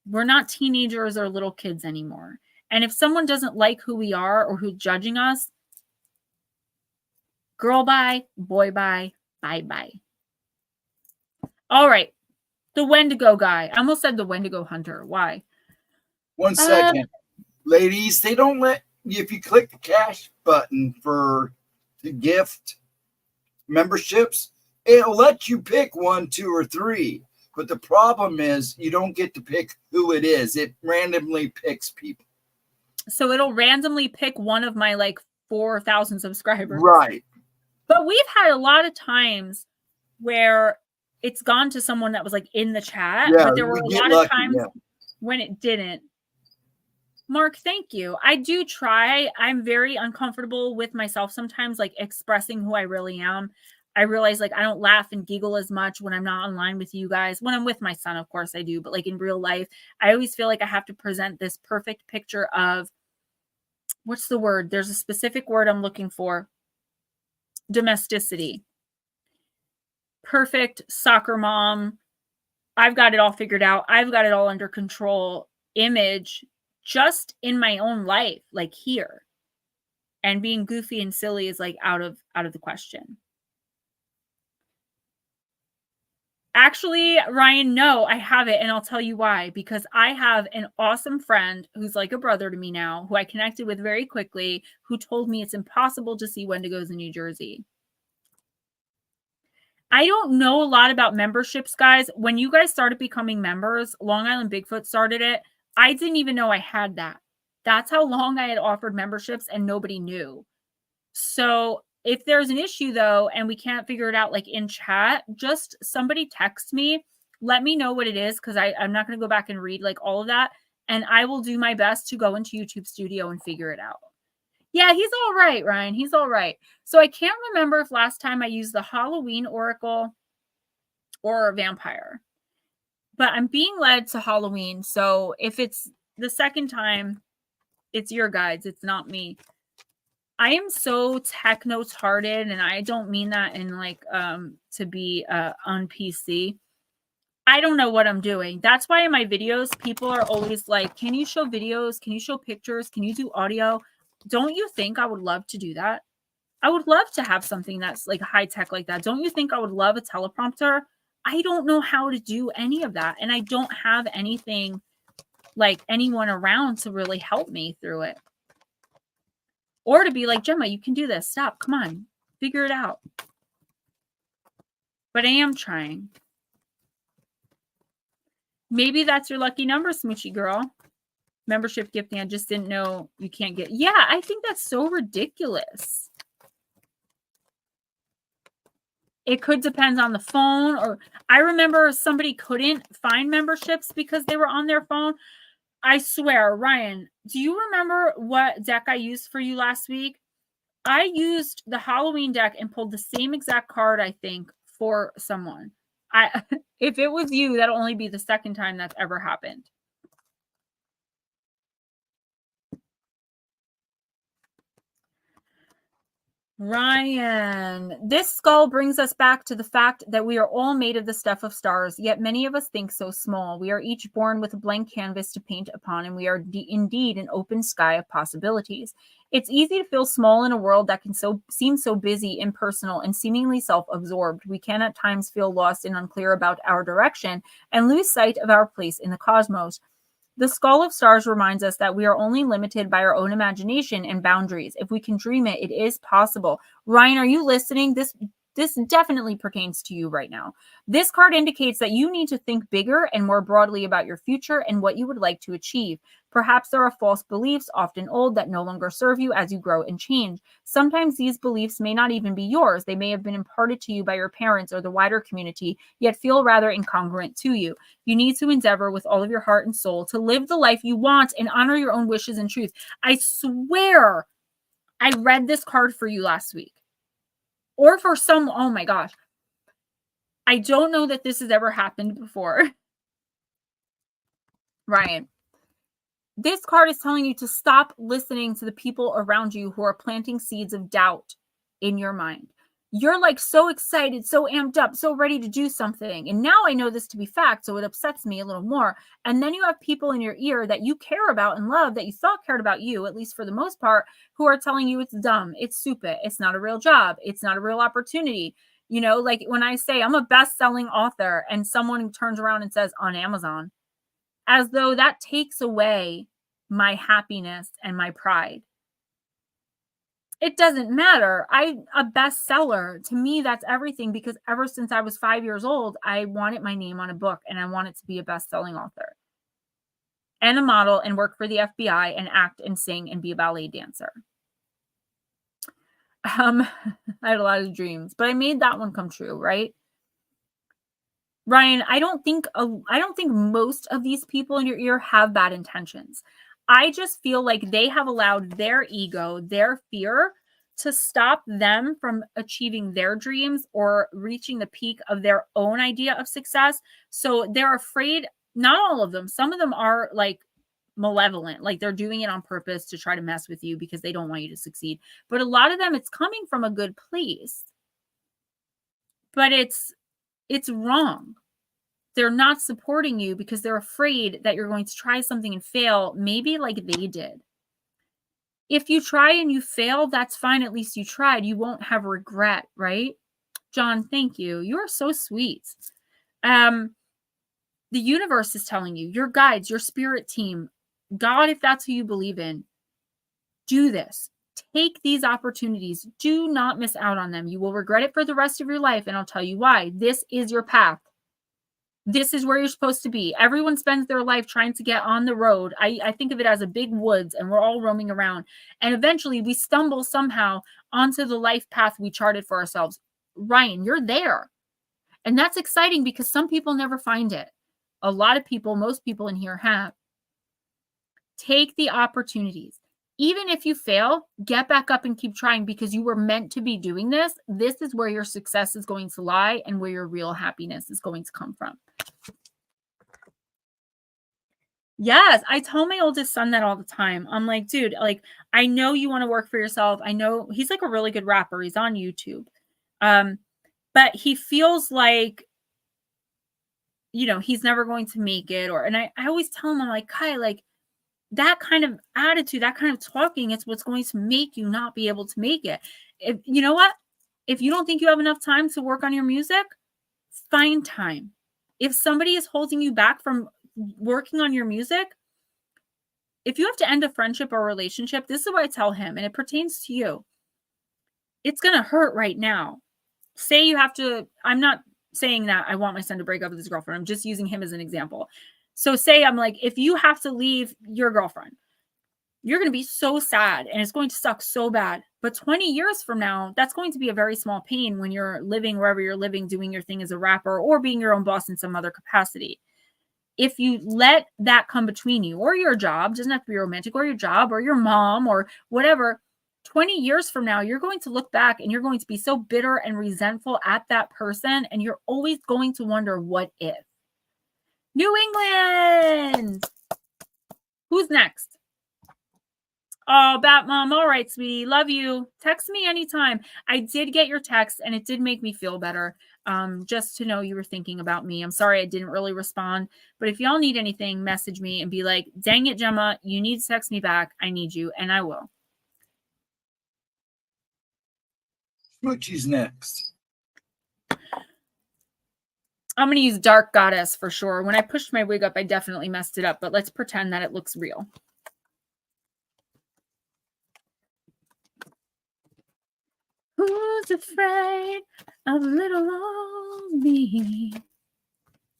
We're not teenagers or little kids anymore. And if someone doesn't like who we are or who's judging us, girl bye, boy bye, bye bye. All right. The Wendigo guy. I almost said the Wendigo hunter. Why? 1 second. Ladies, they don't let you, if you click the cash button for the gift memberships, it'll let you pick 1, 2, or 3. But the problem is you don't get to pick who it is. It randomly picks people. So it'll randomly pick one of my like 4,000 subscribers. Right. But we've had a lot of times where it's gone to someone that was like in the chat, Yeah, but there were a lot of times when it didn't. Mark, thank you. I do try. I'm very uncomfortable with myself sometimes, like expressing who I really am. I realize like I don't laugh and giggle as much when I'm not online with you guys. When I'm with my son, of course I do, but like in real life, I always feel like I have to present this perfect picture of, what's the word? There's a specific word I'm looking for. Domesticity. Perfect soccer mom. I've got it all figured out. I've got it all under control image just in my own life, like here. And being goofy and silly is like out of the question. Actually, Ryan, no, I have it. And I'll tell you why. Because I have an awesome friend who's like a brother to me now, who I connected with very quickly, who told me it's impossible to see Wendigos in New Jersey. I don't know a lot about memberships, guys. When you guys started becoming members, Long Island Bigfoot started it. I didn't even know I had that. That's how long I had offered memberships and nobody knew. So if there's an issue though, and we can't figure it out like in chat, just somebody text me, let me know what it is. Cause I'm not going to go back and read like all of that. And I will do my best to go into YouTube Studio and figure it out. Yeah, he's all right, Ryan. He's all right. So I can't remember if last time I used the Halloween Oracle or vampire, but I'm being led to Halloween. So if it's the second time, it's your guides. It's not me. I am so tech notes hearted, and I don't mean that in like to be on PC. I don't know what I'm doing. That's why in my videos, people are always like, can you show videos? Can you show pictures? Can you do audio? Don't you think I would love to do that? I would love to have something that's like high tech like that. Don't you think I would love a teleprompter? I don't know how to do any of that. And I don't have anything like anyone around to really help me through it. Or to be like, Gemma, you can do this. Stop. Come on. Figure it out. But I am trying. Maybe that's your lucky number, Smoochy girl. Membership gifting. I just didn't know you can't get. Yeah, I think that's so ridiculous. It could depend on the phone. Or I remember somebody couldn't find memberships because they were on their phone. I swear, Ryan, do you remember what deck I used for you last week? I used the Halloween deck and pulled the same exact card, I think, for someone. If it was you, that'll only be the second time that's ever happened. Ryan, this skull brings us back to the fact that we are all made of the stuff of stars, yet many of us think so small. We are each born with a blank canvas to paint upon, and we are indeed an open sky of possibilities. It's easy to feel small in a world that can seem so busy, impersonal, and seemingly self-absorbed. We can at times feel lost and unclear about our direction and lose sight of our place in the cosmos. The Skull of Stars reminds us that we are only limited by our own imagination and boundaries. If we can dream it, it is possible. Ryan, are you listening? This definitely pertains to you right now. This card indicates that you need to think bigger and more broadly about your future and what you would like to achieve. Perhaps there are false beliefs, often old, that no longer serve you as you grow and change. Sometimes these beliefs may not even be yours. They may have been imparted to you by your parents or the wider community, yet feel rather incongruent to you. You need to endeavor with all of your heart and soul to live the life you want and honor your own wishes and truth. I swear I read this card for you last week. Or for some, oh my gosh. I don't know that this has ever happened before. Ryan, this card is telling you to stop listening to the people around you who are planting seeds of doubt in your mind. You're like so excited, so amped up, so ready to do something. And now I know this to be fact, so it upsets me a little more. And then you have people in your ear that you care about and love, that you thought cared about you, at least for the most part, who are telling you it's dumb, it's stupid, it's not a real job, it's not a real opportunity. You know, like when I say I'm a best-selling author and someone turns around and says on Amazon, as though that takes away my happiness and my pride. It doesn't matter. A bestseller, to me, that's everything, because ever since I was 5 years old, I wanted my name on a book and I wanted to be a best-selling author and a model and work for the FBI and act and sing and be a ballet dancer. I had a lot of dreams, but I made that one come true, right? Ryan, I don't think most of these people in your ear have bad intentions. I just feel like they have allowed their ego, their fear, to stop them from achieving their dreams or reaching the peak of their own idea of success. So they're afraid. Not all of them. Some of them are like malevolent, like they're doing it on purpose to try to mess with you because they don't want you to succeed. But a lot of them, it's coming from a good place. But it's wrong. They're not supporting you because they're afraid that you're going to try something and fail, maybe like they did. If you try and you fail, that's fine. At least you tried. You won't have regret, right? John, thank you. You are so sweet. The universe is telling you, your guides, your spirit team, God, if that's who you believe in, do this. Take these opportunities. Do not miss out on them. You will regret it for the rest of your life, and I'll tell you why. This is your path. This is where you're supposed to be. Everyone spends their life trying to get on the road. I think of it as a big woods, and we're all roaming around. And eventually we stumble somehow onto the life path we charted for ourselves. Ryan, you're there. And that's exciting because some people never find it. A lot of people, most people in here have. Take the opportunities. Even if you fail, get back up and keep trying, because you were meant to be doing this. This is where your success is going to lie and where your real happiness is going to come from. Yes, I tell my oldest son that all the time. I'm like, dude, like, I know you want to work for yourself. I know he's like a really good rapper. He's on YouTube. But he feels like, he's never going to make it. And I always tell him, I'm like, Kai, like, that kind of attitude, that kind of talking, it's what's going to make you not be able to make it. If you know what? If you don't think you have enough time to work on your music, find time. If somebody is holding you back from working on your music, if you have to end a friendship or relationship, this is what I tell him, and it pertains to you. It's going to hurt right now. Say you have to, I'm not saying that I want my son to break up with his girlfriend. I'm just using him as an example. So say I'm like, if you have to leave your girlfriend, you're going to be so sad and it's going to suck so bad. But 20 years from now, that's going to be a very small pain when you're living wherever you're living, doing your thing as a rapper or being your own boss in some other capacity. If you let that come between you or your job, doesn't have to be romantic, or your job or your mom or whatever, 20 years from now, you're going to look back and you're going to be so bitter and resentful at that person. And you're always going to wonder, what if? New England. Who's next? Oh, Bat Mom. All right, sweetie. Love you. Text me anytime. I did get your text and it did make me feel better. Just to know you were thinking about me. I'm sorry I didn't really respond. But if y'all need anything, message me and be like, dang it, Gemma, you need to text me back. I need you. And I will. Smoochie's next. I'm going to use Dark Goddess for sure. When I pushed my wig up, I definitely messed it up. But let's pretend that it looks real. Who's afraid of little old me?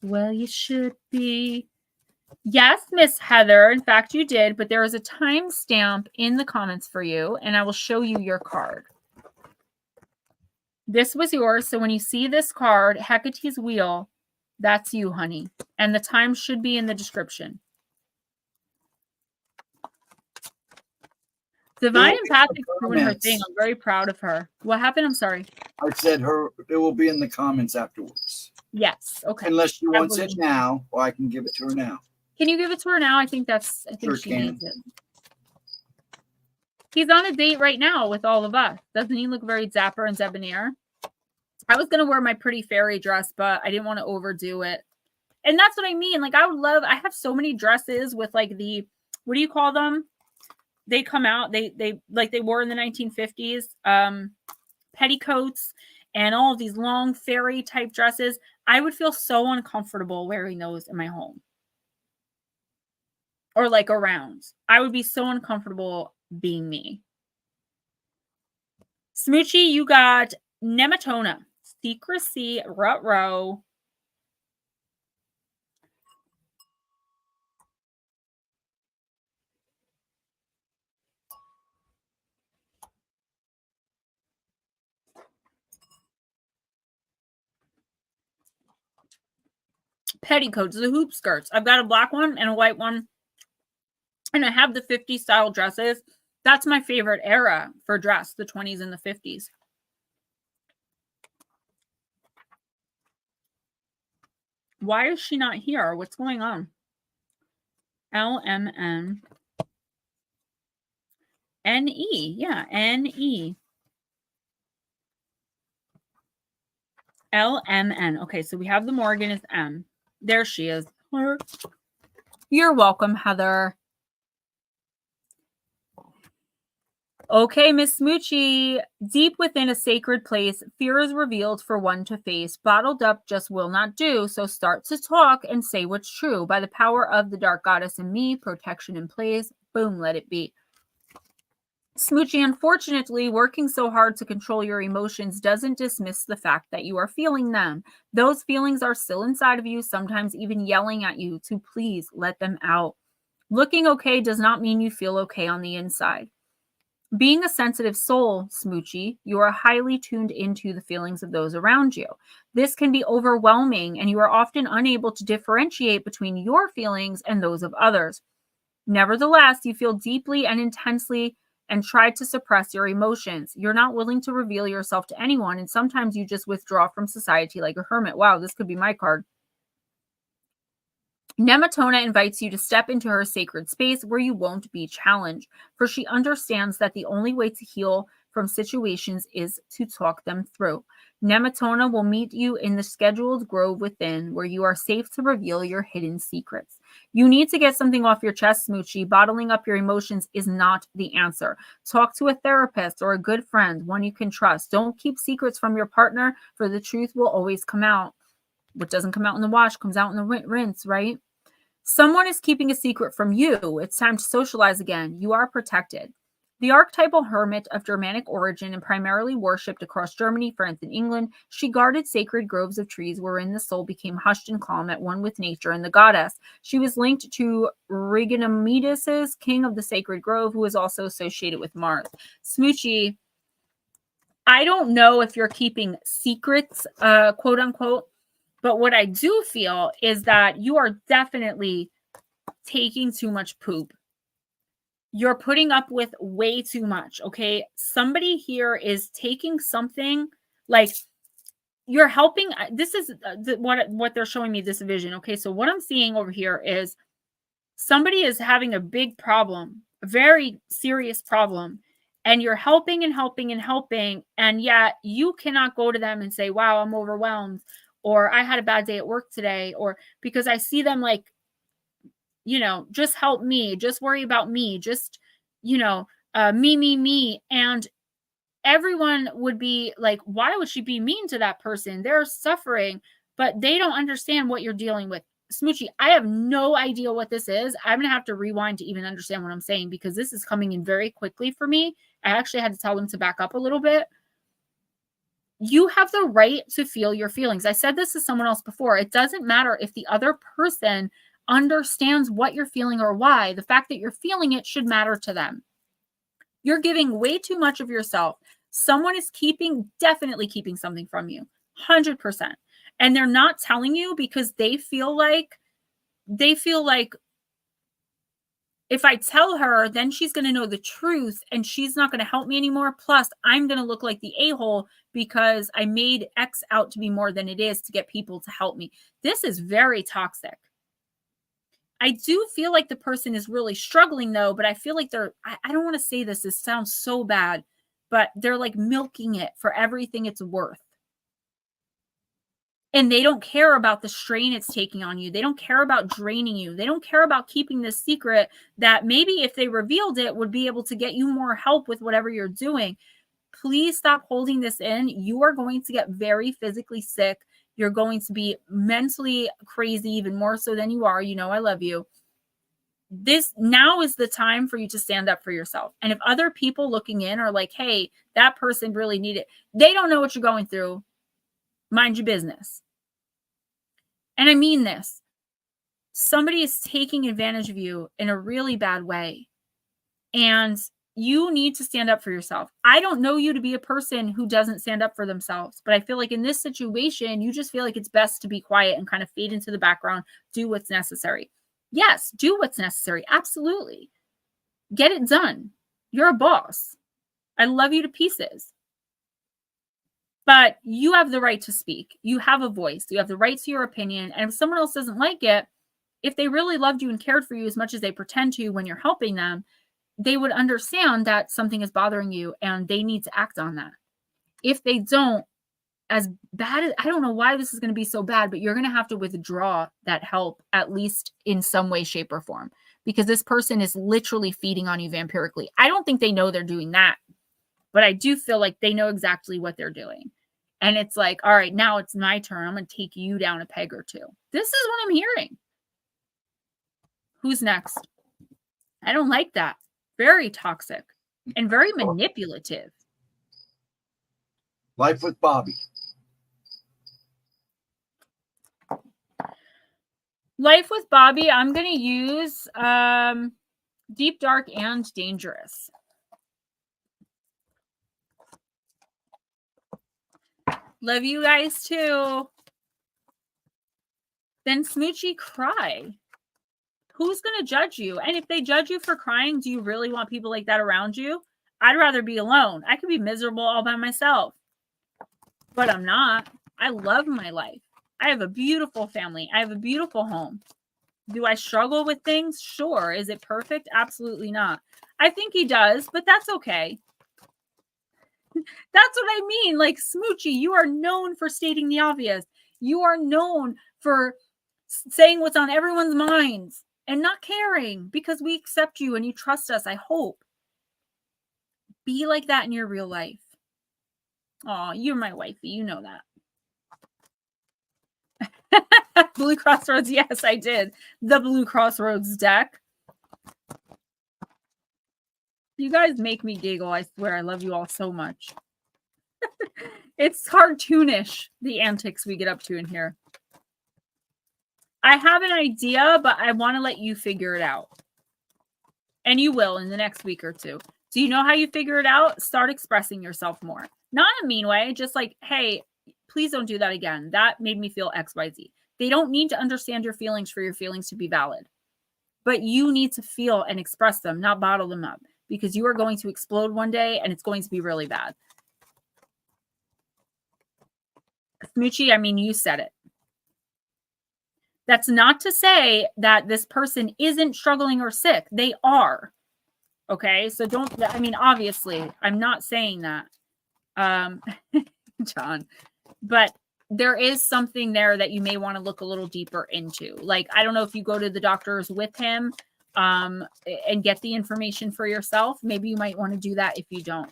Well, you should be. Yes, Miss Heather. In fact, you did, but there is a timestamp in the comments for you, and I will show you your card. This was yours, so when you see this card, Hecate's wheel, that's you, honey. And the time should be in the description. Divine Empathic doing her thing. I'm very proud of her. What happened? I'm sorry. I said it will be in the comments afterwards. Yes. Okay. Unless she wants it now, or I can give it to her now. Can you give it to her now? I think Sure she can. needs it. He's on a date right now with all of us. Doesn't he look very dapper and debonair? I was going to wear my pretty fairy dress, but I didn't want to overdo it. And that's what I mean. Like, I have so many dresses with like what do you call them? They come out, they wore in the 1950s, petticoats and all of these long fairy type dresses. I would feel so uncomfortable wearing those in my home or like around. I would be so uncomfortable being me. Smoochie, you got Nematona. Secrecy, rut-row. Petticoats, the hoop skirts. I've got a black one and a white one. And I have the 50s style dresses. That's my favorite era for dress, the 20s and the 50s. Why is she not here? What's going on? LMN. NE. Yeah, NE. LMN. Okay, so we have the Morgan is M. There she is. You're welcome, Heather. Okay, Miss Smoochie. Deep within a sacred place, fear is revealed for one to face. Bottled up just will not do, so start to talk and say what's true. By the power of the dark goddess in me, protection in place, boom, let it be. Smoochie, unfortunately, working so hard to control your emotions doesn't dismiss the fact that you are feeling them. Those feelings are still inside of you, sometimes even yelling at you to please let them out. Looking okay does not mean you feel okay on the inside. Being a sensitive soul, Smoochie, you are highly tuned into the feelings of those around you. This can be overwhelming, and you are often unable to differentiate between your feelings and those of others. Nevertheless, you feel deeply and intensely and try to suppress your emotions. You're not willing to reveal yourself to anyone, and sometimes you just withdraw from society like a hermit. Wow, this could be my card. Nematona invites you to step into her sacred space where you won't be challenged, for she understands that the only way to heal from situations is to talk them through. Nematona will meet you in the scheduled grove within, where you are safe to reveal your hidden secrets. You need to get something off your chest, Smoochie. Bottling up your emotions is not the answer. Talk to a therapist or a good friend, one you can trust. Don't keep secrets from your partner, for the truth will always come out. What doesn't come out in the wash comes out in the rinse, right? Someone is keeping a secret from you. It's time to socialize again. You are protected. The archetypal hermit of Germanic origin and primarily worshipped across Germany, France, and England, she guarded sacred groves of trees wherein the soul became hushed and calm at one with nature and the goddess. She was linked to Rigonomides, king of the sacred grove, who was also associated with Mars. Smoochie, I don't know if you're keeping secrets, quote unquote, but what I do feel is that you are definitely taking too much poop. You're putting up with way too much, okay? Somebody here is taking something like you're helping. This is what they're showing me, this vision, okay? So what I'm seeing over here is somebody is having a big problem, a very serious problem, and you're helping and helping and helping, and yet you cannot go to them and say, wow, I'm overwhelmed, or I had a bad day at work today, or because I see them like, just help me, just worry about me, just, me. And everyone would be like, why would she be mean to that person? They're suffering, but they don't understand what you're dealing with. Smoochie, I have no idea what this is. I'm going to have to rewind to even understand what I'm saying because this is coming in very quickly for me. I actually had to tell them to back up a little bit. You have the right to feel your feelings. I said this to someone else before. It doesn't matter if the other person understands what you're feeling or why. The fact that you're feeling it should matter to them. You're giving way too much of yourself. Someone is definitely keeping something from you, 100%. And they're not telling you because they feel like if I tell her, then she's going to know the truth and she's not going to help me anymore. Plus, I'm going to look like the a-hole because I made X out to be more than it is to get people to help me. This is very toxic. I do feel like the person is really struggling though, but I feel like I don't want to say this. This sounds so bad, but they're like milking it for everything it's worth. And they don't care about the strain it's taking on you. They don't care about draining you. They don't care about keeping this secret that maybe if they revealed it would be able to get you more help with whatever you're doing. Please stop holding this in. You are going to get very physically sick. You're going to be mentally crazy, even more so than you are. I love you. this now is the time for you to stand up for yourself. And if other people looking in are like, hey, that person really needed, they don't know what you're going through. Mind your business. And I mean this. Somebody is taking advantage of you in a really bad way. And you need to stand up for yourself. I don't know you to be a person who doesn't stand up for themselves, but I feel like in this situation, you just feel like it's best to be quiet and kind of fade into the background, do what's necessary. Yes, do what's necessary. Absolutely. Get it done. You're a boss. I love you to pieces. But you have the right to speak. You have a voice. You have the right to your opinion. And if someone else doesn't like it, if they really loved you and cared for you as much as they pretend to when you're helping them, they would understand that something is bothering you and they need to act on that. If they don't, as bad as, I don't know why this is going to be so bad, but you're going to have to withdraw that help, at least in some way, shape, or form, because this person is literally feeding on you vampirically. I don't think they know they're doing that, but I do feel like they know exactly what they're doing. And it's like, all right, now it's my turn. I'm going to take you down a peg or two. This is what I'm hearing. Who's next? I don't like that. Very toxic and very manipulative. Life with Bobby. Life with Bobby, I'm going to use deep, dark, and dangerous. Love you guys too. Then Smoochie, cry. Who's going to judge you? And if they judge you for crying, do you really want people like that around you? I'd rather be alone. I could be miserable all by myself, but I'm not. I love my life. I have a beautiful family. I have a beautiful home. Do I struggle with things? Sure. Is it perfect? Absolutely not. I think he does, but that's okay. That's what I mean. Like, Smoochie, you are known for stating the obvious. You are known for saying what's on everyone's minds and not caring because we accept you and you trust us, I hope. Be like that in your real life. Oh, you're my wifey. You know that. Blue Crossroads. Yes, I did. The Blue Crossroads deck. You guys make me giggle. I swear. I love you all so much. It's cartoonish, the antics we get up to in here. I have an idea, but I want to let you figure it out. And you will in the next week or two. Do you know how you figure it out? Start expressing yourself more. Not in a mean way. Just like, hey, please don't do that again. That made me feel XYZ. They don't need to understand your feelings for your feelings to be valid. But you need to feel and express them, not bottle them up. Because you are going to explode one day and it's going to be really bad. Smoochie, I mean, you said it. That's not to say that this person isn't struggling or sick. They are. Okay? So don't, I mean, obviously, I'm not saying that. John. But there is something there that you may want to look a little deeper into. Like, I don't know if you go to the doctors with him and get the information for yourself. Maybe you might want to do that if you don't.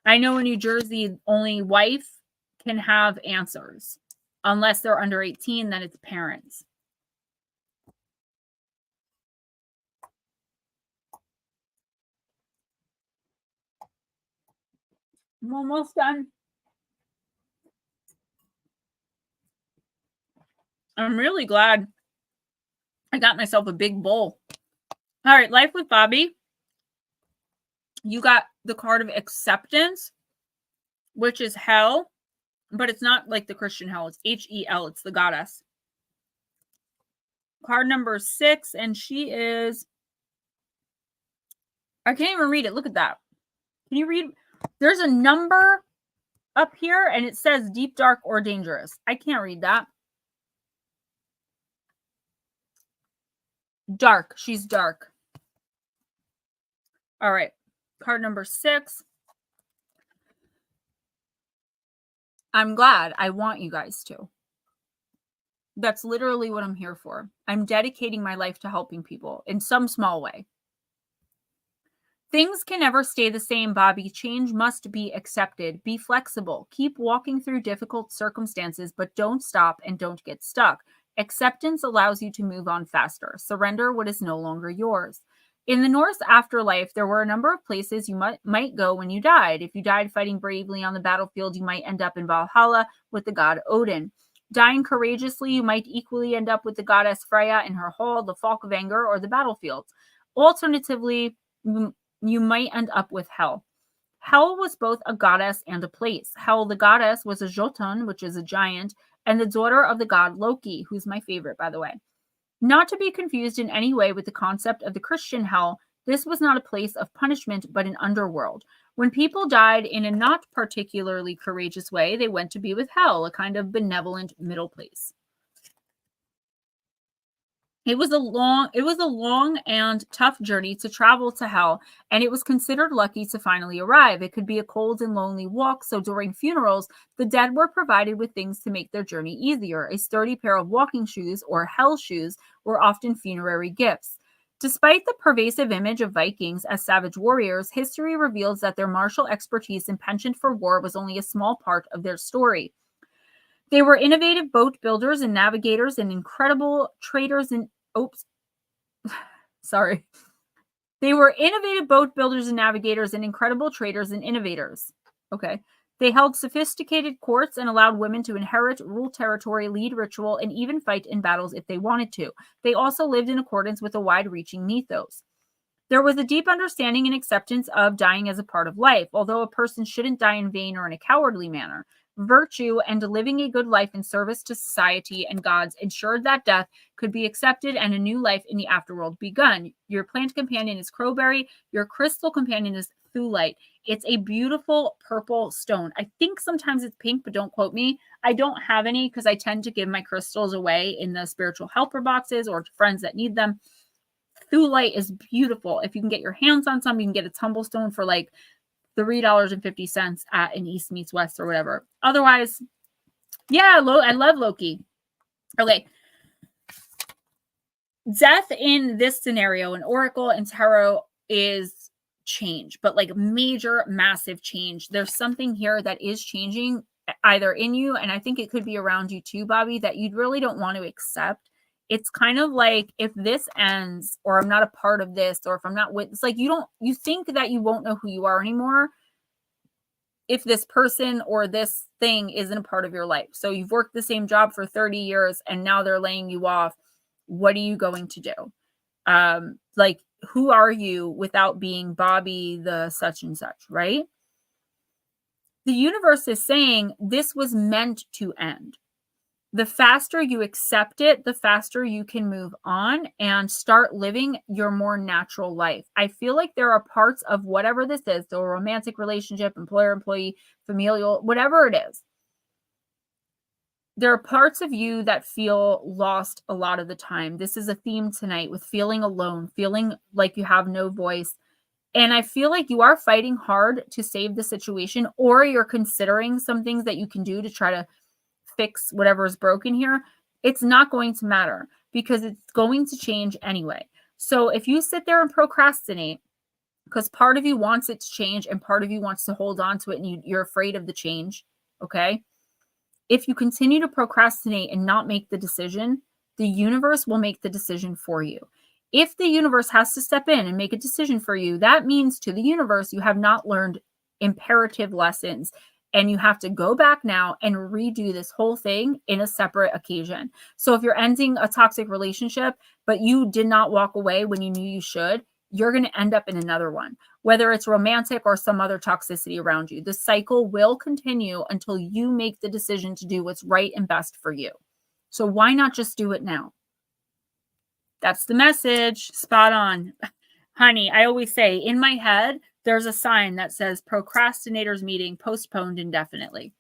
I know in New Jersey, only wife can have answers. Unless they're under 18, then it's parents. I'm almost done. I'm really glad I got myself a big bowl. All right, Life with Bobby. You got the card of acceptance, which is hell, but it's not like the Christian hell. It's H-E-L. It's the goddess. Card number 6, and she is, I can't even read it. Look at that. Can you read? There's a number up here, and it says deep, dark, or dangerous. I can't read that. Dark. She's dark. All right. Card number 6. I'm glad. I want you guys to. That's literally what I'm here for. I'm dedicating my life to helping people in some small way. Things can never stay the same, Bobby. Change must be accepted. Be flexible. Keep walking through difficult circumstances, but don't stop and don't get stuck. Acceptance allows you to move on faster. Surrender what is no longer yours. In the Norse afterlife, there were a number of places you might go when you died. If you died fighting bravely on the battlefield, you might end up in Valhalla with the god Odin. Dying courageously, you might equally end up with the goddess Freya in her hall, the Falk of Anger, or the battlefield. Alternatively, you might end up with Hell. Hel was both a goddess and a place. Hel, the goddess, was a Jotun, which is a giant, and the daughter of the god Loki, who's my favorite, by the way. Not to be confused in any way with the concept of the Christian hell, this was not a place of punishment, but an underworld. When people died in a not particularly courageous way, they went to be with Hell, a kind of benevolent middle place. It was a long and tough journey to travel to Hell, and it was considered lucky to finally arrive. It could be a cold and lonely walk, so during funerals, the dead were provided with things to make their journey easier. A sturdy pair of walking shoes, or Hell shoes, were often funerary gifts. Despite the pervasive image of Vikings as savage warriors, history reveals that their martial expertise and penchant for war was only a small part of their story. They were innovative boat builders and navigators and incredible traders and They were innovative boat builders and navigators and incredible traders and innovators. Okay. They held sophisticated courts and allowed women to inherit, rule territory, lead ritual, and even fight in battles if they wanted to. They also lived in accordance with a wide-reaching mythos. There was a deep understanding and acceptance of dying as a part of life, although a person shouldn't die in vain or in a cowardly manner. Virtue and living a good life in service to society and gods ensured that death could be accepted and a new life in the afterworld begun. Your plant companion is crowberry. Your crystal companion is thulite. It's a beautiful purple stone. I think sometimes it's pink, but don't quote me. I don't have any because I tend to give my crystals away in the spiritual helper boxes or to friends that need them. Thulite is beautiful. If you can get your hands on some, you can get a tumblestone for like $3.50 at an East Meets West or whatever. Otherwise, yeah, I love Loki. Okay. Death in this scenario in Oracle and Tarot is change, but like major, massive change. There's something here that is changing either in you, and I think it could be around you too, Bobby, that you really don't want to accept. It's kind of like if this ends or I'm not a part of this or if I'm not with, it's like you think that you won't know who you are anymore if this person or this thing isn't a part of your life. So you've worked the same job for 30 years and now they're laying you off. What are you going to do? Like, who are you without being Bobby the such and such, right? The universe is saying this was meant to end. The faster you accept it, the faster you can move on and start living your more natural life. I feel like there are parts of whatever this is, so a romantic relationship, employer, employee, familial, whatever it is. There are parts of you that feel lost a lot of the time. This is a theme tonight with feeling alone, feeling like you have no voice. And I feel like you are fighting hard to save the situation, or you're considering some things that you can do to try to fix whatever is broken here. It's not going to matter because it's going to change anyway. So if you sit there and procrastinate because part of you wants it to change and part of you wants to hold on to it and you're afraid of the change, okay? If you continue to procrastinate and not make the decision, the universe will make the decision for you. If the universe has to step in and make a decision for you, that means to the universe you have not learned imperative lessons. And you have to go back now and redo this whole thing in a separate occasion. So if you're ending a toxic relationship, but you did not walk away when you knew you should, you're going to end up in another one, whether it's romantic or some other toxicity around you. The cycle will continue until you make the decision to do what's right and best for you. So why not just do it now? That's the message. Spot on. Honey, I always say in my head, there's a sign that says procrastinators meeting postponed indefinitely.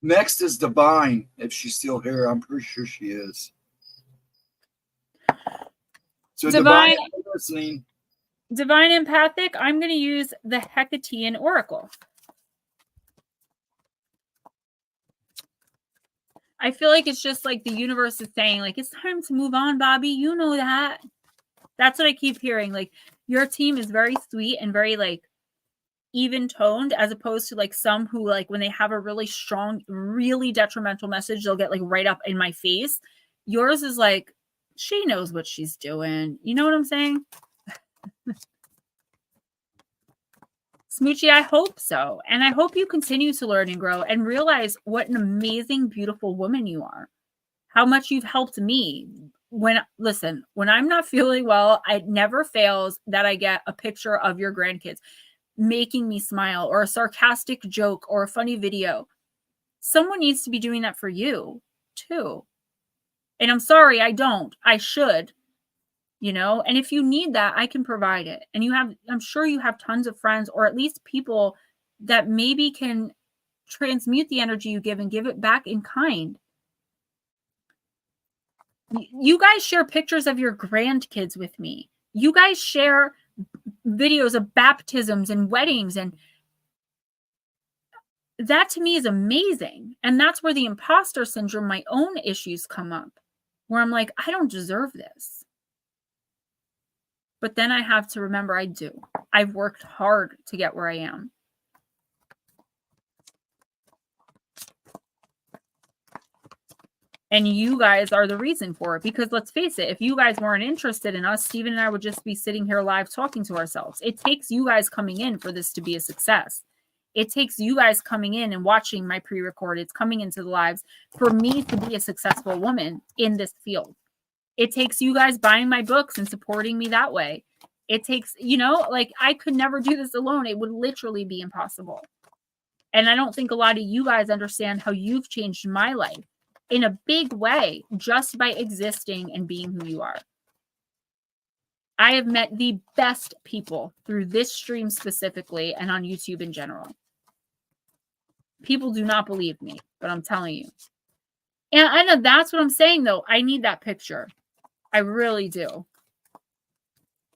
Next is Divine. If she's still here, I'm pretty sure she is. So Divine listening. Divine Empathic, I'm going to use the Hekatean Oracle. I feel like it's just like the universe is saying, like, it's time to move on, Bobby. You know that. That's what I keep hearing. Like, your team is very sweet and very, like, even toned, as opposed to like some who, like, when they have a really strong, really detrimental message, they'll get like right up in my face. Yours is like, she knows what she's doing. You know what I'm saying? Smoochie, I hope so. And I hope you continue to learn and grow and realize what an amazing, beautiful woman you are. How much you've helped me. When I'm not feeling well, it never fails that I get a picture of your grandkids making me smile, or a sarcastic joke, or a funny video. Someone needs to be doing that for you too. And I'm sorry, I don't. I should. And if you need that, I can provide it. And I'm sure you have tons of friends, or at least people that maybe can transmute the energy you give and give it back in kind. You guys share pictures of your grandkids with me. You guys share videos of baptisms and weddings, and that to me is amazing. And that's where the imposter syndrome, my own issues, come up, where I'm like, I don't deserve this. But then I have to remember I do. I've worked hard to get where I am. And you guys are the reason for it. Because let's face it, if you guys weren't interested in us, Steven and I would just be sitting here live talking to ourselves. It takes you guys coming in for this to be a success. It takes you guys coming in and watching my pre-recordeds, coming into the lives, for me to be a successful woman in this field. It takes you guys buying my books and supporting me that way. It takes, like, I could never do this alone. It would literally be impossible. And I don't think a lot of you guys understand how you've changed my life in a big way just by existing and being who you are. I have met the best people through this stream specifically, and on YouTube in general. People do not believe me, but I'm telling you. And I know that's what I'm saying, though. I need that picture. I really do.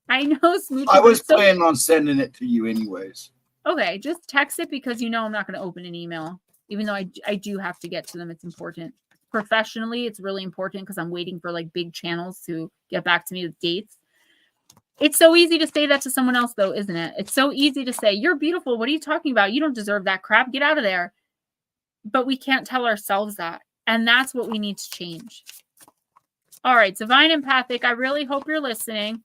I know, Smoochie. I was planning on sending it to you anyways. Okay, just text it, because I'm not going to open an email, even though I do have to get to them. It's important. Professionally, it's really important, because I'm waiting for like big channels to get back to me with dates. It's so easy to say that to someone else, though, isn't it? It's so easy to say, you're beautiful. What are you talking about? You don't deserve that crap. Get out of there. But we can't tell ourselves that. And that's what we need to change. All right, Divine Empathic, I really hope you're listening.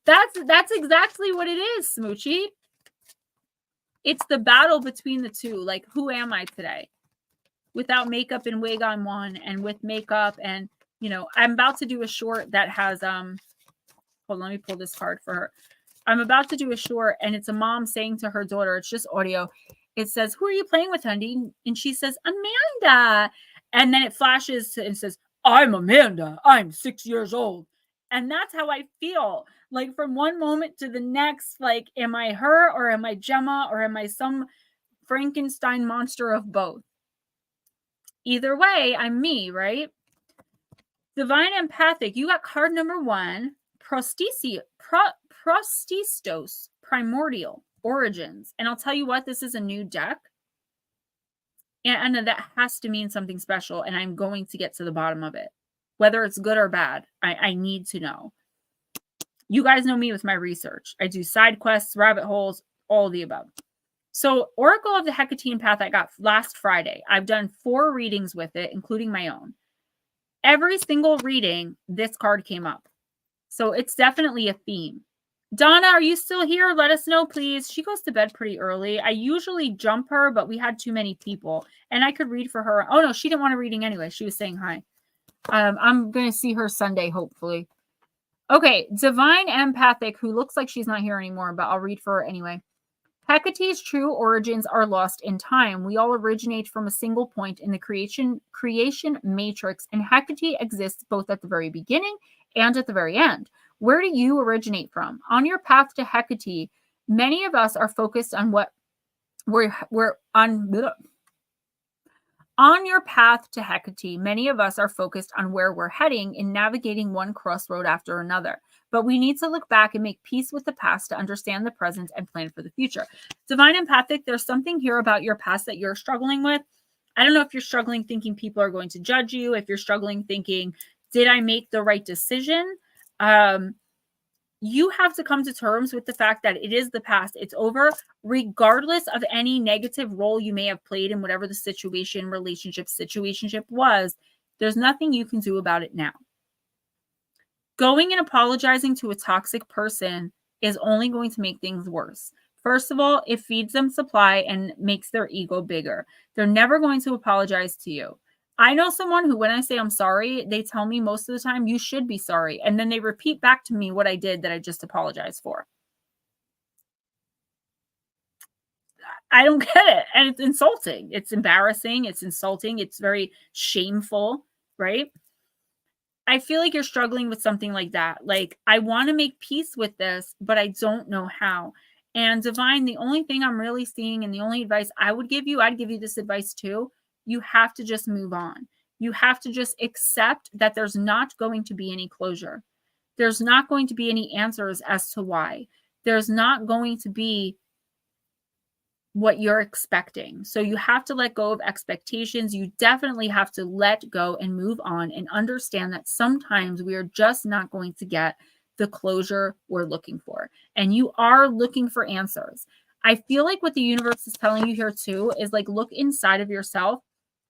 That's exactly what it is, Smoochie. It's the battle between the two. Like, who am I today? Without makeup and wig on one, and with makeup. And, I'm about to do a short that has, hold on, let me pull this card for her. I'm about to do a short, and it's a mom saying to her daughter, it's just audio. It says, who are you playing with, honey? And she says, Amanda. And then it flashes and says, I'm Amanda. I'm 6 years old. And that's how I feel. Like, from one moment to the next, like, am I her, or am I Gemma, or am I some Frankenstein monster of both? Either way, I'm me, right? Divine Empathic, you got card number 1, Prostistos, Primordial Origins. And I'll tell you what, this is a new deck. And that has to mean something special, and I'm going to get to the bottom of it. Whether it's good or bad, I need to know. You guys know me with my research. I do side quests, rabbit holes, all of the above. So Oracle of the Hekatean Path I got last Friday. I've done 4 readings with it, including my own. Every single reading, this card came up. So it's definitely a theme. Donna, are you still here? Let us know, please. She goes to bed pretty early. I usually jump her, but we had too many people. And I could read for her. Oh, no, she didn't want a reading anyway. She was saying hi. I'm going to see her Sunday, hopefully. Okay, Divine Empathic, who looks like she's not here anymore, but I'll read for her anyway. Hecate's true origins are lost in time. We all originate from a single point in the creation matrix, and Hekate exists both at the very beginning and at the very end. Where do you originate from? On your path to Hekate, many of us are focused on what On your path to Hekate, many of us are focused on where we're heading in navigating one crossroad after another. But we need to look back and make peace with the past to understand the present and plan for the future. Divine Empathic, there's something here about your past that you're struggling with. I don't know if you're struggling thinking people are going to judge you, if you're struggling thinking, did I make the right decision? you have to come to terms with the fact that it is the past. It's over, regardless of any negative role you may have played in whatever the situation, relationship, situationship was. There's nothing you can do about it now. Going and apologizing to a toxic person is only going to make things worse. First of all, it feeds them supply and makes their ego bigger. They're never going to apologize to you. I know someone who, when I say I'm sorry, they tell me most of the time, you should be sorry. And then they repeat back to me what I did that I just apologized for. I don't get it. And it's insulting. It's embarrassing. It's insulting. It's very shameful, right? I feel like you're struggling with something like that. Like, I want to make peace with this, but I don't know how. And Divine, the only thing I'm really seeing and the only advice I would give you, I'd give you this advice too. You have to just move on. You have to just accept that there's not going to be any closure. There's not going to be any answers as to why. There's not going to be what you're expecting. So you have to let go of expectations. You definitely have to let go and move on and understand that sometimes we are just not going to get the closure we're looking for. And you are looking for answers. I feel like what the universe is telling you here too is like, look inside of yourself,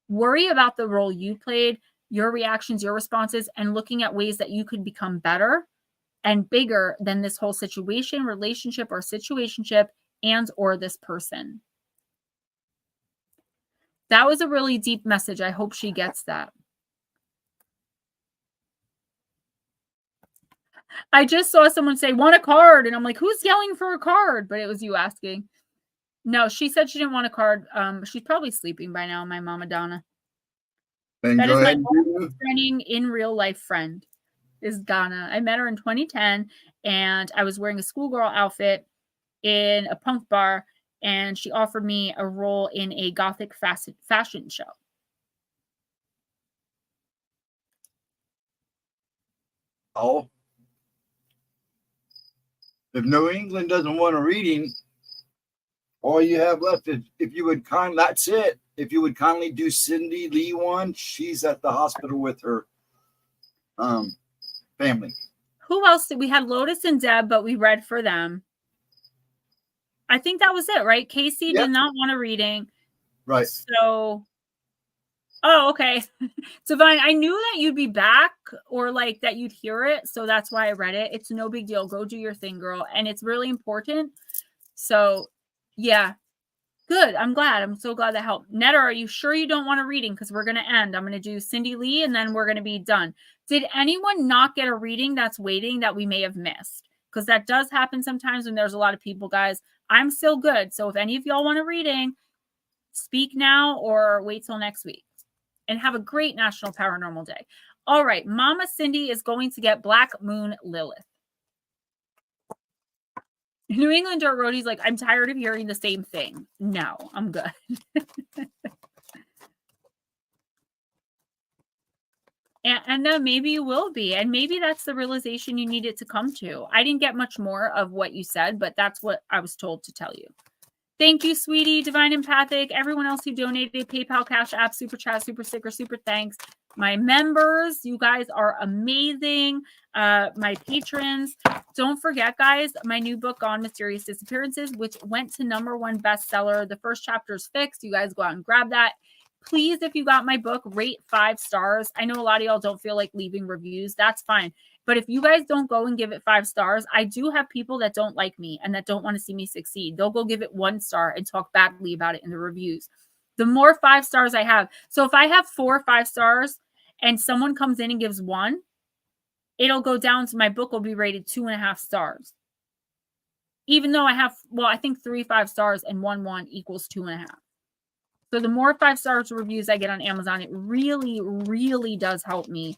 worry about the role you played, your reactions, your responses, and looking at ways that you could become better and bigger than this whole situation, relationship, or situationship and or this person. That was a really deep message. I hope she gets that. I just saw someone say, want a card? And I'm like, who's yelling for a card? But it was you asking. No, she said she didn't want a card. She's probably sleeping by now, my mama Donna. Then that go is my ahead longest running in real life friend, is Ghana. I met her in 2010, and I was wearing a schoolgirl outfit in a punk bar, and she offered me a role in a gothic fashion show. Oh. If New England doesn't want a reading, all you have left, if you would kindly, that's it. If you would kindly do Cindy Lee one, she's at the hospital with her family. Who else did we had? Lotus and Deb, but we read for them. I think that was it, right? Casey did not want a reading. Right. So, oh, okay. Divine, I knew that you'd be back or like that you'd hear it. So that's why I read it. It's no big deal. Go do your thing, girl. And it's really important. So, yeah. Good. I'm glad. I'm so glad that helped. Netta, are you sure you don't want a reading? Because we're going to end. I'm going to do Cindy Lee and then we're going to be done. Did anyone not get a reading that's waiting that we may have missed? Because that does happen sometimes when there's a lot of people, guys. I'm still good. So if any of y'all want a reading, speak now or wait till next week. And have a great National Paranormal Day. All right. Mama Cindy is going to get Black Moon Lilith. New England Dirt Roadie's like, I'm tired of hearing the same thing. No, I'm good. and then maybe you will be. And maybe that's the realization you needed to come to. I didn't get much more of what you said, but that's what I was told to tell you. Thank you, sweetie, Divine Empathic, everyone else who donated, PayPal, Cash App, Super Chat, Super Sticker, Super Thanks. My members, you guys are amazing. My patrons. Don't forget, guys, my new book on mysterious disappearances, which went to #1 bestseller. The first chapter is fixed. You guys go out and grab that. Please, if you got my book, rate 5 stars. I know a lot of y'all don't feel like leaving reviews. That's fine. But if you guys don't go and give it 5 stars, I do have people that don't like me and that don't want to see me succeed. They'll go give it 1 star and talk badly about it in the reviews. The more 5 stars I have. So if I have 4 or 5 stars and someone comes in and gives 1, it'll go down to my book will be rated 2.5 stars. Even though I have, well, I think 3 5 stars and 1 equals 2.5. So the more 5 stars reviews I get on Amazon, it really, really does help me.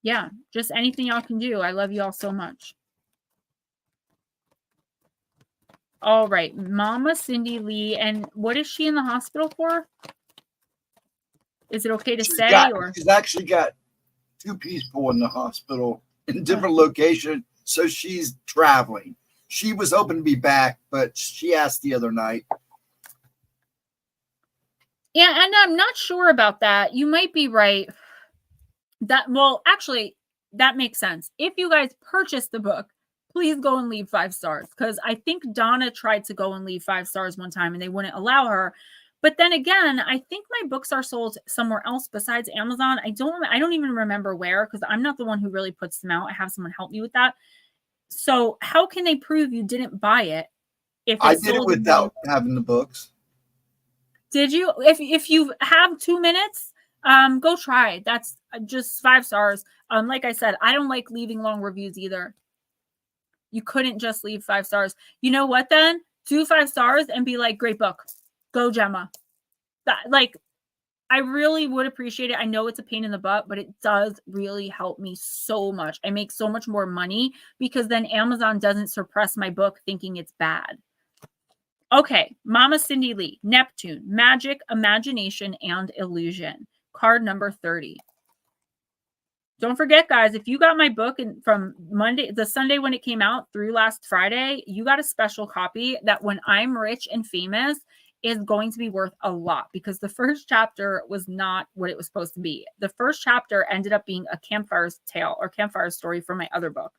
Yeah, just anything y'all can do. I love y'all so much. All right, Mama Cindy Lee. And what is she in the hospital for? Is it okay to say? She's actually got 2 people in the hospital in different locations. So she's traveling. She was hoping to be back, but she asked the other night. Yeah, and I'm not sure about that. You might be right. Well, actually, that makes sense. If you guys purchase the book, please go and leave 5 stars, because I think Donna tried to go and leave 5 stars one time and they wouldn't allow her. But then again, I think my books are sold somewhere else besides Amazon. I don't even remember where, because I'm not the one who really puts them out. I have someone help me with that. So how can they prove you didn't buy it if I did it without having the books. Did you? If you have 2 minutes, go try it. That's just 5 stars. Like I said, I don't like leaving long reviews either. You couldn't just leave 5 stars. You know what then? Do 5 stars and be like, great book. Go Gemma. I really would appreciate it. I know it's a pain in the butt, but it does really help me so much. I make so much more money because then Amazon doesn't suppress my book thinking it's bad. Okay, Mama Cindy Lee, Neptune, Magic, Imagination, and Illusion. Card number 30. Don't forget, guys, if you got my book from the Sunday when it came out through last Friday, you got a special copy that when I'm rich and famous is going to be worth a lot, because the first chapter was not what it was supposed to be. The first chapter ended up being a campfire tale or campfire story from my other book.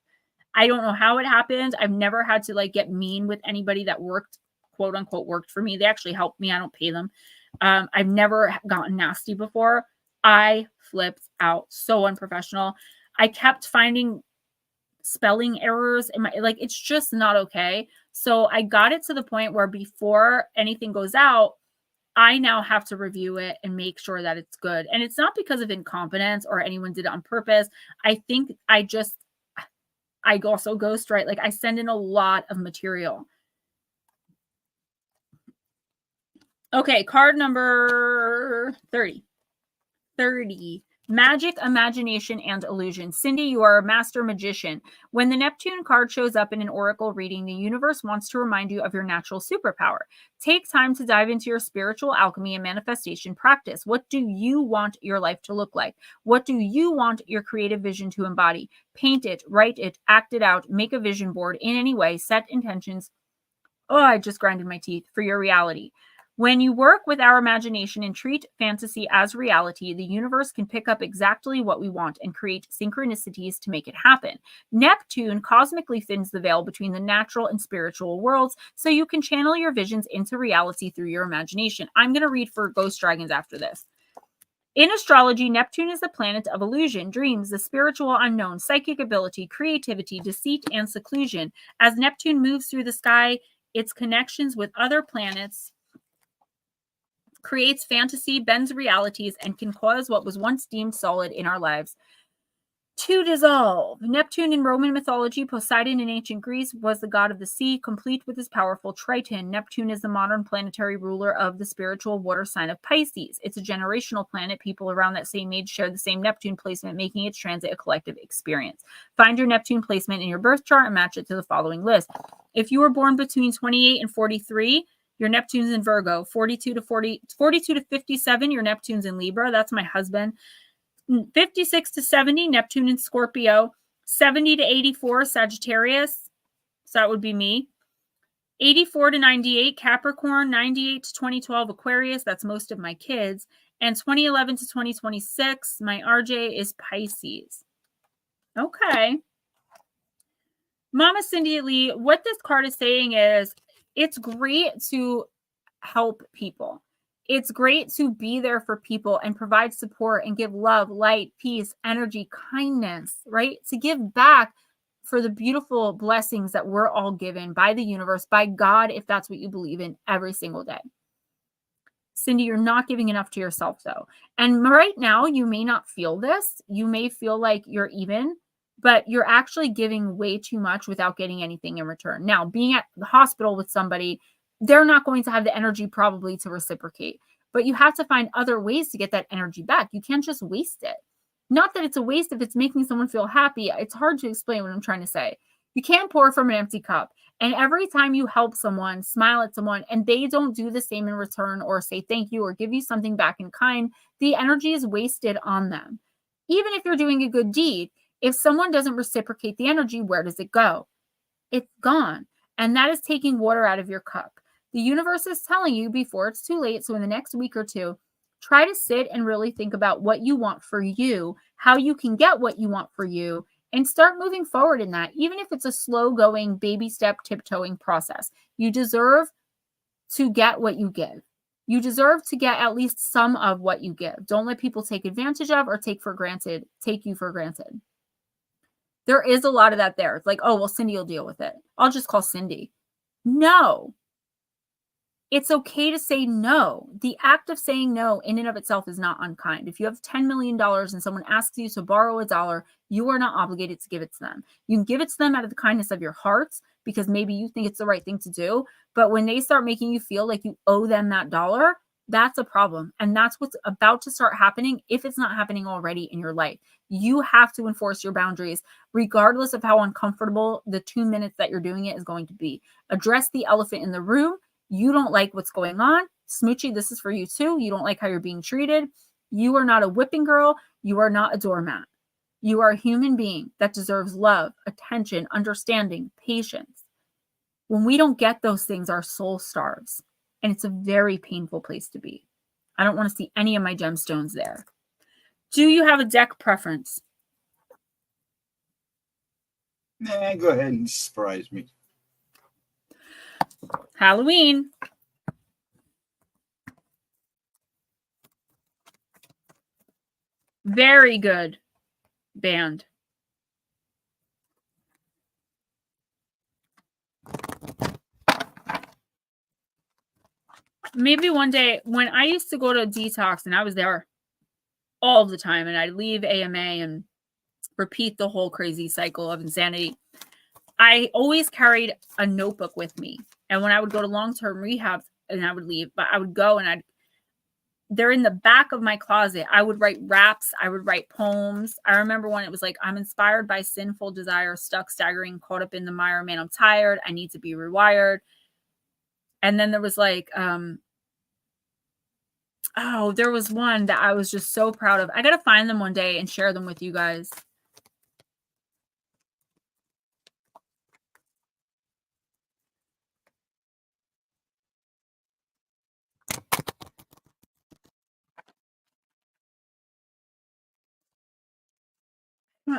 I don't know how it happened. I've never had to get mean with anybody that worked, quote unquote, worked for me. They actually helped me. I don't pay them. I've never gotten nasty before. I flipped out. So unprofessional. I kept finding spelling errors in my, it's just not okay. So I got it to the point where before anything goes out, I now have to review it and make sure that it's good. And it's not because of incompetence or anyone did it on purpose. I think I also ghostwrite. I send in a lot of material. Okay, card number 30. 30. Magic, Imagination, and Illusion. Cindy, you are a master magician. When the Neptune card shows up in an oracle reading, the universe wants to remind you of your natural superpower. Take time to dive into your spiritual alchemy and manifestation practice. What do you want your life to look like? What do you want your creative vision to embody? Paint it, write it, act it out, make a vision board in any way, set intentions. Oh, I just grinded my teeth for your reality. When you work with our imagination and treat fantasy as reality, the universe can pick up exactly what we want and create synchronicities to make it happen. Neptune cosmically thins the veil between the natural and spiritual worlds, so you can channel your visions into reality through your imagination. I'm going to read for Ghost Dragons after this. In astrology, Neptune is the planet of illusion, dreams, the spiritual unknown, psychic ability, creativity, deceit, and seclusion. As Neptune moves through the sky, its connections with other planets creates fantasy, bends realities, and can cause what was once deemed solid in our lives to dissolve. Neptune in Roman mythology, Poseidon in ancient Greece, was the god of the sea, complete with his powerful Triton. Neptune is the modern planetary ruler of the spiritual water sign of Pisces. It's a generational planet. People around that same age share the same Neptune placement, making its transit a collective experience. Find your Neptune placement in your birth chart and match it to the following list. If you were born between 28 and 43, your Neptune's in Virgo. 42 to 57, your Neptune's in Libra. That's my husband. 56 to 70, Neptune in Scorpio. 70 to 84, Sagittarius. So that would be me. 84 to 98, Capricorn. 98 to 2012, Aquarius. That's most of my kids. And 2011 to 2026, my RJ is Pisces. Okay. Mama Cindy Lee, what this card is saying is, it's great to help people. It's great to be there for people and provide support and give love, light, peace, energy, kindness, right? To give back for the beautiful blessings that we're all given by the universe, by God, if that's what you believe in, every single day. Cindy, you're not giving enough to yourself, though. And right now, you may not feel this. You may feel like you're even, but you're actually giving way too much without getting anything in return. Now, being at the hospital with somebody, they're not going to have the energy probably to reciprocate, but you have to find other ways to get that energy back. You can't just waste it. Not that it's a waste if it's making someone feel happy. It's hard to explain what I'm trying to say. You can't pour from an empty cup. And every time you help someone, smile at someone, and they don't do the same in return or say thank you or give you something back in kind, the energy is wasted on them. Even if you're doing a good deed, if someone doesn't reciprocate the energy, where does it go? It's gone. And that is taking water out of your cup. The universe is telling you before it's too late. So in the next week or two, try to sit and really think about what you want for you, how you can get what you want for you, and start moving forward in that, even if it's a slow going, baby step, tiptoeing process. You deserve to get what you give. You deserve to get at least some of what you give. Don't let people take advantage of or take you for granted. There is a lot of that there. It's like, oh, well, Cindy will deal with it. I'll just call Cindy. No. It's okay to say no. The act of saying no in and of itself is not unkind. If you have $10 million and someone asks you to borrow $1, you are not obligated to give it to them. You can give it to them out of the kindness of your hearts because maybe you think it's the right thing to do. But when they start making you feel like you owe them that dollar, that's a problem. And that's what's about to start happening if it's not happening already in your life. You have to enforce your boundaries, regardless of how uncomfortable the 2 minutes that you're doing it is going to be. Address the elephant in the room. You don't like what's going on. Smoochie, this is for you too. You don't like how you're being treated. You are not a whipping girl. You are not a doormat. You are a human being that deserves love, attention, understanding, patience. When we don't get those things, our soul starves. And it's a very painful place to be. I don't want to see any of my gemstones there. Do you have a deck preference? Nah, go ahead and surprise me. Halloween. Very good band. Maybe one day when I used to go to detox and I was there all the time and I'd leave AMA and repeat the whole crazy cycle of insanity, I always carried a notebook with me. And when I would go to long-term rehab and I would leave, but I would go and they're in the back of my closet. I would write raps. I would write poems. I remember when it was like, I'm inspired by sinful desire, stuck, staggering, caught up in the mire. Man, I'm tired. I need to be rewired. And then there was like, there was one that I was just so proud of. I got to find them one day and share them with you guys.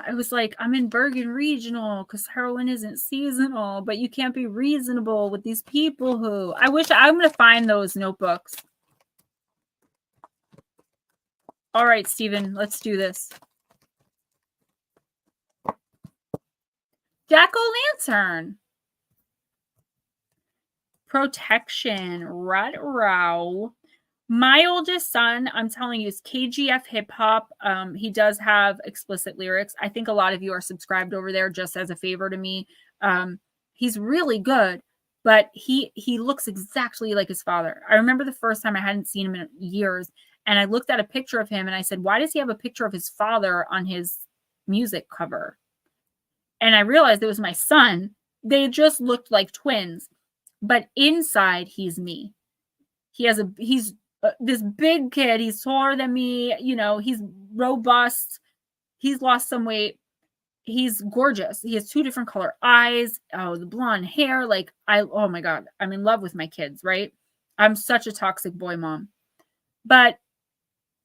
It was like, I'm in Bergen Regional because heroin isn't seasonal, but you can't be reasonable with these people who... I'm going to find those notebooks. All right, Stephen, let's do this. Jack-o'-lantern. Protection. Rut-row. My oldest son, I'm telling you, is KGF hip hop. He does have explicit lyrics. I think a lot of you are subscribed over there just as a favor to me. He's really good, but he looks exactly like his father. I remember the first time I hadn't seen him in years, and I looked at a picture of him and I said, why does he have a picture of his father on his music cover? And I realized it was my son. They just looked like twins, but inside he's me. He's this big kid. He's taller than me. You know, he's robust. He's lost some weight. He's gorgeous. He has 2 different color eyes. Oh, the blonde hair. Like, oh my God, I'm in love with my kids, right? I'm such a toxic boy mom. But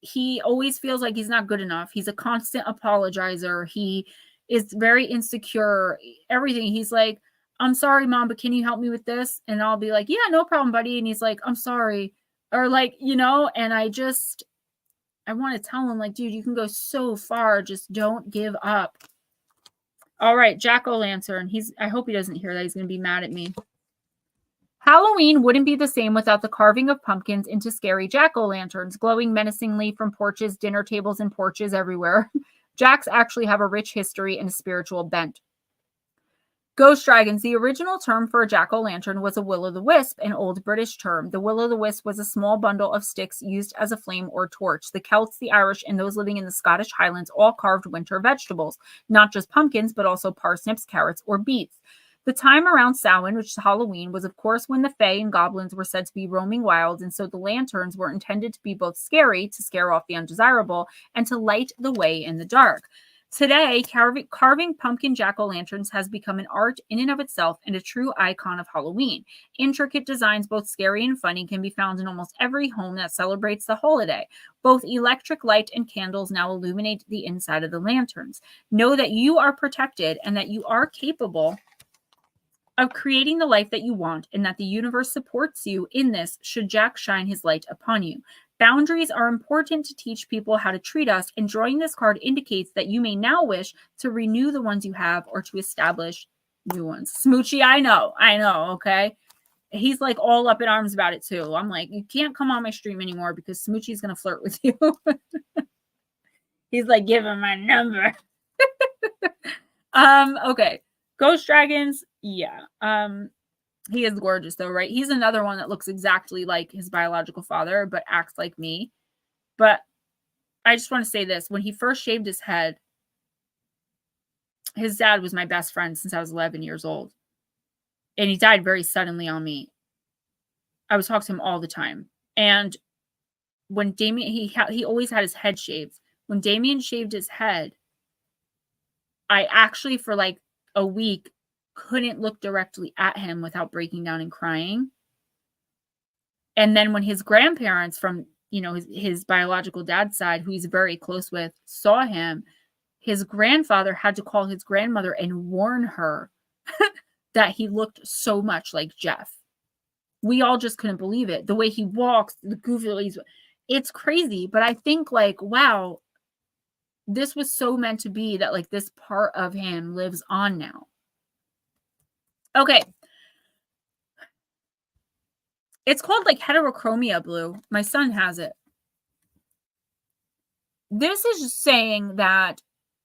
he always feels like he's not good enough. He's a constant apologizer. He is very insecure. Everything. He's like, I'm sorry, Mom, but can you help me with this? And I'll be like, yeah, no problem, buddy. And he's like, I'm sorry. Or like, you know, and I want to tell him like, dude, you can go so far. Just don't give up. All right. Jack-o'-lantern. I hope he doesn't hear that. He's going to be mad at me. Halloween wouldn't be the same without the carving of pumpkins into scary jack-o'-lanterns, glowing menacingly from porches, dinner tables, and porches everywhere. Jacks actually have a rich history and a spiritual bent. Ghost dragons. The original term for a jack-o'-lantern was a will-o'-the-wisp, an old British term. The will-o'-the-wisp was a small bundle of sticks used as a flame or torch. The Celts, the Irish, and those living in the Scottish Highlands all carved winter vegetables, not just pumpkins, but also parsnips, carrots, or beets. The time around Samhain, which is Halloween, was of course when the fae and goblins were said to be roaming wild, and so the lanterns were intended to be both scary, to scare off the undesirable, and to light the way in the dark. Today, carving pumpkin jack-o'-lanterns has become an art in and of itself and a true icon of Halloween. Intricate designs, both scary and funny, can be found in almost every home that celebrates the holiday. Both electric light and candles now illuminate the inside of the lanterns. Know that you are protected and that you are capable of creating the life that you want, and that the universe supports you in this should Jack shine his light upon you. Boundaries are important to teach people how to treat us, and drawing this card indicates that you may now wish to renew the ones you have or to establish new ones. Smoochie, I know, okay? He's like all up in arms about it too. I'm like, you can't come on my stream anymore because Smoochie's going to flirt with you. He's like, give him my number. Okay. Ghost Dragons, yeah. He is gorgeous though, right? He's another one that looks exactly like his biological father, but acts like me. But I just want to say this. When he first shaved his head, his dad was my best friend since I was 11 years old. And he died very suddenly on me. I would talk to him all the time. And when Damien, he always had his head shaved. When Damien shaved his head, I actually, for like a week, couldn't look directly at him without breaking down and crying. And then when his grandparents from, his biological dad's side, who he's very close with, saw him, his grandfather had to call his grandmother and warn her that he looked so much like Jeff. We all just couldn't believe it. The way he walks, the goofy, it's crazy. But I think like, wow, this was so meant to be that like this part of him lives on now. Okay. It's called like heterochromia blue. My son has it. This is just saying that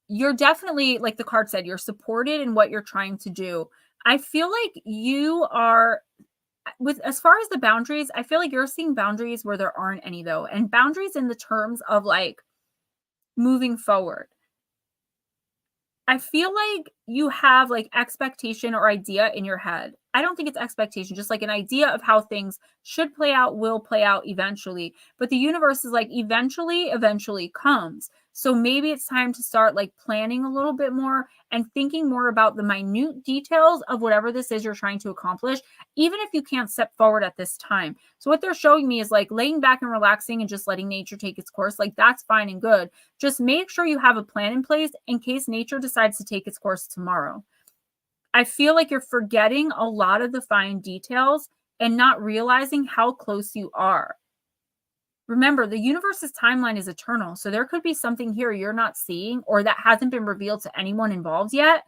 you're definitely, like the card said, you're supported in what you're trying to do. I feel like you are, as far as the boundaries, I feel like you're seeing boundaries where there aren't any though. And boundaries in the terms of like moving forward. I feel like you have like expectation or idea in your head. I don't think it's expectation, just like an idea of how things should play out, will play out eventually. But the universe is like eventually comes. So maybe it's time to start like planning a little bit more and thinking more about the minute details of whatever this is you're trying to accomplish, even if you can't step forward at this time. So what they're showing me is like laying back and relaxing and just letting nature take its course. Like that's fine and good. Just make sure you have a plan in place in case nature decides to take its course tomorrow. I feel like you're forgetting a lot of the fine details and not realizing how close you are. Remember, the universe's timeline is eternal. So there could be something here you're not seeing or that hasn't been revealed to anyone involved yet.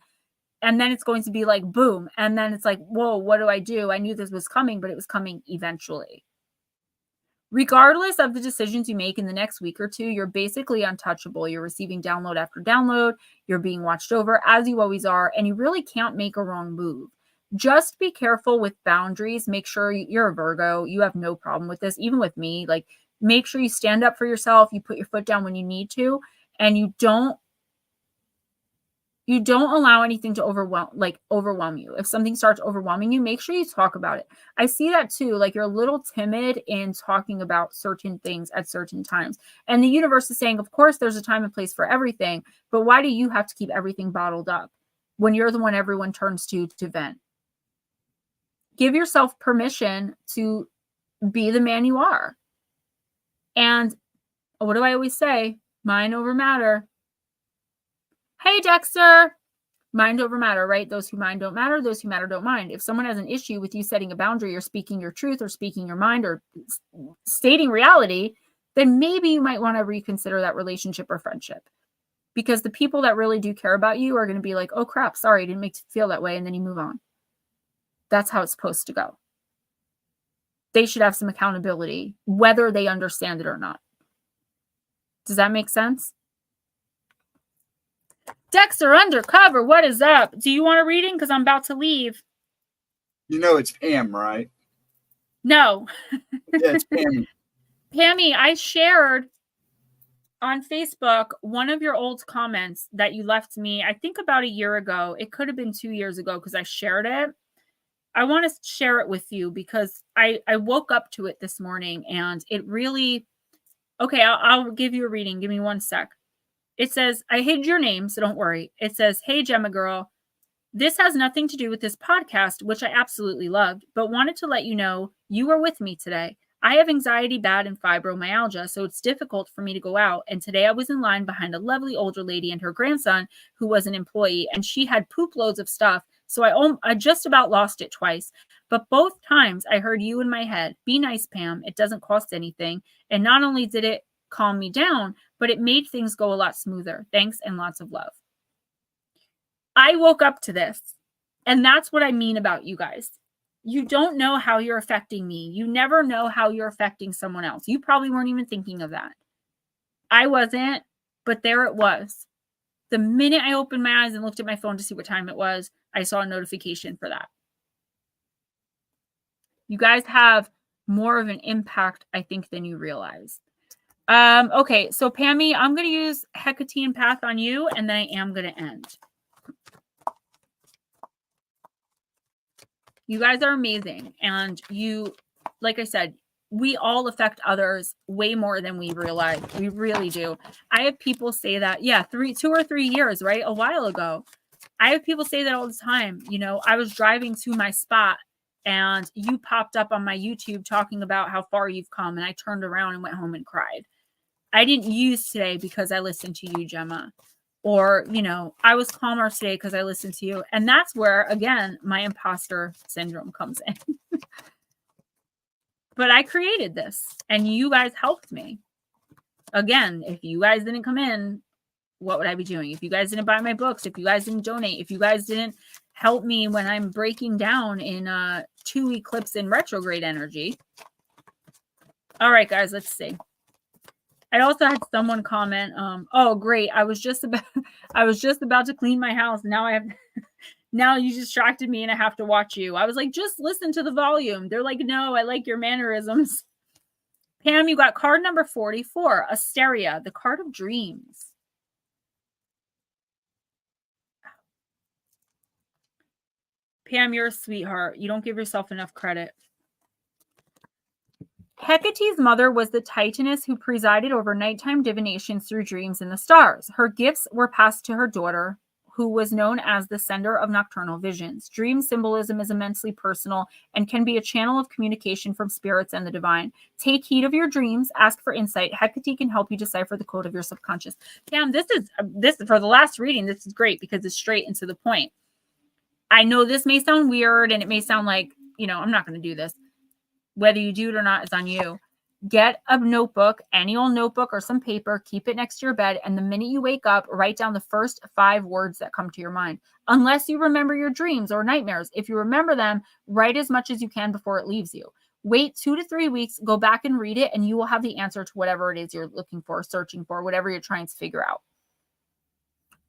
And then it's going to be like, boom. And then it's like, whoa, what do? I knew this was coming, but it was coming eventually. Regardless of the decisions you make in the next week or two, you're basically untouchable. You're receiving download after download. You're being watched over as you always are. And you really can't make a wrong move. Just be careful with boundaries. Make sure you're a Virgo. You have no problem with this. Even with me, like make sure you stand up for yourself. You put your foot down when you need to, and you don't allow anything to overwhelm you. If something starts overwhelming you, make sure you talk about it. I see that too. Like you're a little timid in talking about certain things at certain times. And the universe is saying, of course, there's a time and place for everything, but why do you have to keep everything bottled up when you're the one everyone turns to vent? Give yourself permission to be the man you are. And what do I always say? Mind over matter. Hey, Dexter. Mind over matter, right? Those who mind don't matter. Those who matter don't mind. If someone has an issue with you setting a boundary or speaking your truth or speaking your mind or stating reality, then maybe you might want to reconsider that relationship or friendship. Because the people that really do care about you are going to be like, oh, crap, sorry, I didn't make you feel that way. And then you move on. That's how it's supposed to go. They should have some accountability, whether they understand it or not. Does that make sense? Dexter Undercover, what is up? Do you want a reading? Because I'm about to leave. You know it's Pam, right? No. Yeah, it's Pam. Pammy, I shared on Facebook one of your old comments that you left me, I think about a year ago. It could have been 2 years ago because I shared it. I want to share it with you because I woke up to it this morning and it really... Okay, I'll give you a reading. Give me one sec. It says, I hid your name, so don't worry. It says, hey, Gemma girl, this has nothing to do with this podcast, which I absolutely loved, but wanted to let you know you were with me today. I have anxiety bad and fibromyalgia, so it's difficult for me to go out. And today I was in line behind a lovely older lady and her grandson, who was an employee, and she had poop loads of stuff. So I just about lost it twice. But both times I heard you in my head. Be nice, Pam. It doesn't cost anything. And not only did it calm me down, but it made things go a lot smoother. Thanks and lots of love. I woke up to this, and that's what I mean about you guys. You don't know how you're affecting me. You never know how you're affecting someone else. You probably weren't even thinking of that. I wasn't, but there it was. The minute I opened my eyes and looked at my phone to see what time it was, I saw a notification for that. You guys have more of an impact, I think, than you realize. Okay, so Pammy, I'm going to use Hekatean Path on you, and then I am going to end. You guys are amazing. And you, like I said, we all affect others way more than we realize. We really do. I have people say that, 2 or 3 years, right? A while ago. I have people say that all the time. You know, I was driving to my spot and you popped up on my YouTube talking about how far you've come. And I turned around and went home and cried. I didn't use today because I listened to you, Gemma. Or, you know, I was calmer today because I listened to you. And that's where, again, my imposter syndrome comes in. But I created this and you guys helped me. Again, if you guys didn't come in, what would I be doing? If you guys didn't buy my books, if you guys didn't donate, if you guys didn't help me when I'm breaking down in 2 eclipse in retrograde energy. All right, guys, let's see. I also had someone comment, oh, great. I was just about to clean my house. Now you distracted me and I have to watch you. I was like, just listen to the volume. They're like, no, I like your mannerisms. Pam, you got card number 44, Asteria, the card of dreams. Pam, you're a sweetheart. You don't give yourself enough credit. Hecate's mother was the Titaness who presided over nighttime divinations through dreams in the stars. Her gifts were passed to her daughter, who was known as the sender of nocturnal visions. Dream symbolism is immensely personal and can be a channel of communication from spirits and the divine. Take heed of your dreams. Ask for insight. Hecate can help you decipher the code of your subconscious. Pam, this for the last reading. This is great because it's straight and to the point. I know this may sound weird and it may sound like, you know, I'm not going to do this. Whether you do it or not is on you. Get a notebook, any old notebook or some paper, keep it next to your bed, and the minute you wake up, write down the first 5 words that come to your mind. Unless you remember your dreams or nightmares. If you remember them, write as much as you can before it leaves you. Wait 2 to 3 weeks, go back and read it, and you will have the answer to whatever it is you're looking for, searching for, whatever you're trying to figure out.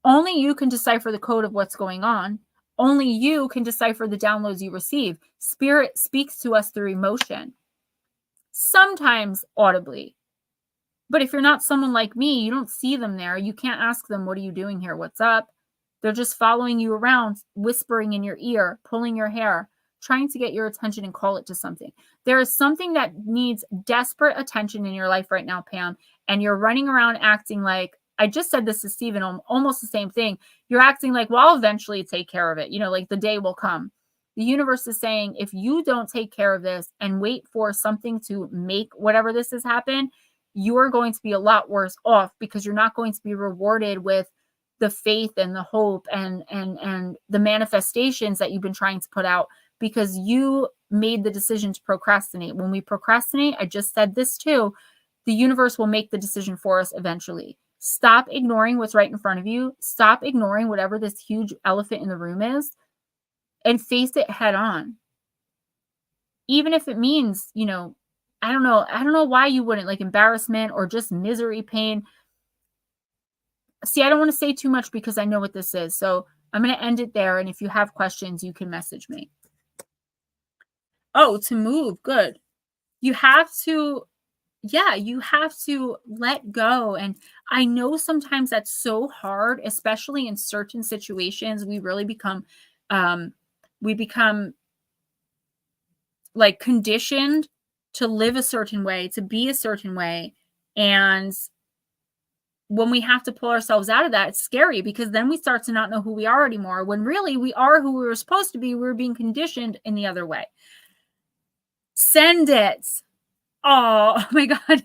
Only you can decipher the code of what's going on. Only you can decipher the downloads you receive. Spirit speaks to us through emotion, sometimes audibly. But if you're not someone like me, you don't see them there. You can't ask them, what are you doing here? What's up? They're just following you around, whispering in your ear, pulling your hair, trying to get your attention and call it to something. There is something that needs desperate attention in your life right now, Pam, and you're running around acting like, I just said this to Stephen, almost the same thing. You're acting like, well, I'll eventually take care of it. You know, like the day will come. The universe is saying, if you don't take care of this and wait for something to make whatever this has happen, you're going to be a lot worse off because you're not going to be rewarded with the faith and the hope and the manifestations that you've been trying to put out because you made the decision to procrastinate. When we procrastinate, I just said this too, the universe will make the decision for us eventually. Stop ignoring what's right in front of you. Stop ignoring whatever this huge elephant in the room is and face it head on. Even if it means, you know, I don't know why you wouldn't, like embarrassment or just misery, pain. See, I don't want to say too much because I know what this is. So I'm going to end it there. And if you have questions, you can message me. Oh, to move. Good. You have to let go. And I know sometimes that's so hard, especially in certain situations. We really become like conditioned to live a certain way, to be a certain way. And when we have to pull ourselves out of that, it's scary because then we start to not know who we are anymore, when really we are who we were supposed to be. We were being conditioned in the other way. Send it. Oh my God.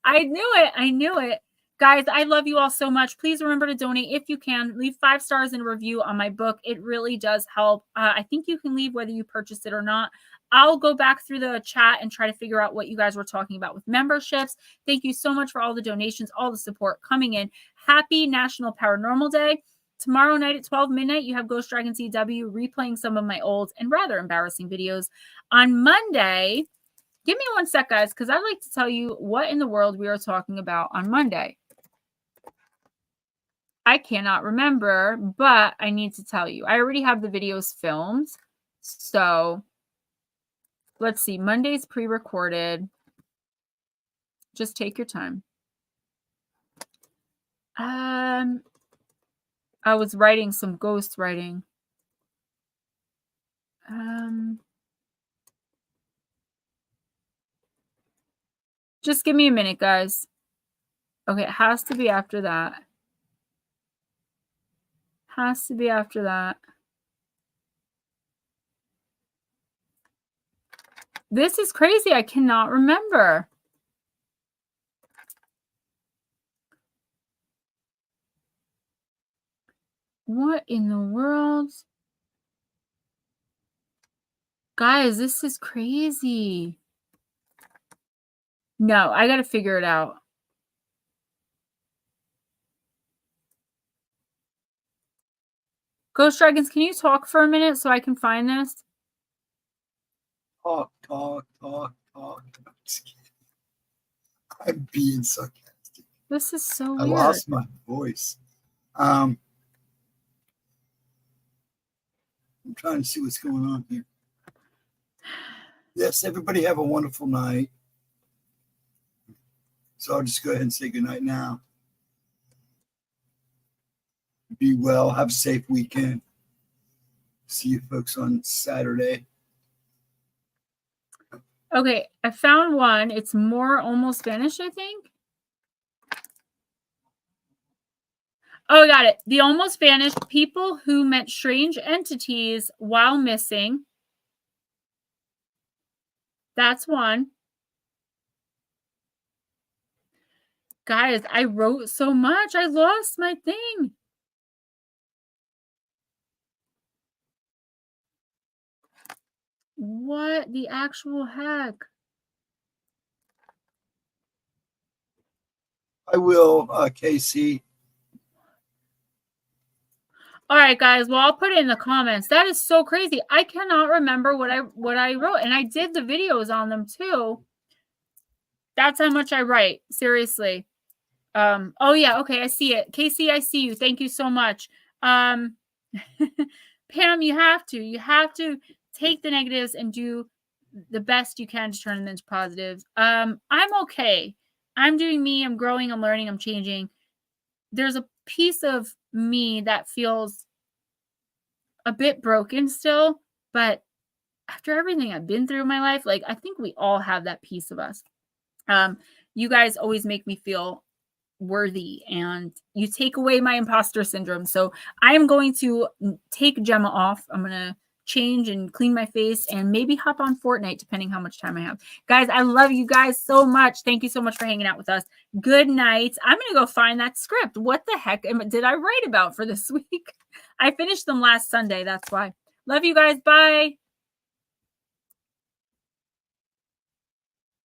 I knew it. I knew it. Guys, I love you all so much. Please remember to donate if you can. Leave 5 stars and a review on my book. It really does help. I think you can leave whether you purchase it or not. I'll go back through the chat and try to figure out what you guys were talking about with memberships. Thank you so much for all the donations, all the support coming in. Happy National Paranormal Day. Tomorrow night at 12 midnight, you have Ghostdragonzw replaying some of my old and rather embarrassing videos. On Monday, give me one sec, guys, because I'd like to tell you what in the world we are talking about on Monday. I cannot remember, but I need to tell you. I already have the videos filmed. So let's see. Monday's pre-recorded. Just take your time. I was writing some ghost writing. Just give me a minute, guys. Okay, it has to be after that. Has to be after that. This is crazy. I cannot remember. What in the world? Guys, this is crazy. No, I got to figure it out. Ghost Dragons, can you talk for a minute so I can find this? Talk. I'm being sarcastic. This is so weird. I lost my voice. I'm trying to see what's going on here. Yes, everybody have a wonderful night. So I'll just go ahead and say goodnight now. Be well. Have a safe weekend. See you folks on Saturday. Okay, I found one. It's more almost vanished, I think. Oh, I got it. The almost vanished people who met strange entities while missing. That's one. Guys, I wrote so much. I lost my thing. What the actual heck? I will, Casey. All right, guys. Well, I'll put it in the comments. That is so crazy. I cannot remember what I wrote, and I did the videos on them too. That's how much I write. Seriously. Oh yeah, okay, I see it. Casey, I see you. Thank you so much. Pam, you have to take the negatives and do the best you can to turn them into positives. I'm okay. I'm doing me. I'm growing. I'm learning. I'm changing. There's a piece of me that feels a bit broken still, but after everything I've been through in my life, like I think we all have that piece of us. You guys always make me feel worthy and you take away my imposter syndrome. So I am going to take Gemma off. I'm going to change and clean my face and maybe hop on Fortnite, depending how much time I have. Guys, I love you guys so much. Thank you so much for hanging out with us. Good night. I'm going to go find that script. What the heck did I write about for this week? I finished them last Sunday. That's why. Love you guys. Bye.